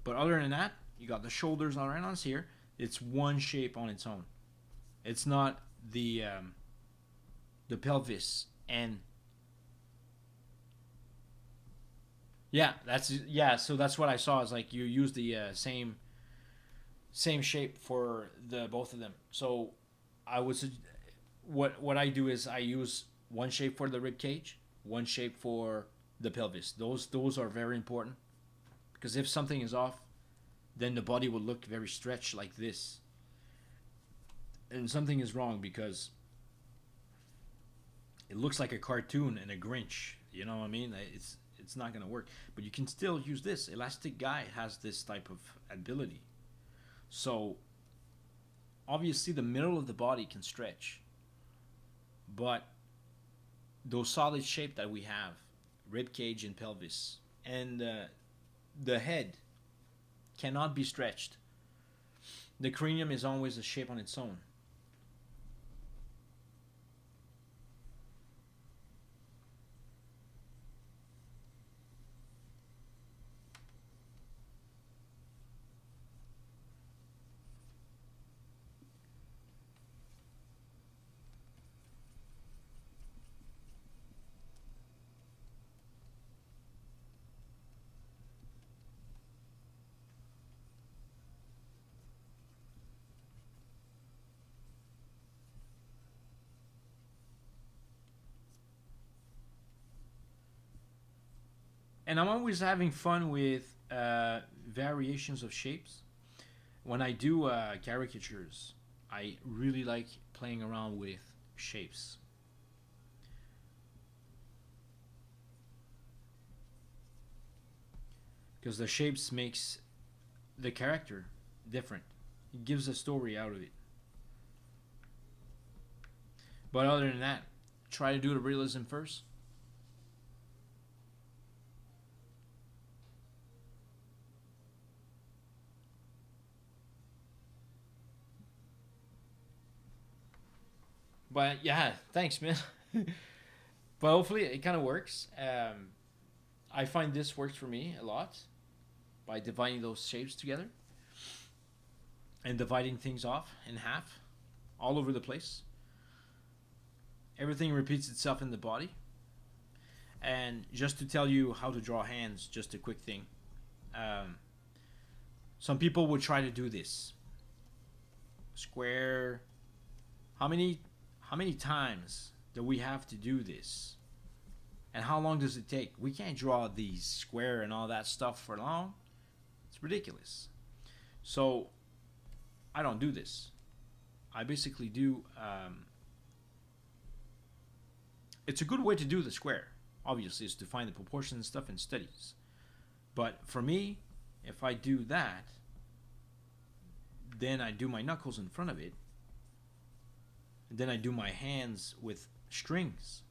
But other than that, you got the shoulders all right on here. It's one shape on its own. It's not the pelvis and yeah. So that's what I saw. Is like you use the same shape for the both of them. So I would what I do is I use one shape for the rib cage, one shape for the pelvis. Those are very important because if something is off, then the body will look very stretched like this, and something is wrong because it looks like a cartoon and a Grinch. You know what I mean? It's not gonna work. But you can still use this. Elastic Guy has this type of ability. So obviously the middle of the body can stretch, but those solid shape that we have, rib cage and pelvis, and the head cannot be stretched. The cranium is always a shape on its own. And I'm always having fun with variations of shapes. When I do caricatures, I really like playing around with shapes because the shapes makes the character different. It gives a story out of it. But other than that, try to do the realism first. But yeah, thanks, man. But hopefully it kind of works. I find this works for me a lot by dividing those shapes together and dividing things off in half all over the place. Everything repeats itself in the body. And just to tell you how to draw hands, just a quick thing. Um, some people would try to do this square. How many times do we have to do this? And how long does it take? We can't draw these square and all that stuff for long. It's ridiculous. So I don't do this. I basically do. It's a good way to do the square. Obviously, is to find the proportions and stuff in studies. But for me, if I do that, then I do my knuckles in front of it. And then I do my hands with strings.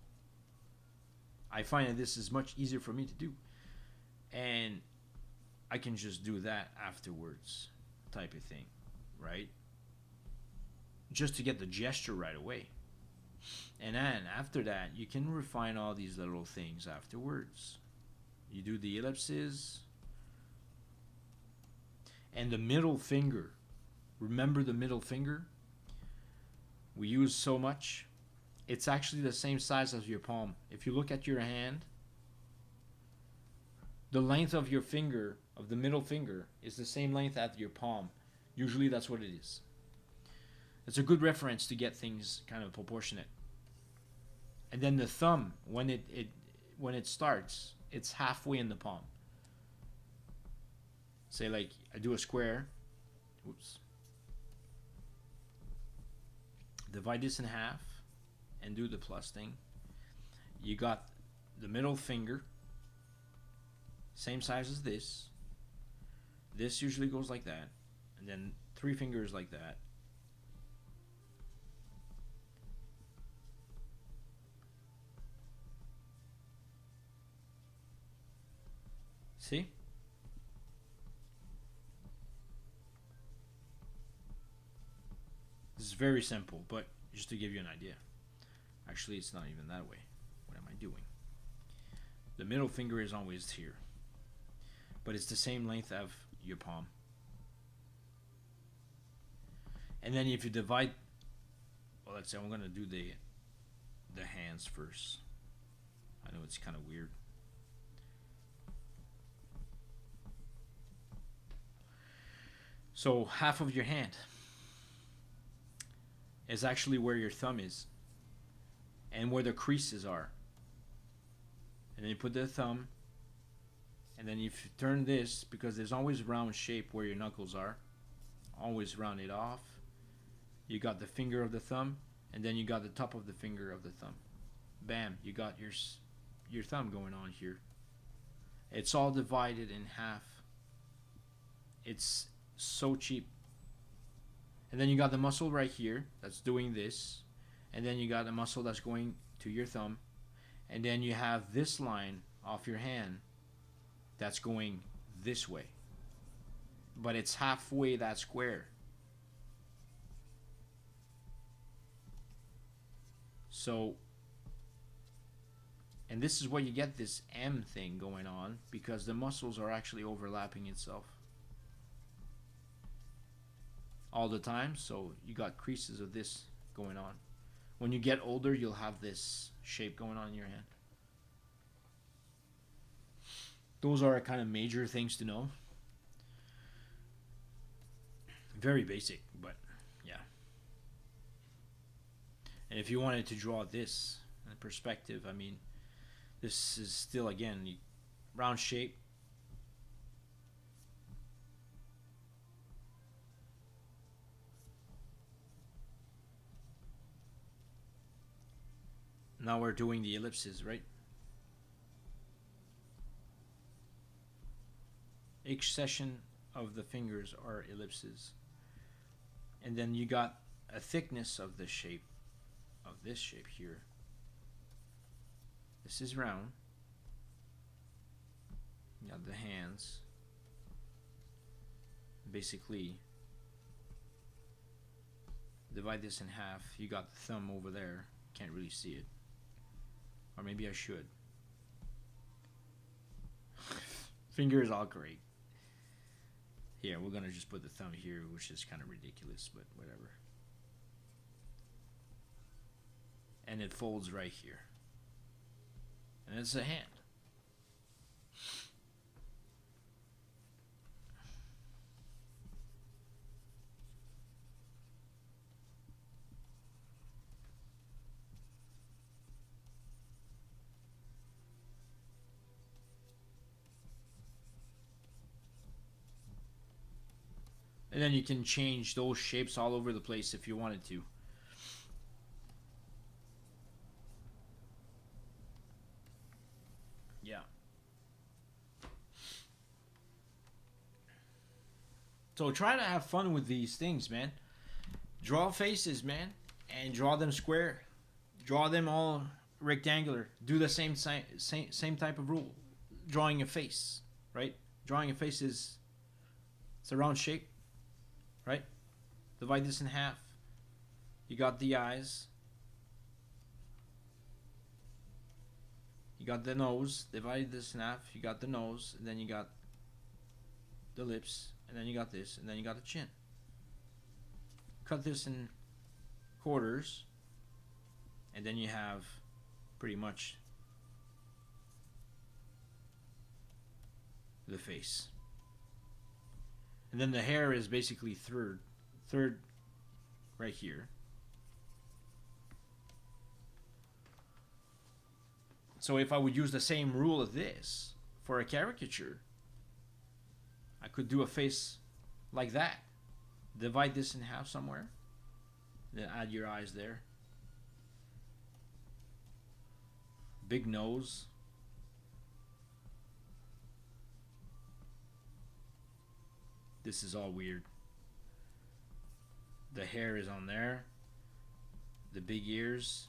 I find that this is much easier for me to do. And I can just do that afterwards, type of thing, right? Just to get the gesture right away. And then after that, you can refine all these little things afterwards. You do the ellipses. And the middle finger. Remember the middle finger? We use so much. It's actually the same size as your palm. If you look at your hand, the length of your finger, of the middle finger, is the same length as your palm. Usually that's what it is. It's a good reference to get things kind of proportionate. And then the thumb, when it starts, it's halfway in the palm. Say like I do a square. Oops. Divide this in half and do the plus thing. You got the middle finger, same size as this. This usually goes like that, and then 3 fingers like that. See? This is very simple, but just to give you an idea. Actually, it's not even that way. What am I doing? The middle finger is always here, but it's the same length of your palm. And then if you divide, well, let's say I'm going to do the hands first. I know it's kind of weird. So half of your hand is actually where your thumb is and where the creases are. and then you put the thumb, and then if you turn this, because there's always round shape where your knuckles are, always round it off. You got the finger of the thumb, and then you got the top of the finger of the thumb. Bam, you got your thumb going on here. It's all divided in half. It's so cheap. And then you got the muscle right here that's doing this, and then you got the muscle that's going to your thumb, and then you have this line off your hand that's going this way, but it's halfway that square. So, and this is where you get this M thing going on, because the muscles are actually overlapping itself all the time. So you got creases of this going on. When you get older, you'll have this shape going on in your hand. Those are kind of major things to know. Very basic, but yeah. And if you wanted to draw this in perspective, I mean, this is still, again, round shape. Now we're doing the ellipses, right? Each section of the fingers are ellipses. And then you got a thickness of the shape, of this shape here. This is round. You got the hands. Basically, divide this in half. You got the thumb over there. Can't really see it. Or maybe I should. Finger is all great. Here, we're gonna just put the thumb here, which is kind of ridiculous, but whatever. And it folds right here. And it's a hand. And then you can change those shapes all over the place if you wanted to. Yeah. So try to have fun with these things, man. Draw faces, man, and draw them square. Draw them all rectangular. Do the same type of rule. Drawing a face, right? Drawing a face is, it's a round shape, right? Divide this in half. You got the eyes. You got the nose. Divide this in half. You got the nose, and then you got the lips, and then you got this, and then you got the chin. Cut this in quarters, and then you have pretty much the face. And then the hair is basically third right here. So if I would use the same rule of this for a caricature, I could do a face like that. Divide this in half somewhere, then add your eyes there. Big nose. This is all weird. The hair is on there. The big ears.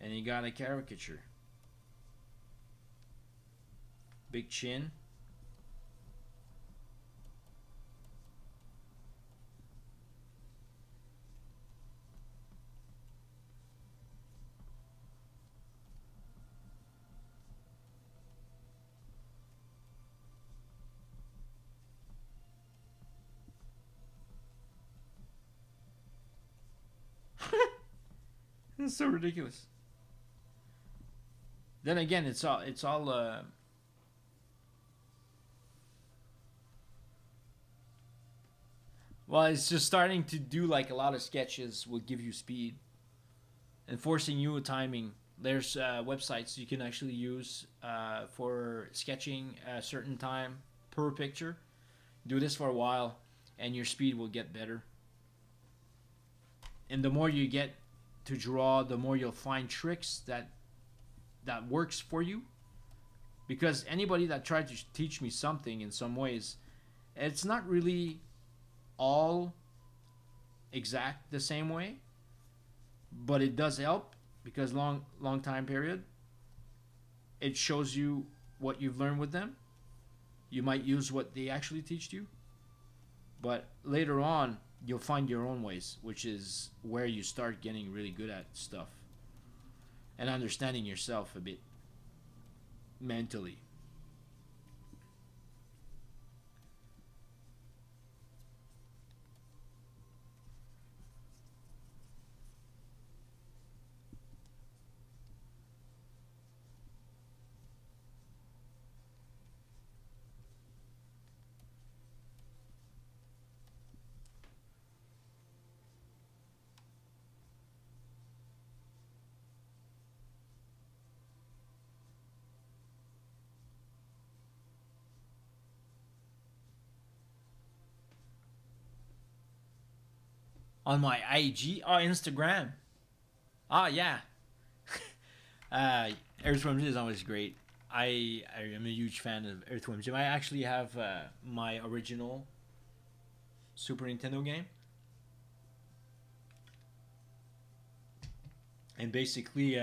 And you got a caricature. Big chin. That's so ridiculous. Then again, it's all well, it's just starting to do like a lot of sketches will give you speed. enforcing you timing. There's websites you can actually use for sketching a certain time per picture. Do this for a while, and your speed will get better. And the more you get to draw, the more you'll find tricks that works for you. Because anybody that tried to teach me something in some ways, it's not really all exact the same way, but it does help because long time period. It shows you what you've learned with them. You might use what they actually teach you, but later on you'll find your own ways, which is where you start getting really good at stuff and understanding yourself a bit mentally. On my IG, oh Instagram, yeah, uh, Earthworm Jim is always great. I am a huge fan of Earthworm Jim. I actually have my original Super Nintendo game, and basically,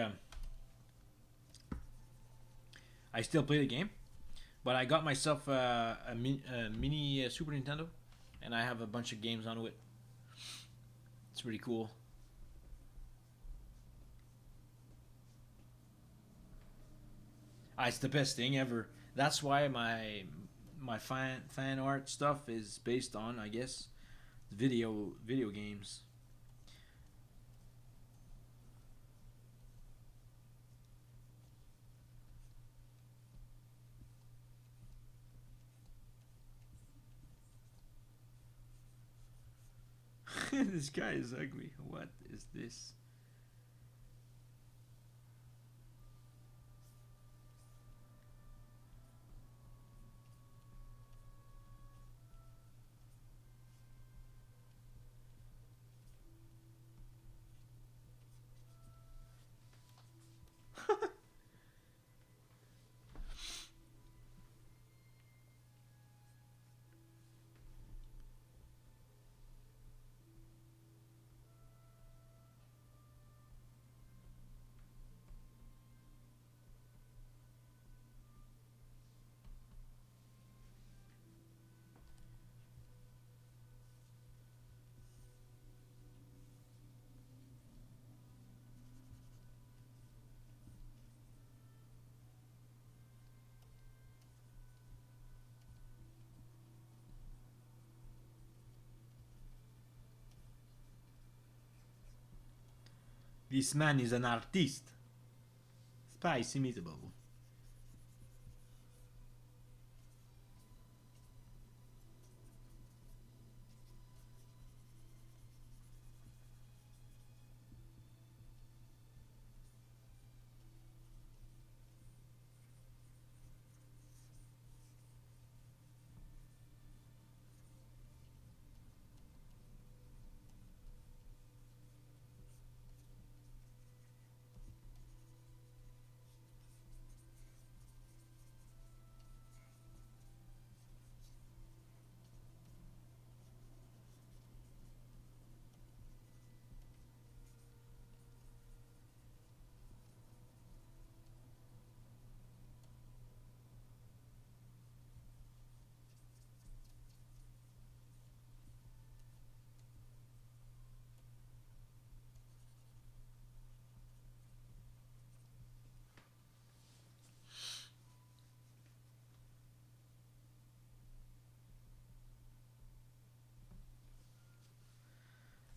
I still play the game, but I got myself a mini Super Nintendo, and I have a bunch of games on it. It's pretty cool. It's the best thing ever. That's why my fan art stuff is based on, I guess, video games. This guy is ugly. What is this? This man is an artist. Spicy meatball.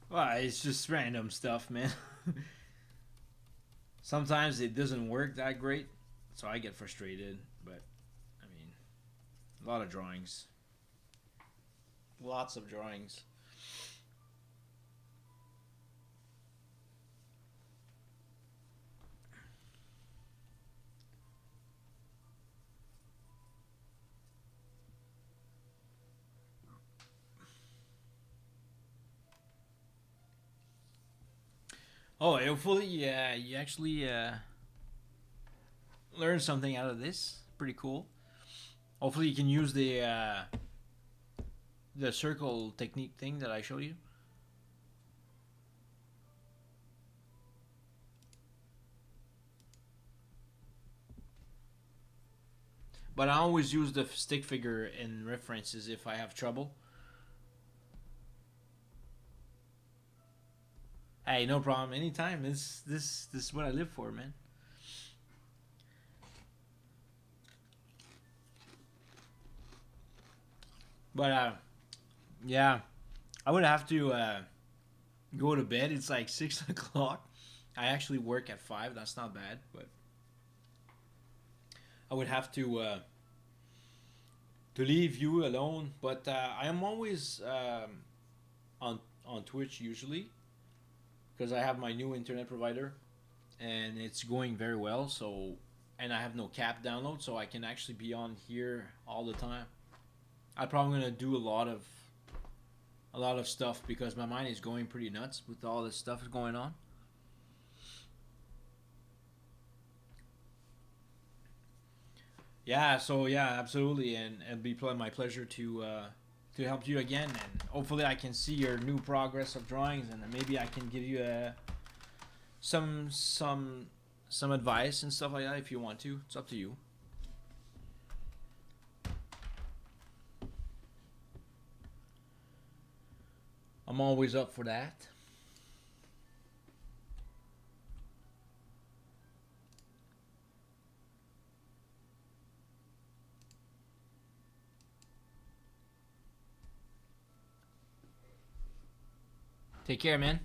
Well, it's just random stuff, man. Sometimes it doesn't work that great, so I get frustrated. But I mean, a lot of drawings, lots of drawings. Oh, hopefully, yeah, you actually learn something out of this. Pretty cool. Hopefully, you can use the circle technique thing that I showed you. But I always use the stick figure in references if I have trouble. Hey, no problem. Anytime. This is what I live for, man. But yeah, I would have to go to bed. It's like 6 o'clock. I actually work at 5. That's not bad, but I would have to leave you alone. But I am always on Twitch usually because I have my new internet provider and it's going very well. So and I have no cap download, so I can actually be on here all the time. I'm probably gonna do a lot of stuff because my mind is going pretty nuts with all this stuff going on. Yeah, so yeah, absolutely, and it'd be my pleasure to help you again, and hopefully I can see your new progress of drawings, and maybe I can give you some some some advice and stuff like that if you want to. It's up to you. I'm always up for that. Take care, man.